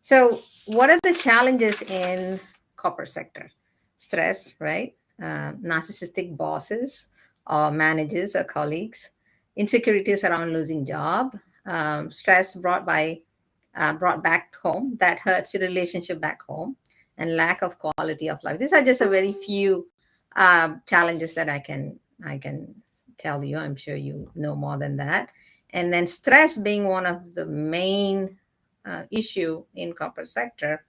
So what are the challenges in corporate sector? Stress, right? Narcissistic bosses or managers or colleagues, insecurities around losing job, stress brought back home that hurts your relationship back home, and lack of quality of life. These are just a very few challenges that I can tell you. I'm sure you know more than that. And then stress being one of the main issue in corporate sector.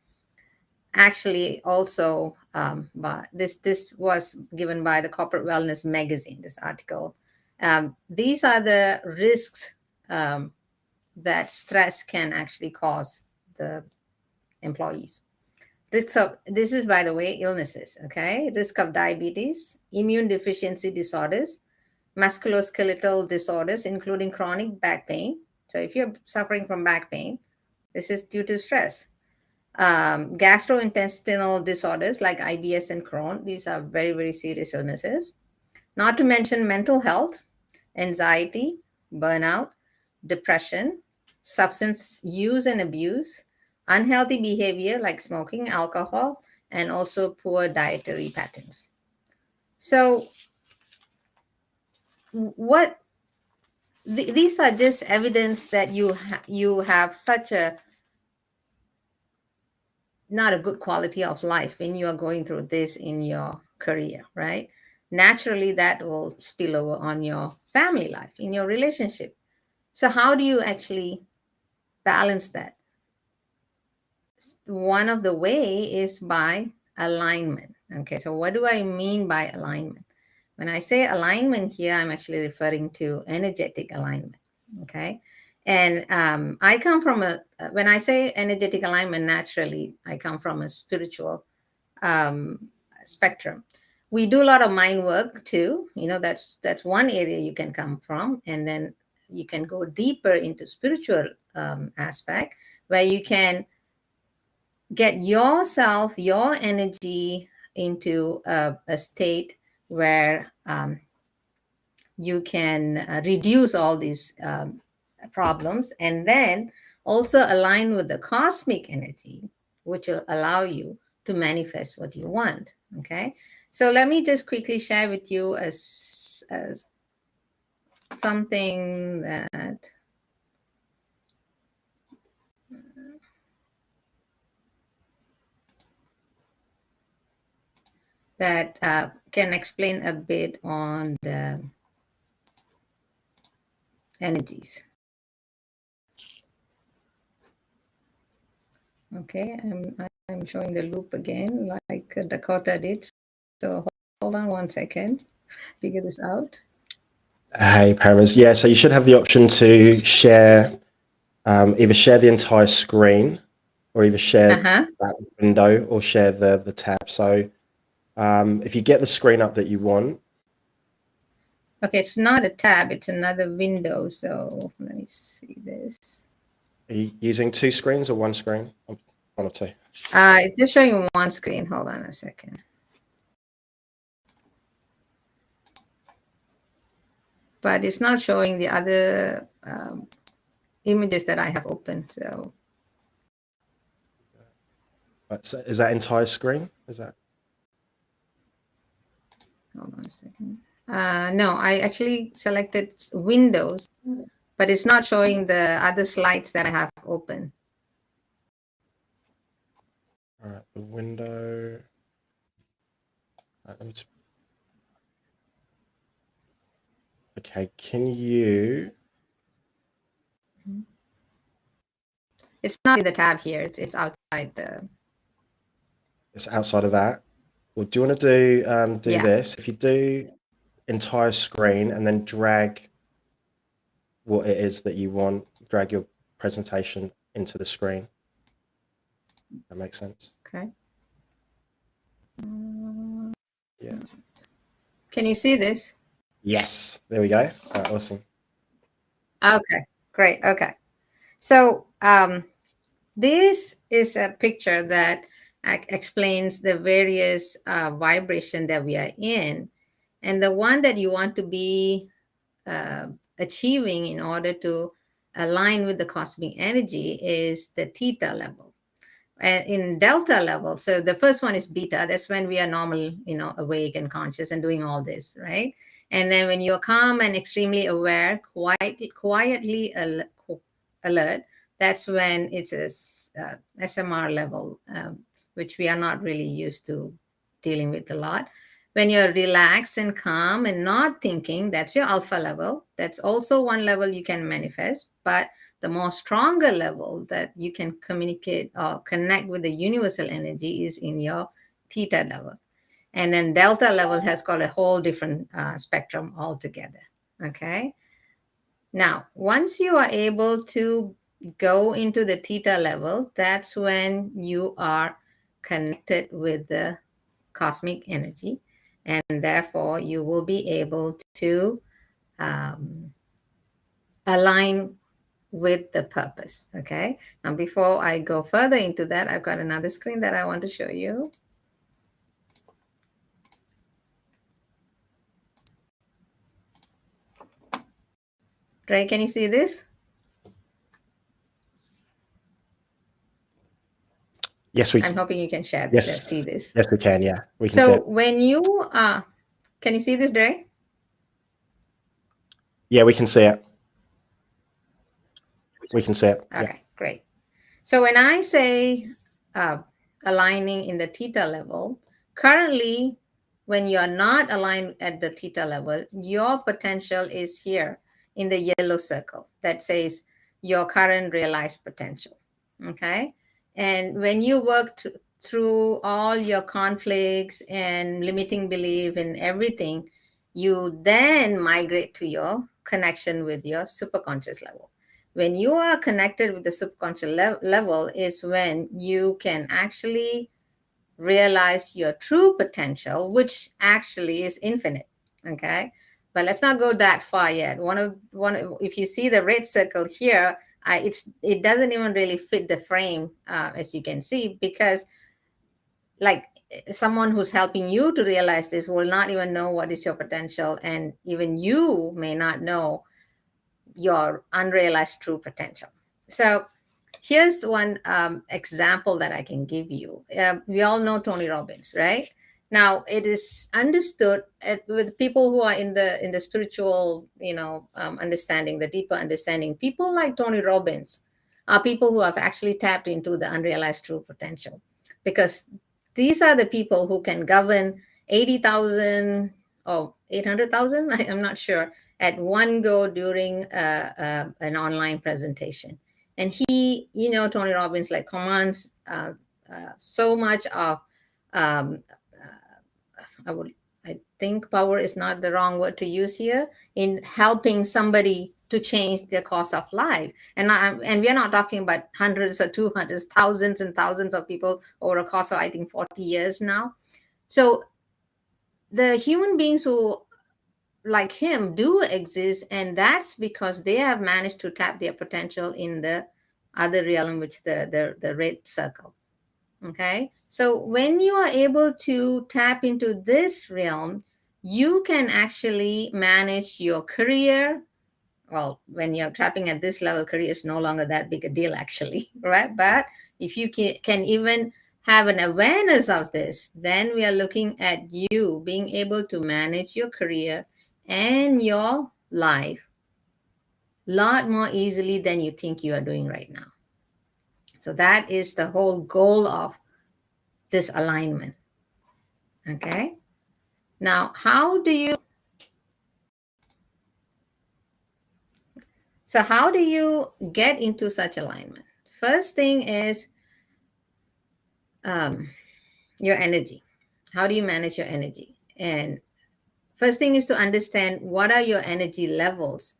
Actually, also, but this was given by the Corporate Wellness magazine. This article. These are the risks that stress can actually cause the employees. Risks of, this is, by the way, illnesses, okay? Risk of diabetes, immune deficiency disorders, musculoskeletal disorders, including chronic back pain. So if you're suffering from back pain, this is due to stress. Gastrointestinal disorders like IBS and Crohn, these are very, very serious illnesses. Not to mention mental health, anxiety, burnout, depression, substance use and abuse, unhealthy behavior like smoking, alcohol, and also poor dietary patterns. So these are just evidence that you have such a not a good quality of life when you are going through this in your career, right? Naturally, that will spill over on your family life, in your relationship. So how do you actually balance that? One of the way is by alignment. Okay, so what do I mean by alignment? When I say alignment here, I'm actually referring to energetic alignment. Okay, and I come from when I say energetic alignment, naturally, I come from a spiritual spectrum. We do a lot of mind work too. That's one area you can come from, and then you can go deeper into spiritual aspect, where you can get yourself, your energy into a state where you can reduce all these problems, and then also align with the cosmic energy, which will allow you to manifest what you want. Okay, so let me just quickly share with you as something that can explain a bit on the energies. Okay, I'm showing the loop again like Dakota did. So hold on one second, figure this out. Hey, Parames. Yeah, so you should have the option to share, either share the entire screen or either share that window or share the tab. So if you get the screen up that you want. Okay, it's not a tab, it's another window. So let me see this. Are you using two screens or one screen? One or two? It's just showing one screen. Hold on a second. But it's not showing the other images that I have opened. So, is that entire screen? Is that? Hold on a second. No, I actually selected Windows, but it's not showing the other slides that I have open. All right, the window. Let me just... Okay, can you? It's not in the tab here. It's outside the. It's outside of that. Well, do you want to do this? If you do entire screen and then drag what it is that you want, drag your presentation into the screen. That makes sense. Okay. Yeah. Can you see this? Yes. There we go. All right, awesome. Okay. Great. Okay. So this is a picture that explains the various vibration that we are in, and the one that you want to be achieving in order to align with the cosmic energy is the theta level. And in delta level, so the first one is beta. That's when we are normal, awake and conscious and doing all this, right? And then when you're calm and extremely aware, quietly alert, that's when it's a SMR level, which we are not really used to dealing with a lot. When you're relaxed and calm and not thinking, that's your alpha level. That's also one level you can manifest. But the more stronger level that you can communicate or connect with the universal energy is in your theta level. And then delta level has got a whole different spectrum altogether. Okay. Now, once you are able to go into the theta level, that's when you are connected with the cosmic energy. And therefore, you will be able to align with the purpose. Okay. Now, before I go further into that, I've got another screen that I want to show you. Ray, can you see this? Yes, we. I'm hoping you can share. Yes, see this. Yes, we can. Yeah, we can. So when you can you see this, Ray? Yeah, we can see it. We can see it. Okay, great. So when I say aligning in the theta level, currently, when you're not aligned at the theta level, your potential is here in the yellow circle that says your current realized potential. Okay. And when you work through all your conflicts and limiting belief and everything, you then migrate to your connection with your superconscious level. When you are connected with the subconscious level is when you can actually realize your true potential, which actually is infinite. Okay. But let's not go that far yet. If you see the red circle here, it doesn't even really fit the frame, as you can see, because like someone who's helping you to realize this will not even know what is your potential, and even you may not know your unrealized true potential. So here's one example that I can give you. We all know Tony Robbins, right? Now it is understood with people who are in the spiritual, understanding, the deeper understanding. People like Tony Robbins are people who have actually tapped into the unrealized true potential, because these are the people who can govern 80,000 or 800,000, I'm not sure, at one go during an online presentation. And he, Tony Robbins, like, commands so much of, I think power is not the wrong word to use here, in helping somebody to change their course of life. And we are not talking about hundreds or 200s, thousands and thousands of people over a course of, I think, 40 years now. So the human beings who, like him, do exist, and that's because they have managed to tap their potential in the other realm, which the red circle. Okay, so when you are able to tap into this realm, you can actually manage your career. Well, when you're tapping at this level, career is no longer that big a deal, actually, right? But if you can even have an awareness of this, then we are looking at you being able to manage your career and your life a lot more easily than you think you are doing right now. So that is the whole goal of this alignment. Okay. Now, how do you get into such alignment? First thing is your energy. How do you manage your energy? And first thing is to understand what are your energy levels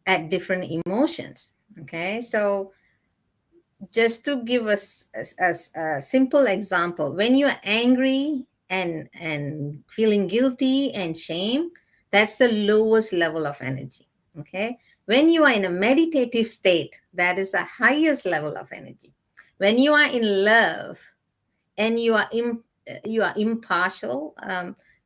at different emotions. Okay, so just to give us a simple example, when you're angry and feeling guilty and shame, that's the lowest level of energy. Okay, when you are in a meditative state, that is the highest level of energy. When you are in love and you are impartial,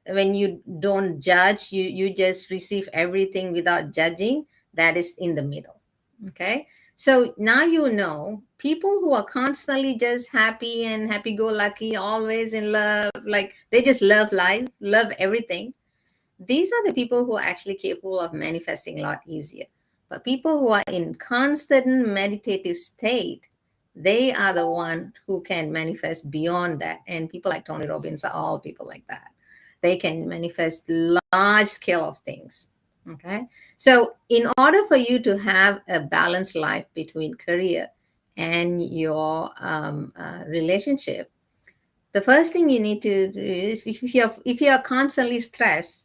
when you don't judge, you just receive everything without judging, that is in the middle. Okay, so now you know people who are constantly just happy and happy-go-lucky, always in love, like they just love life, love everything. These are the people who are actually capable of manifesting a lot easier. But people who are in constant meditative state, they are the one who can manifest beyond that. And people like Tony Robbins are all people like that. They can manifest large scale of things. Okay. So in order for you to have a balanced life between career and your relationship, the first thing you need to do is, if you're constantly stressed,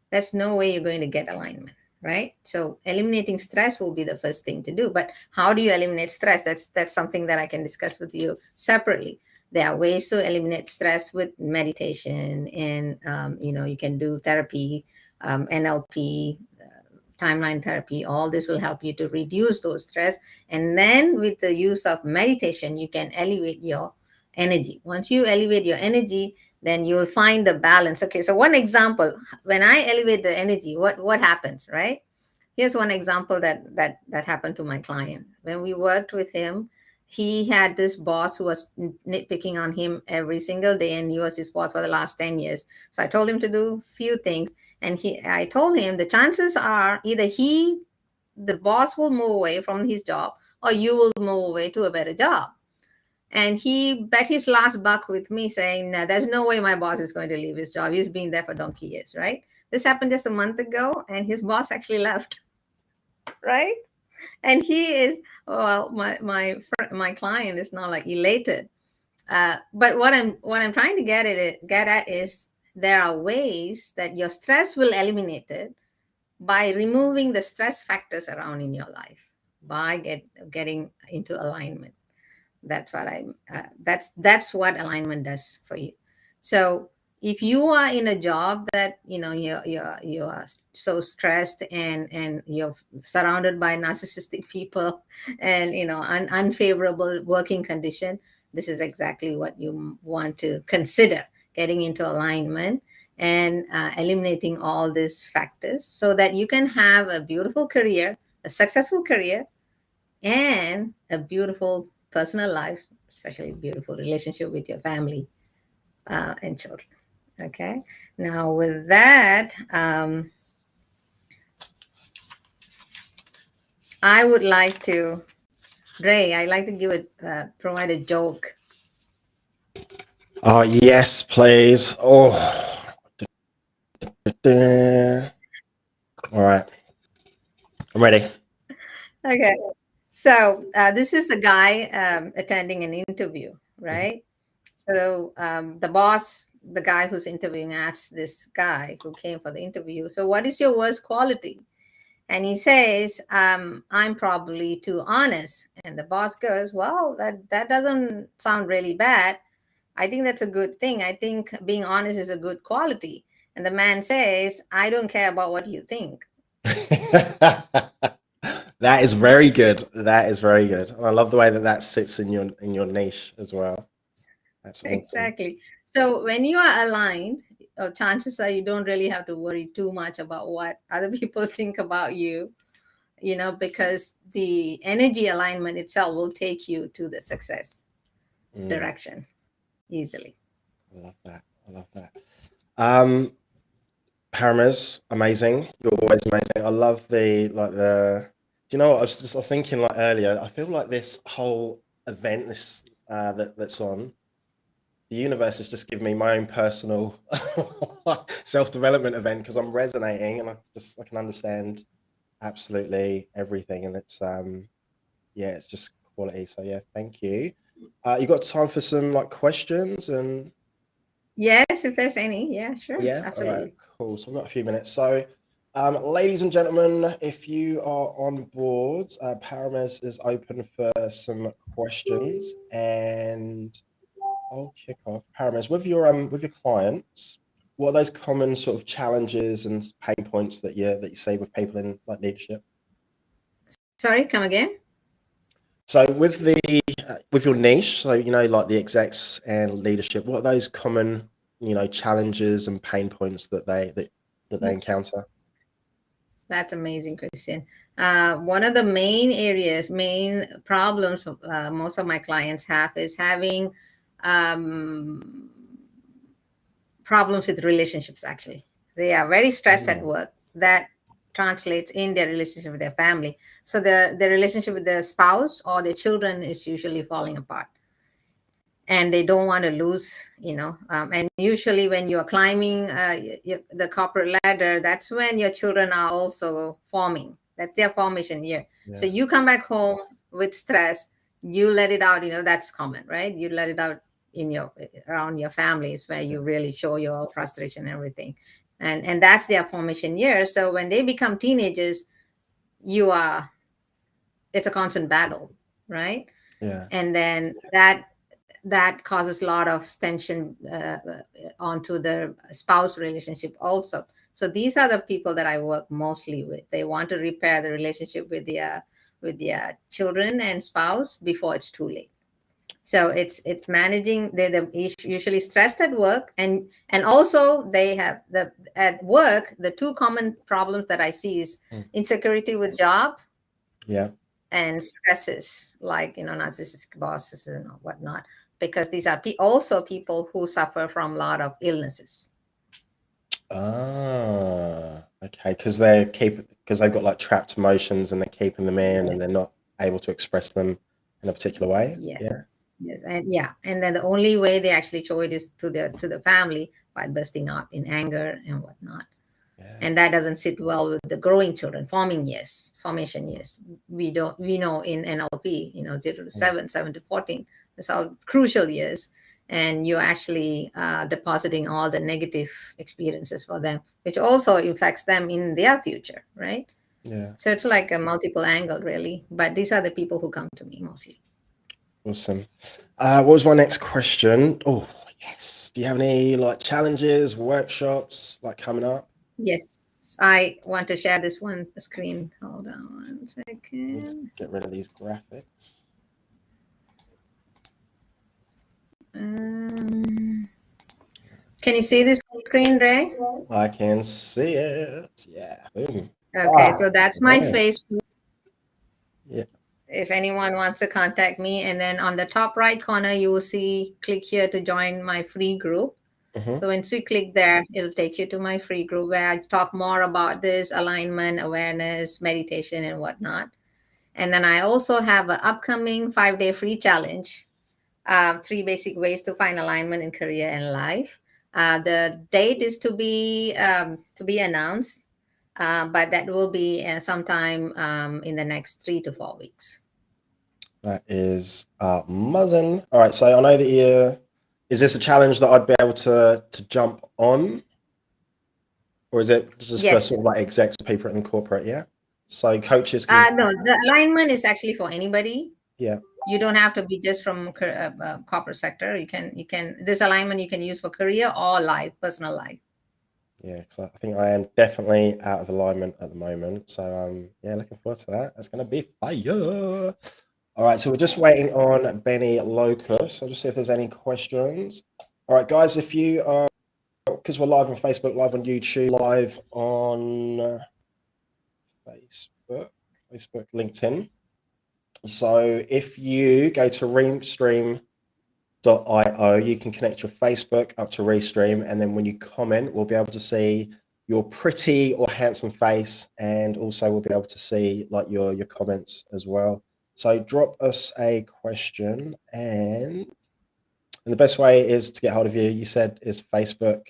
there's no way you're going to get alignment, right? So eliminating stress will be the first thing to do. But how do you eliminate stress? That's something that I can discuss with you separately. There are ways to eliminate stress with meditation, and you can do therapy, NLP, timeline therapy. All this will help you to reduce those stress. And then with the use of meditation, you can elevate your energy. Once you elevate your energy, then you will find the balance. Okay, so one example, when I elevate the energy, what happens, right? Here's one example that happened to my client. When we worked with him, he had this boss who was nitpicking on him every single day, and he was his boss for the last 10 years. So I told him to do a few things, and I told him the chances are either the boss will move away from his job, or you will move away to a better job. And he bet his last buck with me, saying, no, there's no way my boss is going to leave his job. He's been there for donkey years, right? This happened just a month ago, and his boss actually left, right? And he is, well, my client is not like elated. But what I'm trying to get at is there are ways that your stress will eliminate it by removing the stress factors around in your life, by getting into alignment. That's what what alignment does for you. So if you are in a job that you are so stressed and you're surrounded by narcissistic people and unfavorable working condition, this is exactly what you want to consider, getting into alignment and eliminating all these factors so that you can have a beautiful career, a successful career, and a beautiful personal life, especially beautiful relationship with your family and children. Okay. Now with that, I would like to, Ray, I'd like to provide a joke. Oh, yes, please. Oh. All right. I'm ready. Okay. So this is a guy attending an interview, right? So the boss, the guy who's interviewing, asks this guy who came for the interview, so what is your worst quality? And he says, I'm probably too honest. And the boss goes, well, that doesn't sound really bad. I think that's a good thing. I think being honest is a good quality. And the man says, I don't care about what you think. That is very good. That is very good. And I love the way that that sits in your niche as well. That's awesome. Exactly. So when you are aligned, chances are you don't really have to worry too much about what other people think about you, because the energy alignment itself will take you to the success direction easily. I love that. I love that. PARAMES, amazing. You're always amazing. I love the. Do you know what I was thinking like earlier? I feel like this whole event, this that's on, the universe has just given me my own personal self-development event because I'm resonating and I can understand absolutely everything, and it's it's just quality. So yeah, thank you. You got time for some like questions and Yes, if there's any. Yeah, sure. yeah, Absolutely. all right, cool. So I've got a few minutes. So ladies and gentlemen, if you are on board, PARAMES is open for some questions, and I'll kick off. PARAMES, with your clients, what are those common sort of challenges and pain points that you see with people in like leadership? Sorry, come again. So with with your niche, so like the execs and leadership, what are those common challenges and pain points that they encounter? That's amazing, Christian. One of the main problems most of my clients have is having problems with relationships. Actually, they are very stressed at work. That translates in their relationship with their family. So the relationship with their spouse or their children is usually falling apart, and they don't want to lose. And usually when you're climbing the corporate ladder, that's when your children are also forming. That's their formation year. So you come back home with stress, you let it out. That's common, right? You let it out around your families, where you really show your frustration and everything, and that's their formation year. So when they become teenagers, it's a constant battle, right? And then that causes a lot of tension onto the spouse relationship also. So these are the people that I work mostly with. They want to repair the relationship with their children and spouse before it's too late. So it's managing. They're usually stressed at work, and also they have at work, the two common problems that I see is insecurity with jobs, and stresses like narcissistic bosses and whatnot, because these are also people who suffer from a lot of illnesses. Okay, because they've got like trapped emotions and they're keeping them in, and they're not able to express them in a particular way. Yes, and then the only way they actually show it is to the family, by bursting out in anger and whatnot. And that doesn't sit well with the growing children, formation years. We know in NLP, 0 to 7, 7 to 14, these are crucial years, and you're actually depositing all the negative experiences for them, which also affects them in their future, right? So it's like a multiple angle, really. But these are the people who come to me mostly. Awesome. What was my next question? Oh, yes. Do you have any like challenges, workshops like coming up? Yes, I want to share this one screen. Hold on 1 second. Let's get rid of these graphics. Can you see this screen, Ray? I can see it. Yeah. Boom. Okay, so that's my Facebook. Yeah. If anyone wants to contact me, and then on the top right corner, you will see, click here to join my free group. So once you click there, it'll take you to my free group where I talk more about this alignment, awareness, meditation, and whatnot. And then I also have an upcoming 5-day free challenge, 3 basic ways to find alignment in career and life. The date is to be announced. but that will be sometime in the next 3 to 4 weeks. That is muzzin. All right, so I know that you. Is this a challenge that I'd be able to jump on, or is it just for Yes. sort of like execs, people in corporate? Yeah. So coaches can. No, the alignment is actually for anybody. Yeah. You don't have to be just from corporate sector. You can this alignment you can use for career or life, personal life. Yeah, because I think I am definitely out of alignment at the moment. So yeah, looking forward to that. It's gonna be fire. All right, so we're just waiting on Benny LOKOS. I'll just see if there's any questions. All right, guys, if you are, because we're live on Facebook, live on YouTube, live on Facebook, LinkedIn. So if you go to Restream.io, you can connect your Facebook up to Restream, and then when you comment, we'll be able to see your pretty or handsome face, and also we'll be able to see like your comments as well. So drop us a question, and the best way is to get hold of you. You said is Facebook.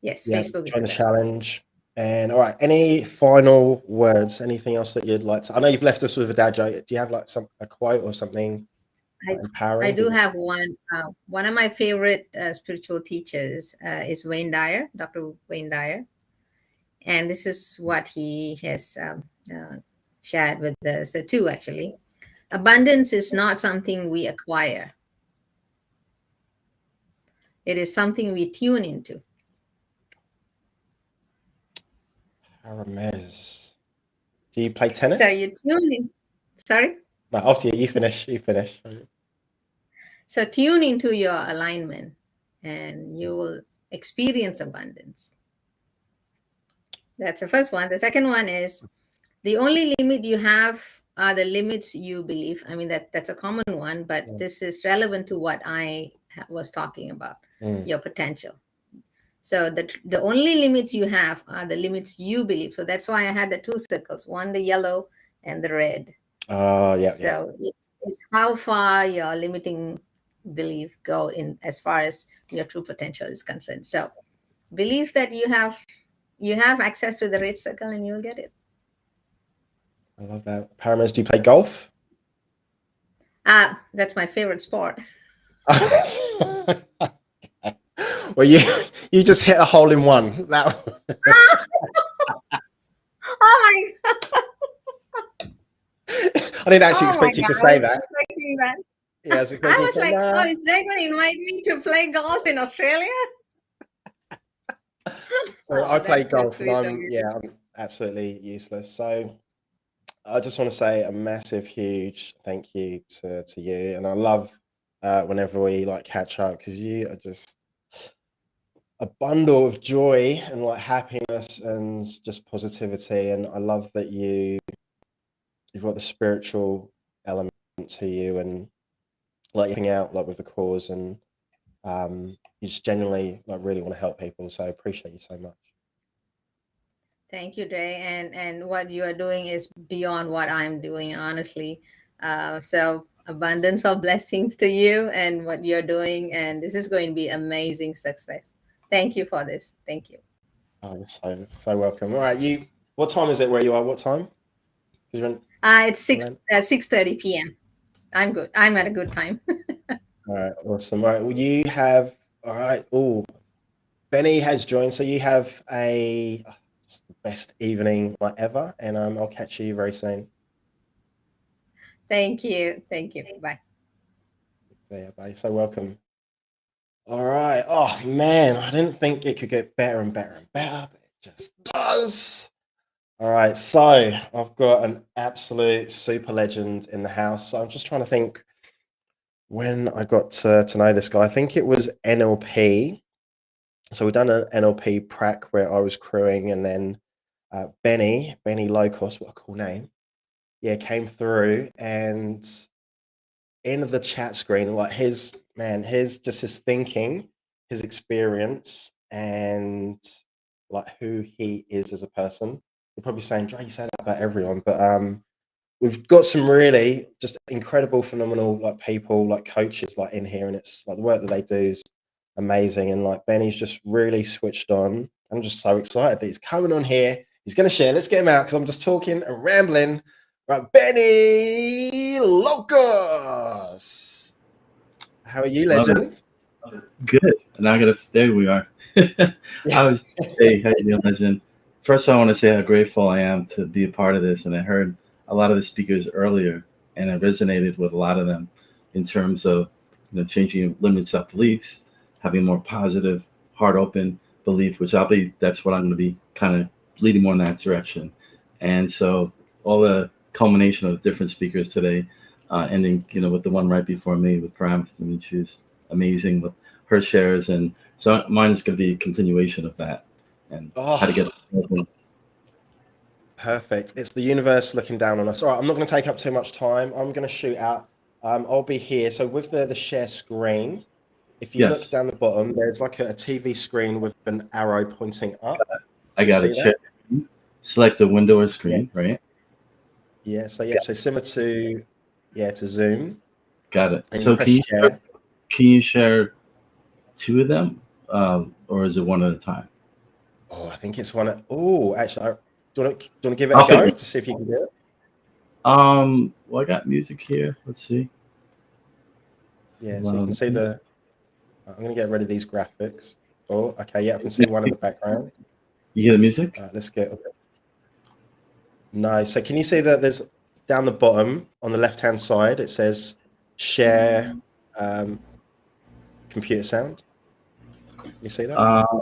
Yes, Yeah, Facebook is join the the best. challenge. And all right, any final words? Anything else that you'd like to? I know you've left us with a dad joke. Do you have like a quote or something empowering? I do have one. One of my favorite spiritual teachers is Wayne Dyer, Dr. Wayne Dyer, and this is what he has shared with us. So two actually. Abundance is not something we acquire. It is something we tune into. PARAMES. Do you play tennis? So you tune in. Sorry? No, after you finish. You finish. So tune into your alignment and you will experience abundance. That's the first one. The second one is the only limit you have are the limits you believe. I mean, that's a common one, but this is relevant to what I was talking about, your potential. So the only limits you have are the limits you believe. So that's why I had the two circles, one the yellow and the red. Oh, yeah. So it's how far your limiting belief go in as far as your true potential is concerned. So believe that you have access to the red circle and you'll get it. I love that. PARAMES, do you play golf? That's my favorite sport. Well, you just hit a hole in one. That. Oh my God. I didn't actually expect you to say that. Yeah, I was like, oh, is Ray going to invite me to play golf in Australia? Well, I play golf, and I'm absolutely useless. So I just want to say a massive, huge thank you to you, and I love whenever we like catch up because you are just a bundle of joy and like happiness and just positivity, and I love that you've got the spiritual element to you and like hang out like with the cause, and you just genuinely like really want to help people. So I appreciate you so much. Thank you, Dre. And what you are doing is beyond what I'm doing, honestly. So abundance of blessings to you and what you're doing, and this is going to be amazing success. Thank you for this. Thank you. Oh, you're so welcome. All right, what time is it where you are? What time? It's 6:30 p.m. I'm good. I'm at a good time. All right, awesome. All right, well, you have Benny has joined, so you have just the best evening like ever, and I'll catch you very soon. Thank you. Bye. Yeah, bye. So welcome. All right. Oh man, I didn't think it could get better and better and better, but it just does. All right, so I've got an absolute super legend in the house. So I'm just trying to think when I got to know this guy. I think it was NLP. So we've done an NLP prac where I was crewing, and then Benny LOKOS, what a cool name. Yeah, came through, and in the chat screen, like his thinking, his experience, and like who he is as a person. You're probably saying, Dre, you say that about everyone, but we've got some really just incredible, phenomenal like people, like coaches, like in here, and it's like the work that they do is amazing. And like Benny's just really switched on. I'm just so excited that he's coming on here. He's going to share. Let's get him out because I'm just talking and rambling. Right, Benny Lokos. How are you, Love it. legend? Good. And I gotta. There we are. I was. Hey, how you doing, legend? First, I want to say how grateful I am to be a part of this. And I heard a lot of the speakers earlier, and I resonated with a lot of them in terms of changing limited self beliefs, having more positive, heart open belief, which that's what I'm going to be kind of leading more in that direction. And so all the culmination of different speakers today, ending with the one right before me with PARAMES. I mean, she's amazing with her shares, and so mine is going to be a continuation of that and how to get open. Perfect. It's the universe looking down on us. All right, I'm not going to take up too much time. I'm going to shoot out. I'll be here. So with the share screen, if you look Yes. down the bottom, there's like a TV screen with an arrow pointing up. I got it. Share. Select a window or screen, right? Yeah. So so similar to to Zoom. Got it. And So can you share two of them, or is it one at a time? Oh, I think it's one. Oh, actually, do you want to give it a go to see if you can do it? Well, I got music here. Let's see. Yeah, so you can see the. I'm going to get rid of these graphics. Oh, okay. Yeah, I can see one in the background. You hear the music? Let's get. Okay. No, so can you see that there's down the bottom on the left-hand side, it says share computer sound. You see that?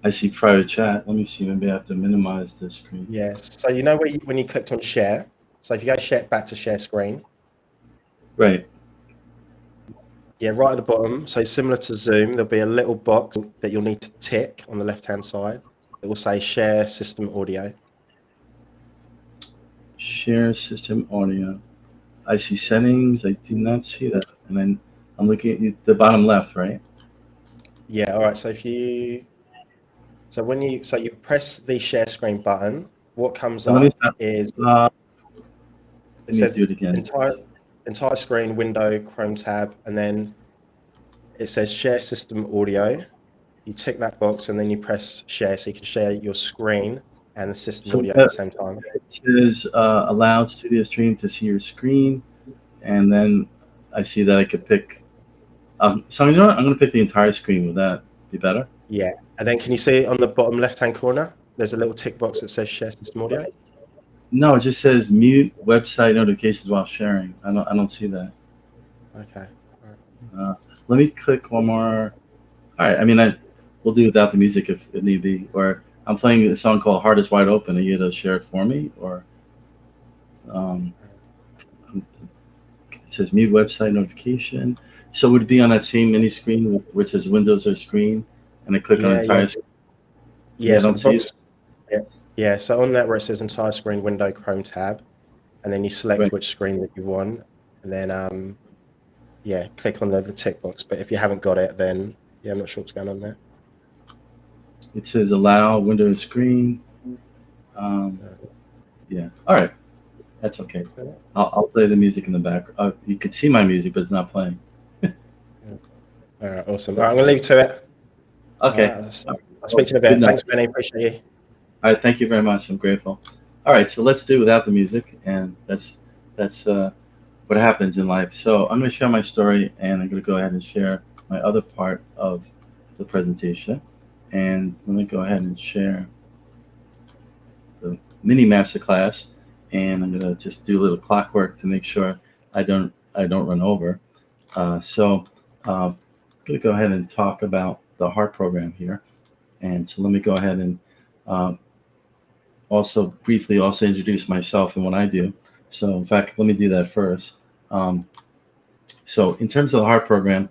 I see private chat. Let me see. Maybe I have to minimize the screen. Yes. So you know when you clicked on share. So if you go back to share screen. Right. Yeah, right at the bottom. So similar to Zoom, there'll be a little box that you'll need to tick on the left-hand side. It will say share system audio. Share system audio. I see settings. I do not see that. And then I'm looking at the bottom left, right? Yeah. All right. So when you press the share screen button, what comes up is it says do it again. Entire screen, window, Chrome tab, and then it says share system audio. You tick that box and then you press share, so you can share your screen and the system audio at the same time. It says allow studio stream to see your screen, and then I see that I could pick. So you know what? I'm going to pick the entire screen. Would that be better? Yeah, and then can you see on the bottom left-hand corner? There's a little tick box that says share system audio. No, it just says mute website notifications while sharing. I don't see that. Okay. All right. Let me click one more. All right. I mean, we'll do without the music if it need be. Or I'm playing a song called "Heart Is Wide Open." Are you going to share it for me? Or it says mute website notification. So would it be on that same mini screen where it says Windows or screen, and I click on entire screen? Yeah, I don't see it. Yeah, so on that where it says entire screen, window, Chrome tab, and then you select which screen that you want, and then click on the tick box. But if you haven't got it, then I'm not sure what's going on there. It says allow window screen. Yeah, all right, that's okay. I'll play the music in the back. You could see my music, but it's not playing. All right, awesome. All right, I'm gonna leave you to it. Okay. I'll speak to you in a bit. Thanks, Benny. Appreciate you. All right, thank you very much. I'm grateful. All right, so let's do without the music, and that's what happens in life. So I'm going to share my story, and I'm going to go ahead and share my other part of the presentation. And let me go ahead and share the mini masterclass, and I'm going to just do a little clockwork to make sure I don't run over. So I'm going to go ahead and talk about the heart program here. And so let me go ahead and also briefly introduce myself and what I do. So in fact, let me do that first. So in terms of the heart program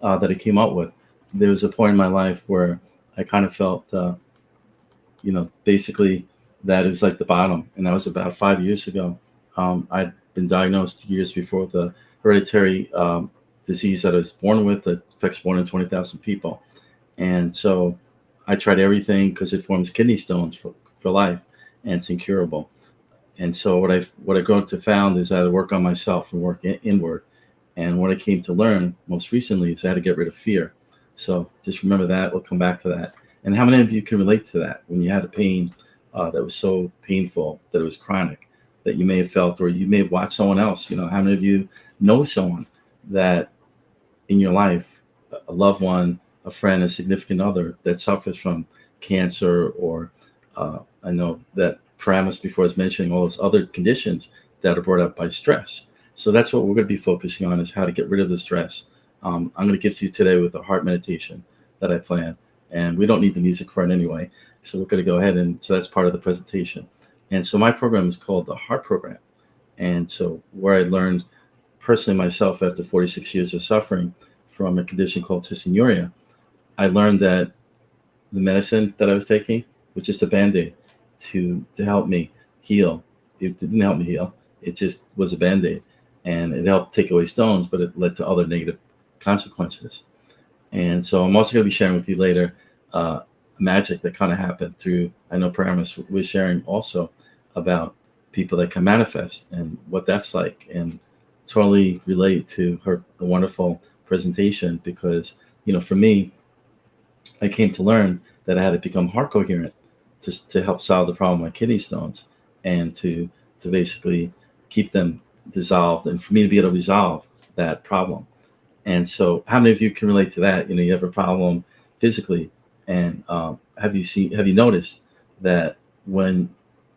that I came up with, there was a point in my life where I kind of felt, basically that it was like the bottom. And that was about 5 years ago. I'd been diagnosed years before with a hereditary disease that I was born with that affects 1 in 20,000 people. And so I tried everything because it forms kidney stones for life, and it's incurable. And so what I grown to found is I had to work on myself and work inward. And what I came to learn most recently is I had to get rid of fear. So just remember that. We'll come back to that. And how many of you can relate to that when you had a pain that was so painful that it was chronic, that you may have felt, or you may have watched someone else. How many of you know someone that in your life, a loved one, a friend, a significant other that suffers from cancer, or I know that PARAMES before was mentioning all those other conditions that are brought up by stress. So that's what we're going to be focusing on, is how to get rid of the stress. I'm going to give to you today with a heart meditation that I plan, and we don't need the music for it anyway. So we're going to go ahead, and so that's part of the presentation. And so my program is called the Heart Program. And so where I learned personally myself after 46 years of suffering from a condition called cystinuria, I learned that the medicine that I was taking was just a Band-Aid to help me heal. It didn't help me heal. It just was a Band-Aid, and it helped take away stones, but it led to other negative consequences. And so I'm also going to be sharing with you later magic that kind of happened through, I know PARAMES was sharing also about people that can manifest and what that's like, and totally relate to the wonderful presentation, because, for me, I came to learn that I had to become heart coherent to help solve the problem of my kidney stones, and to basically keep them dissolved, and for me to be able to resolve that problem. And so how many of you can relate to that? You have a problem physically, and have you noticed that when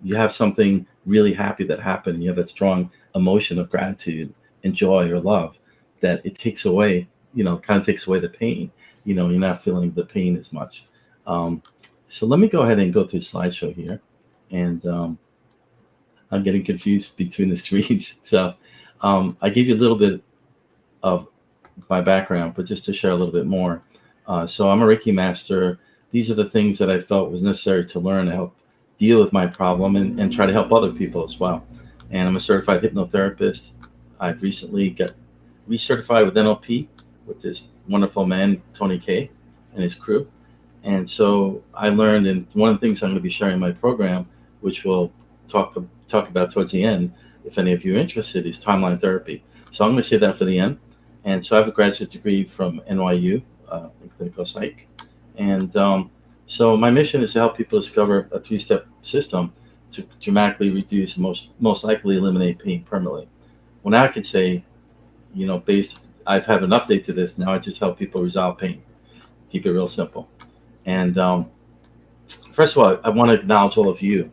you have something really happy that happened, you have that strong emotion of gratitude and joy or love, that it takes away, kind of takes away the pain. You're not feeling the pain as much. So let me go ahead and go through the slideshow here, and I'm getting confused between the screens. So I gave you a little bit of my background, but just to share a little bit more. So I'm a Reiki master. These are the things that I felt was necessary to learn to help deal with my problem, and try to help other people as well. And I'm a certified hypnotherapist. I've recently got recertified with NLP with this wonderful man, Tony K, and his crew. And so I learned, and one of the things I'm going to be sharing in my program, which we'll talk about towards the end, if any of you are interested, is timeline therapy. So I'm going to say that for the end. And so I have a graduate degree from NYU in clinical psych. And so my mission is to help people discover a 3-step system to dramatically reduce and most likely eliminate pain permanently. Well, now I could say, I've had an update to this. Now I just help people resolve pain. Keep it real simple. And first of all, I want to acknowledge all of you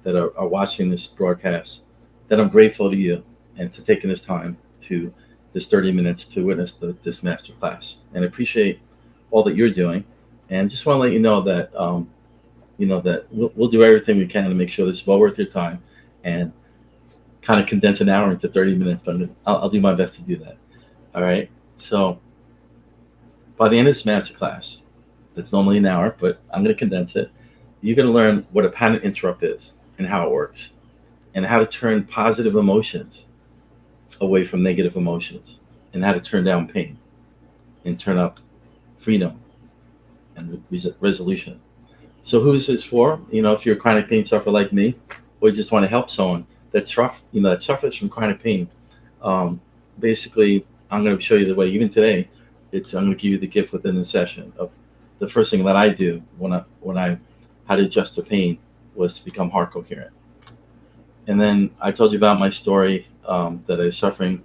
that are watching this broadcast, that I'm grateful to you, and to taking this time to this 30 minutes to witness this masterclass, and appreciate all that you're doing. And just want to let you know that, that we'll do everything we can to make sure this is well worth your time, and kind of condense an hour into 30 minutes, but I'll do my best to do that. All right. So by the end of this masterclass, that's normally an hour, but I'm going to condense it. You're going to learn what a panic interrupt is and how it works, and how to turn positive emotions away from negative emotions, and how to turn down pain and turn up freedom and resolution. So who is this for? If you're a chronic pain sufferer like me, or you just want to help someone that suffers from chronic pain, basically, I'm going to show you the way. Even today, I'm going to give you the gift within the session of the first thing that I do when I had to adjust to pain was to become heart coherent. And then I told you about my story that I was suffering,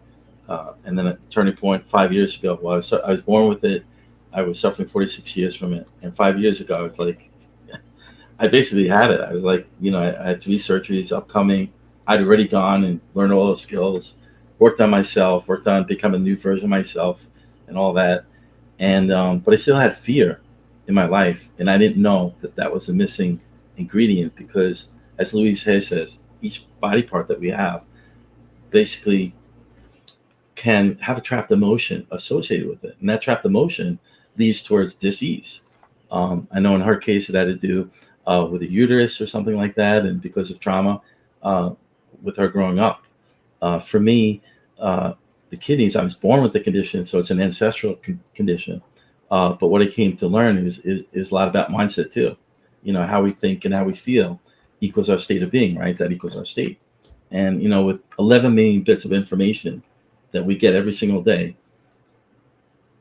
and then a turning point 5 years ago. Well, I was born with it. I was suffering 46 years from it, and 5 years ago, I was like, I basically had it. I was like, I had 3 surgeries upcoming. I'd already gone and learned all those skills, worked on myself, worked on becoming a new version of myself, and all that. And but I still had fear in my life, and I didn't know that was a missing ingredient, because, as Louise Hay says, each body part that we have basically can have a trapped emotion associated with it, and that trapped emotion leads towards disease. I know in her case it had to do with a uterus or something like that, and because of trauma with her growing up. For me, the kidneys, I was born with the condition, so it's an ancestral condition. But what I came to learn is a lot about mindset too. How we think and how we feel equals our state of being, right? That equals our state. And, with 11 million bits of information that we get every single day,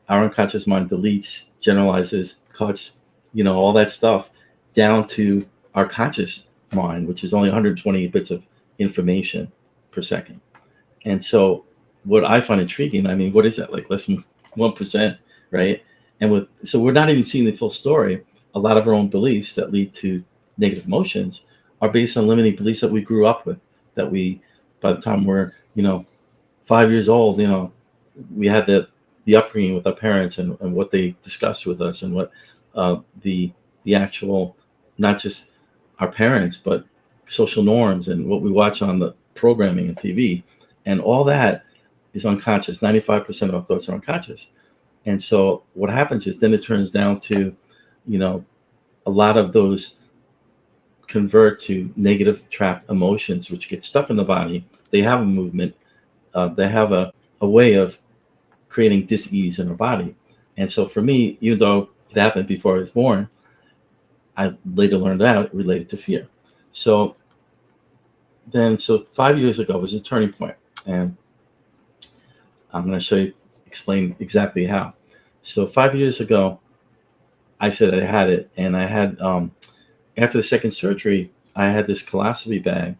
our unconscious mind deletes, generalizes, cuts, all that stuff down to our conscious mind, which is only 128 bits of information per second. And so what I find intriguing, I mean, what is that, like less than 1%, right? And so we're not even seeing the full story. A lot of our own beliefs that lead to negative emotions are based on limiting beliefs that we grew up with, that we, by the time we're, 5 years old, we had the upbringing with our parents and what they discussed with us, and what the actual, not just our parents, but social norms and what we watch on the programming and TV. And all that is unconscious. 95% of our thoughts are unconscious. And so what happens is then it turns down to, a lot of those convert to negative trapped emotions, which get stuck in the body. They have a movement. They have a way of creating dis-ease in our body. And so for me, even though it happened before I was born, I later learned out it related to fear. So 5 years ago was a turning point. And I'm going to explain exactly how. So 5 years ago, I said I had it. And I had, after the second surgery, I had this colostomy bag,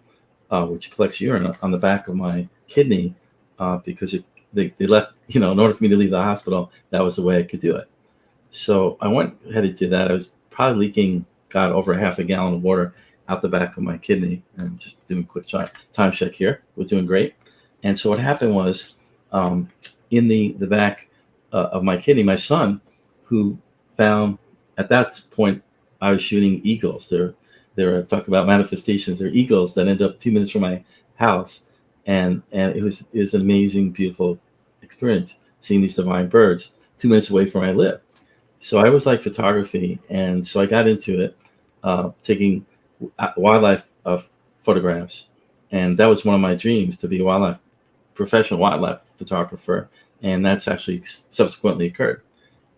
which collects urine on the back of my kidney, because they left, in order for me to leave the hospital, that was the way I could do it. So I went ahead and did that. I was probably leaking, over half a gallon of water out the back of my kidney. And just doing a quick time check here. We're doing great. And so what happened was, in the back of my kidney, my son, who found, at that point, I was shooting eagles. They're talking about manifestations. They're eagles that end up 2 minutes from my house. And it was an amazing, beautiful experience, seeing these divine birds 2 minutes away from where I live. So I always liked photography, and so I got into it, taking wildlife photographs, and that was one of my dreams, to be a professional wildlife photographer, and that's actually subsequently occurred.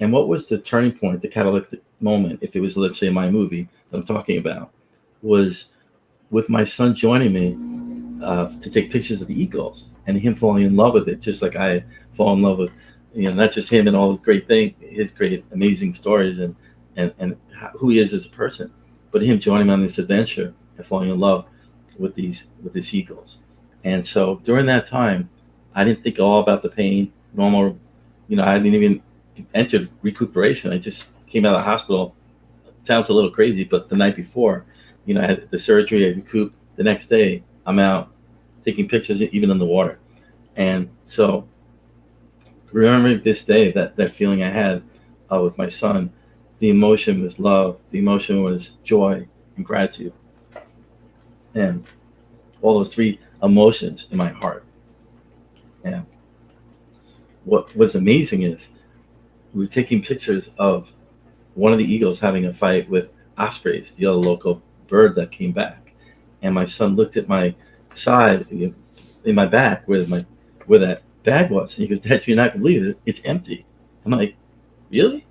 And what was the turning point, the catalytic moment, if it was, let's say, my movie that I'm talking about, was with my son joining me to take pictures of the eagles, and him falling in love with it, just like I fall in love with, not just him and all his his great, amazing stories and who he is as a person, but him joining me on this adventure and falling in love with these eagles. And so during that time, I didn't think all about the pain, normal, I didn't even enter recuperation. I just came out of the hospital. It sounds a little crazy, but the night before, I had the surgery, I recouped. The next day, I'm out taking pictures, even in the water. And so remembering this day, that feeling I had with my son, the emotion was love, the emotion was joy and gratitude, and all those three emotions in my heart. And what was amazing is we were taking pictures of one of the eagles having a fight with ospreys, the other local bird that came back. And my son looked at my side, in my back, where that bag was, and he goes, "Dad, you're not gonna believe it. It's empty." I'm like, "Really?"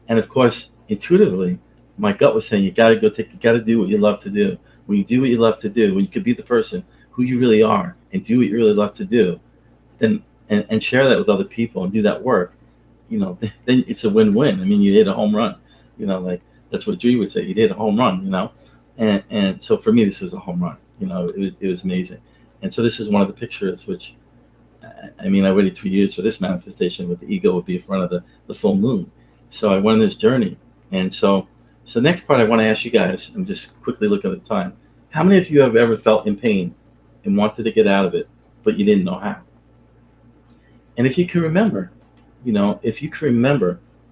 And of course, intuitively, my gut was saying, you gotta do what you love to do. When you do what you love to do, when you could be the person who you really are and do what you really love to do, then and share that with other people and do that work, then it's a win-win. I mean, you hit a home run. Like that's what Dre would say. You hit a home run. And so for me, this is a home run. It was amazing. And so this is one of the pictures, which, I mean, I waited 2 years for this manifestation, with the eagle would be in front of the full moon. So I went on this journey. And so the next part I want to ask you guys, I'm just quickly looking at the time. How many of you have ever felt in pain and wanted to get out of it, but you didn't know how? And if you can remember,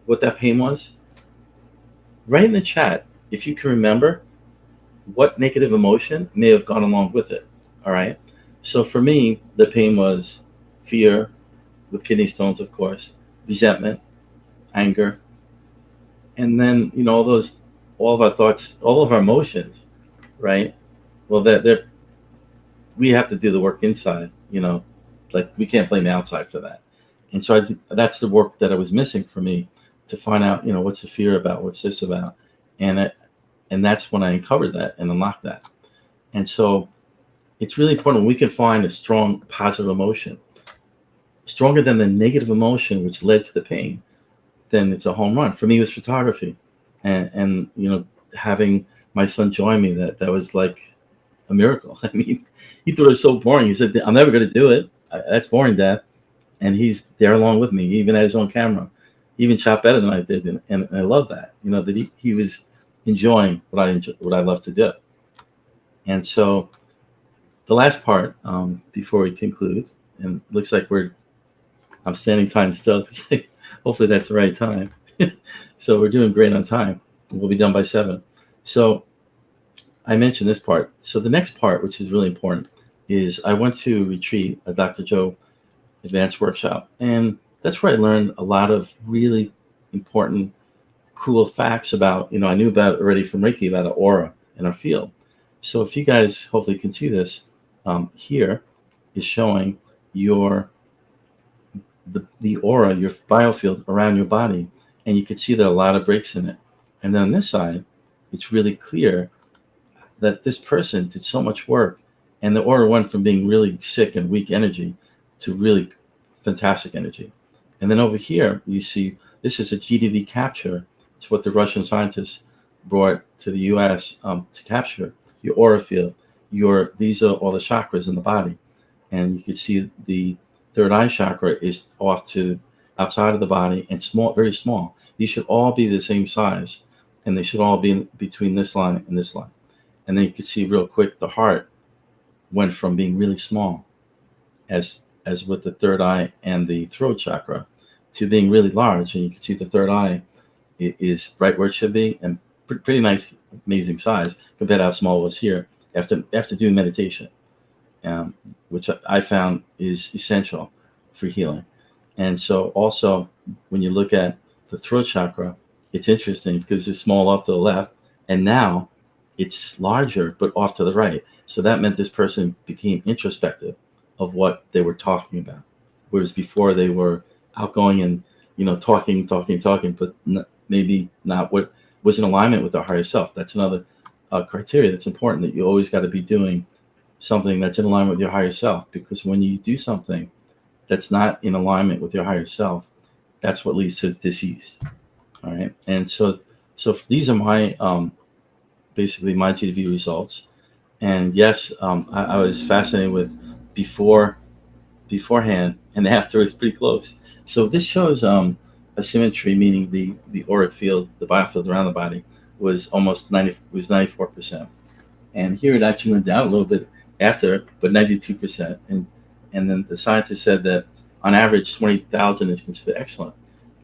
what that pain was, write in the chat if you can remember what negative emotion may have gone along with it. All right. So for me, the pain was fear, with kidney stones, of course, resentment, anger, and then all of our thoughts, all of our emotions, right? Well, we have to do the work inside. Like we can't blame the outside for that. And so that's the work that I was missing for me, to find out, what's the fear about, what's this about, and that's when I uncovered that and unlocked that. And so it's really important when we can find a strong positive emotion, stronger than the negative emotion which led to the pain, then it's a home run. For me, it was photography, and having my son join me, that was like a miracle. I mean, he thought it was so boring. He said, I'm never going to do it. That's boring, Dad. And he's there along with me. He even had his own camera. He even shot better than I did. And I love that, you know, that he was enjoying what I love to do. And so the last part, before we conclude, and it looks like I'm standing time still, because hopefully that's the right time. So we're doing great on time. We'll be done by 7. So I mentioned this part. So the next part, which is really important, is I went to retreat, a Dr. Joe advanced workshop. And that's where I learned a lot of really important, cool facts about, you know, I knew about already from Reiki about an aura in our field. So if you guys hopefully can see this, here is showing the aura, your biofield around your body. And you can see there are a lot of breaks in it. And then on this side, it's really clear that this person did so much work, and the aura went from being really sick and weak energy to really fantastic energy. And then over here, you see this is a GDV capture. It's what the Russian scientists brought to the US to capture your aura field. These are all the chakras in the body. And you can see the third eye chakra is off to outside of the body and small, very small. These should all be the same size, and they should all be between this line and this line. And then you can see real quick, the heart went from being really small as with the third eye and the throat chakra to being really large. And you can see the third eye is right where it should be, and pretty nice, amazing size compared to how small it was here after doing meditation, which I found is essential for healing. And so also when you look at the throat chakra, it's interesting because it's small off to the left, and now it's larger but off to the right. So that meant this person became introspective of what they were talking about, whereas before they were outgoing and, you know, talking, but maybe not what was in alignment with their higher self. That's another criteria that's important, that you always got to be doing something that's in alignment with your higher self, because when you do something that's not in alignment with your higher self, that's what leads to disease. All right. And so these are my basically my GDV results. And yes, I was fascinated with beforehand and after. It's pretty close. So this shows asymmetry, meaning the auric field, the biofield around the body was almost 94%. And here it actually went down a little bit after, but 92%. And then the scientist said that on average 20,000 is considered excellent.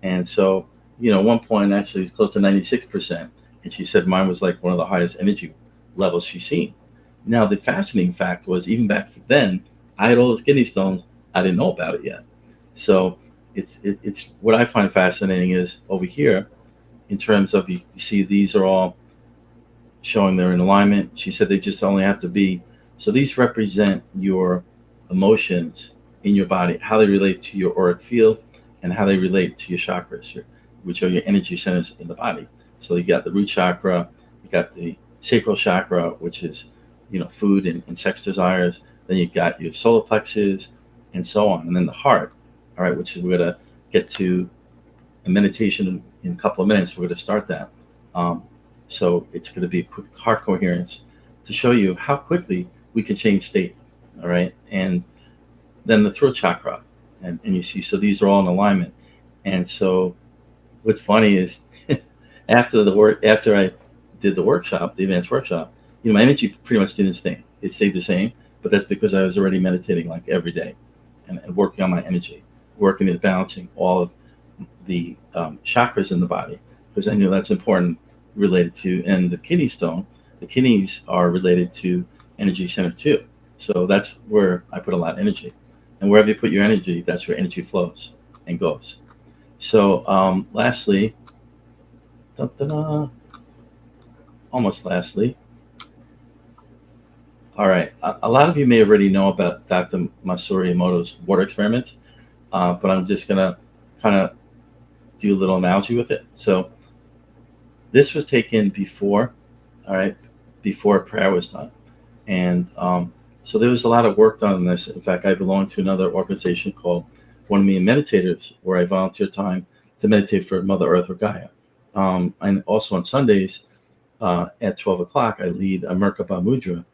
And so, you know, at one point actually it's close to 96%. And she said mine was like one of the highest energy levels she's seen. Now, the fascinating fact was, even back then, I had all those kidney stones. I didn't know about it yet. So it's what I find fascinating is over here, in terms of, you see these are all showing they're in alignment. She said they just only have to be, so these represent your emotions in your body, how they relate to your auric field and how they relate to your chakras, which are your energy centers in the body. So you got the root chakra, you got the sacral chakra, which is, you know, food and sex desires. Then you got your solar plexus and so on. And then the heart, all right, which is, we're going to get to a meditation in a couple of minutes. We're going to start that. So it's going to be a quick heart coherence to show you how quickly we can change state. All right. And then the throat chakra. And you see, so these are all in alignment. And so what's funny is after I did the workshop, the advanced workshop, you know, my energy pretty much didn't stay. It stayed the same, but that's because I was already meditating like every day and working on my energy, working at balancing all of the chakras in the body, because I knew that's important, related to, and the kidney stone, the kidneys are related to energy center too. So that's where I put a lot of energy. And wherever you put your energy, that's where energy flows and goes. So lastly, almost lastly, all right, a lot of you may already know about Dr. Masaru Emoto's water experiments, but I'm just gonna kind of do a little analogy with it. So this was taken before, all right, before prayer was done. And so there was a lot of work done on this. In fact, I belong to another organization called Windom Meditators, where I volunteer time to meditate for Mother Earth or Gaia. And also on Sundays at 12 o'clock, I lead a Merkaba Mudra.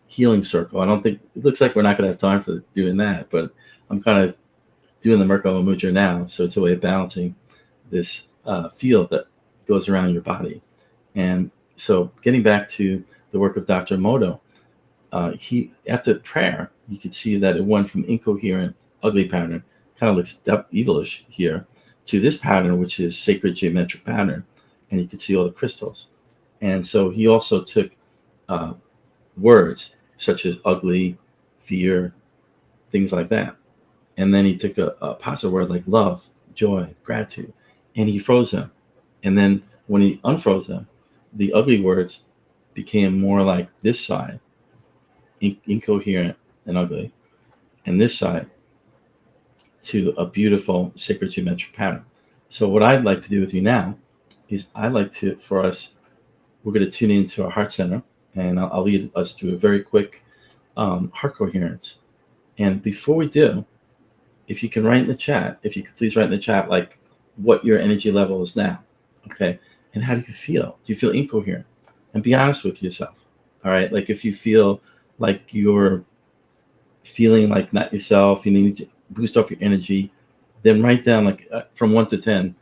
healing circle. I don't think it looks like we're not going to have time for doing that, but I'm kind of doing the Merkaba Mudra now, so it's a way of balancing this field that goes around your body. And so, getting back to the work of Dr. Emoto, he after prayer, you could see that it went from incoherent, ugly pattern, kind of looks evilish here, to this pattern, which is sacred geometric pattern, and you could see all the crystals. And so he also took words such as ugly, fear, things like that. And then he took a positive word like love, joy, gratitude, and he froze them. And then when he unfroze them, the ugly words became more like this side, incoherent and ugly, and this side to a beautiful sacred geometric pattern. So what I'd like to do with you now is I'd like to, for us, we're going to tune into our heart center, and I'll lead us through a very quick heart coherence. And before we do, if you can write in the chat, if you could please write in the chat, like what your energy level is now, okay? And how do you feel? Do you feel incoherent? And be honest with yourself, all right? Like if you feel like you're feeling like not yourself, you need to boost up your energy, then write down like from 1 to 10,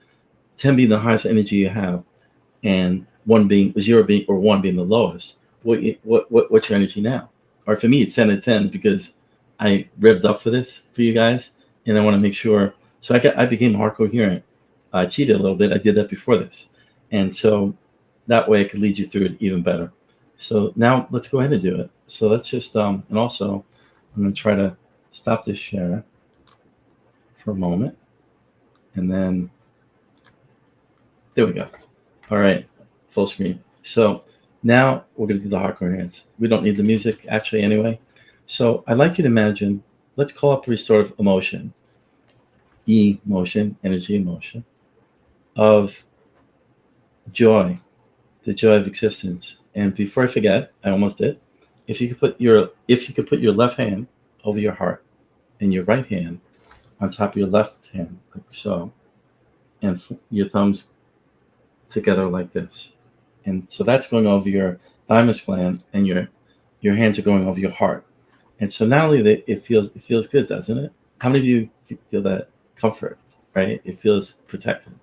10 being the highest energy you have, and 1 being 0 being or 1 being the lowest. What's your energy now? Or for me, it's 10 to 10 because I revved up for this for you guys, and I want to make sure. So I became heart coherent. I cheated a little bit. I did that before this, and so that way I could lead you through it even better. So now let's go ahead and do it. So let's just and also I'm going to try to stop this share for a moment, and then there we go. All right, full screen. So now we're going to do the heart coherence. We don't need the music actually anyway. So I'd like you to imagine, let's call up restorative emotion, emotion, energy, emotion, of joy, the joy of existence. And before I forget, I almost did. If you could put your left hand over your heart and your right hand on top of your left hand, like so, and your thumbs together like this. And so that's going over your thymus gland, and your hands are going over your heart. And so not only that, it feels good, doesn't it? How many of you feel that comfort, right? It feels protected.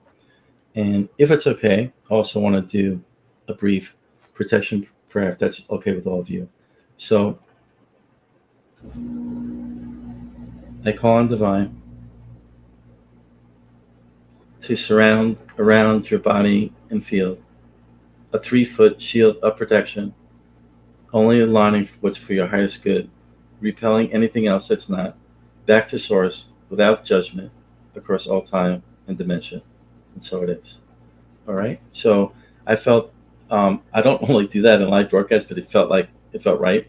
And if it's okay, I also want to do a brief protection prayer, if that's okay with all of you. So I call on divine to surround around your body and field a 3-foot shield of protection, only aligning what's for your highest good, repelling anything else that's not, back to source without judgment across all time and dimension. And so it is. All right. So I felt, I don't normally do that in live broadcast, but it felt right.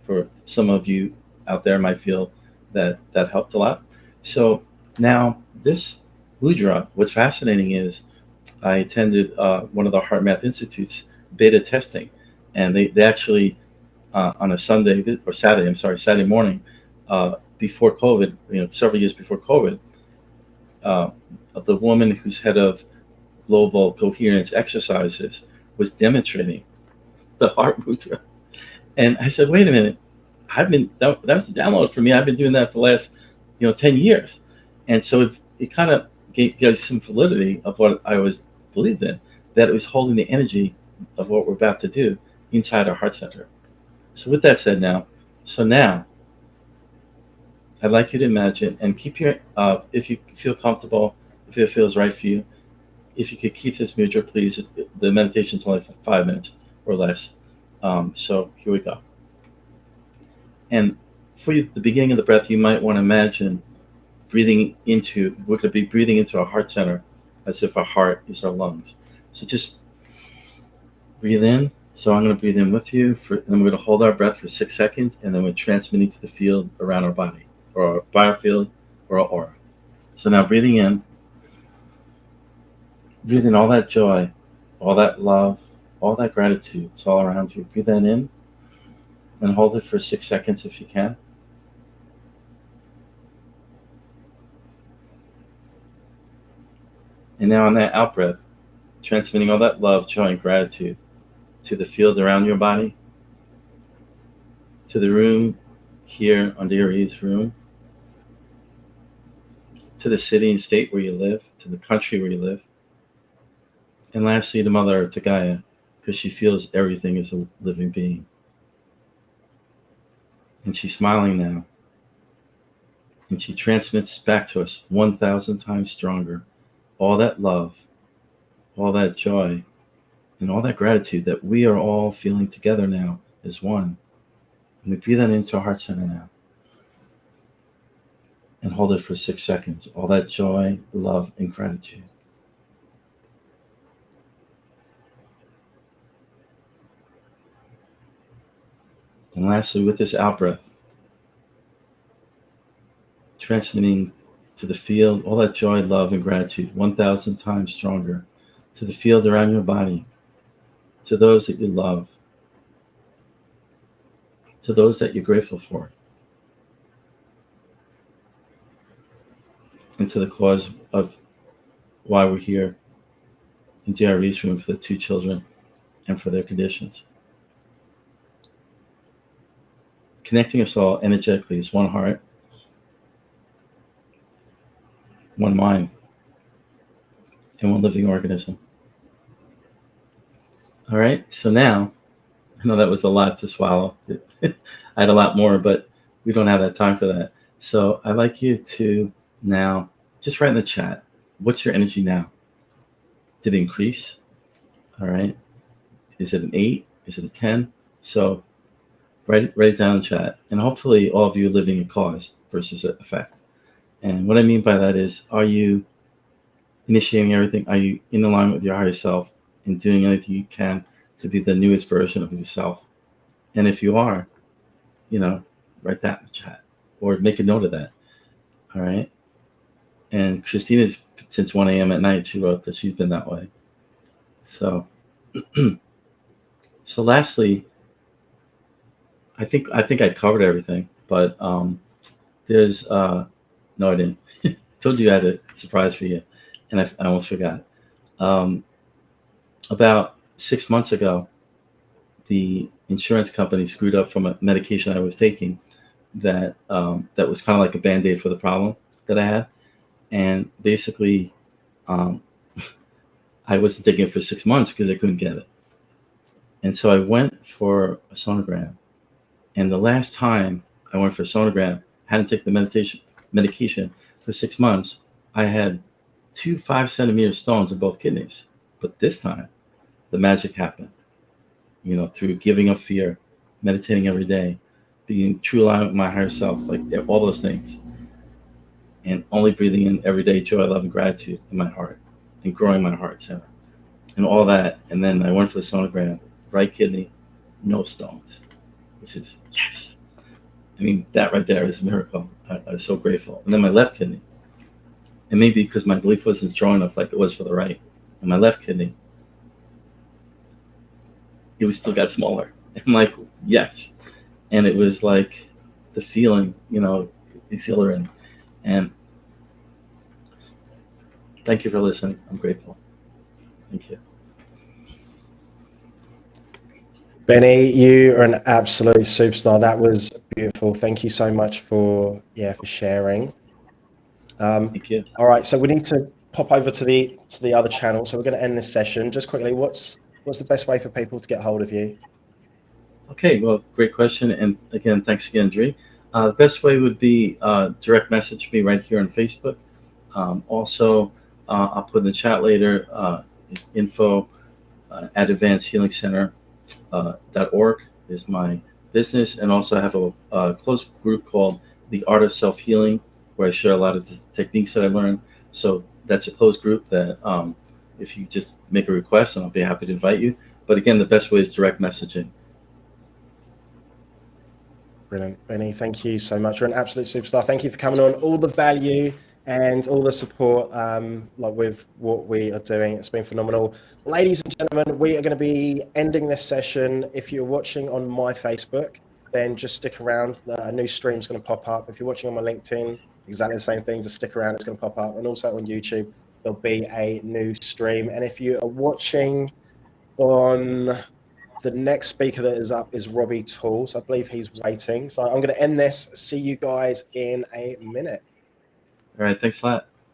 For some of you out there might feel that helped a lot. So now this mudra, what's fascinating is I attended one of the Heart Math Institute's beta testing, and they actually on a Saturday morning, before COVID, several years before COVID, the woman who's head of global coherence exercises was demonstrating the heart mudra. And I said, wait a minute, that was the download for me. I've been doing that for the last 10 years. And so it kind of gave some validity of what I was believed in, that it was holding the energy of what we're about to do inside our heart center. So with that said, now I'd like you to imagine and keep your, if you feel comfortable, if it feels right for you, if you could keep this mudra, please. The meditation's only for 5 minutes or less. So here we go. And for you, the beginning of the breath, you might want to imagine we're going to be breathing into our heart center as if our heart is our lungs. So just breathe in. So I'm going to breathe in with you, and then we're going to hold our breath for 6 seconds, and then we're transmitting to the field around our body, or our biofield, or our aura. So now breathing in all that joy, all that love, all that gratitude. It's all around you. Breathe that in, and hold it for 6 seconds if you can. And now on that out breath, transmitting all that love, joy, and gratitude to the field around your body, to to the room here on DRE's room, to the city and state where you live, to the country where you live, and lastly to Mother Earth, to Gaia, because she feels everything is a living being. And she's smiling now. And she transmits back to us 1,000 times stronger all that love, all that joy, and all that gratitude that we are all feeling together now as one. And we breathe that into our heart center now. And hold it for 6 seconds. All that joy, love, and gratitude. And lastly, with this out breath, transmitting to the field all that joy, love, and gratitude 1,000 times stronger, to the field around your body, to those that you love, to those that you're grateful for, and to the cause of why we're here in DRE's room for the 2 children and for their conditions. Connecting us all energetically as one heart, one mind, and one living organism. All right, so now, I know that was a lot to swallow. I had a lot more, but we don't have that time for that. So I'd like you to now just write in the chat, what's your energy now? Did it increase? All right. Is it an 8? Is it a 10? So write it down in chat. And hopefully all of you are living a cause versus an effect. And what I mean by that is, are you initiating everything? Are you in alignment with your higher self and doing anything you can to be the newest version of yourself? And if you are, write that in the chat or make a note of that. All right. And Christina's, since 1 a.m. at night, she wrote that she's been that way. So, so lastly, I think I covered everything, but there's no, I didn't. Told you I had a surprise for you, and I almost forgot. About 6 months ago, the insurance company screwed up from a medication I was taking that was kind of like a Band-Aid for the problem that I had. And basically, I wasn't taking it for 6 months because I couldn't get it. And so I went for a sonogram. And the last time I went for a sonogram, hadn't taken the medication for 6 months, I had 2 5-centimeter stones in both kidneys. But this time, the magic happened. Through giving up fear, meditating every day, being true alignment with my higher self, like all those things. And only breathing in everyday joy, love, and gratitude in my heart, and growing my heart center, and all that. And then I went for the sonogram, right kidney, no stones, which is yes. I mean, that right there is a miracle. I was so grateful. And then my left kidney, and maybe because my belief wasn't strong enough, like it was for the right, and my left kidney, it was still got smaller. I'm like, yes. And it was like the feeling, exhilarating. And thank you for listening. I'm grateful. Thank you. Benny, you are an absolute superstar. That was beautiful. Thank you so much for sharing. Thank you. All right, so we need to pop over to the other channel. So we're going to end this session. Just quickly, what's the best way for people to get hold of you? Okay, well, great question. And again, thanks again, Dre. The best way would be direct message me right here on Facebook. Also, I'll put in the chat later, info at advancedhealingcenter.org is my business. And also I have a close group called The Art of Self-Healing, where I share a lot of the techniques that I learned. So that's a closed group that if you just make a request, and I'll be happy to invite you. But again, the best way is direct messaging. Brilliant. Benny, thank you so much. You're an absolute superstar. Thank you for coming on. All the value and all the support with what we are doing. It's been phenomenal. Ladies and gentlemen, we are going to be ending this session. If you're watching on my Facebook, then just stick around. A new stream is going to pop up. If you're watching on my LinkedIn, exactly the same thing. Just stick around. It's going to pop up. And also on YouTube, there'll be a new stream. And if you are watching on The next speaker that is up is Robbie Tools. I believe he's waiting. So I'm going to end this. See you guys in a minute. All right. Thanks a lot.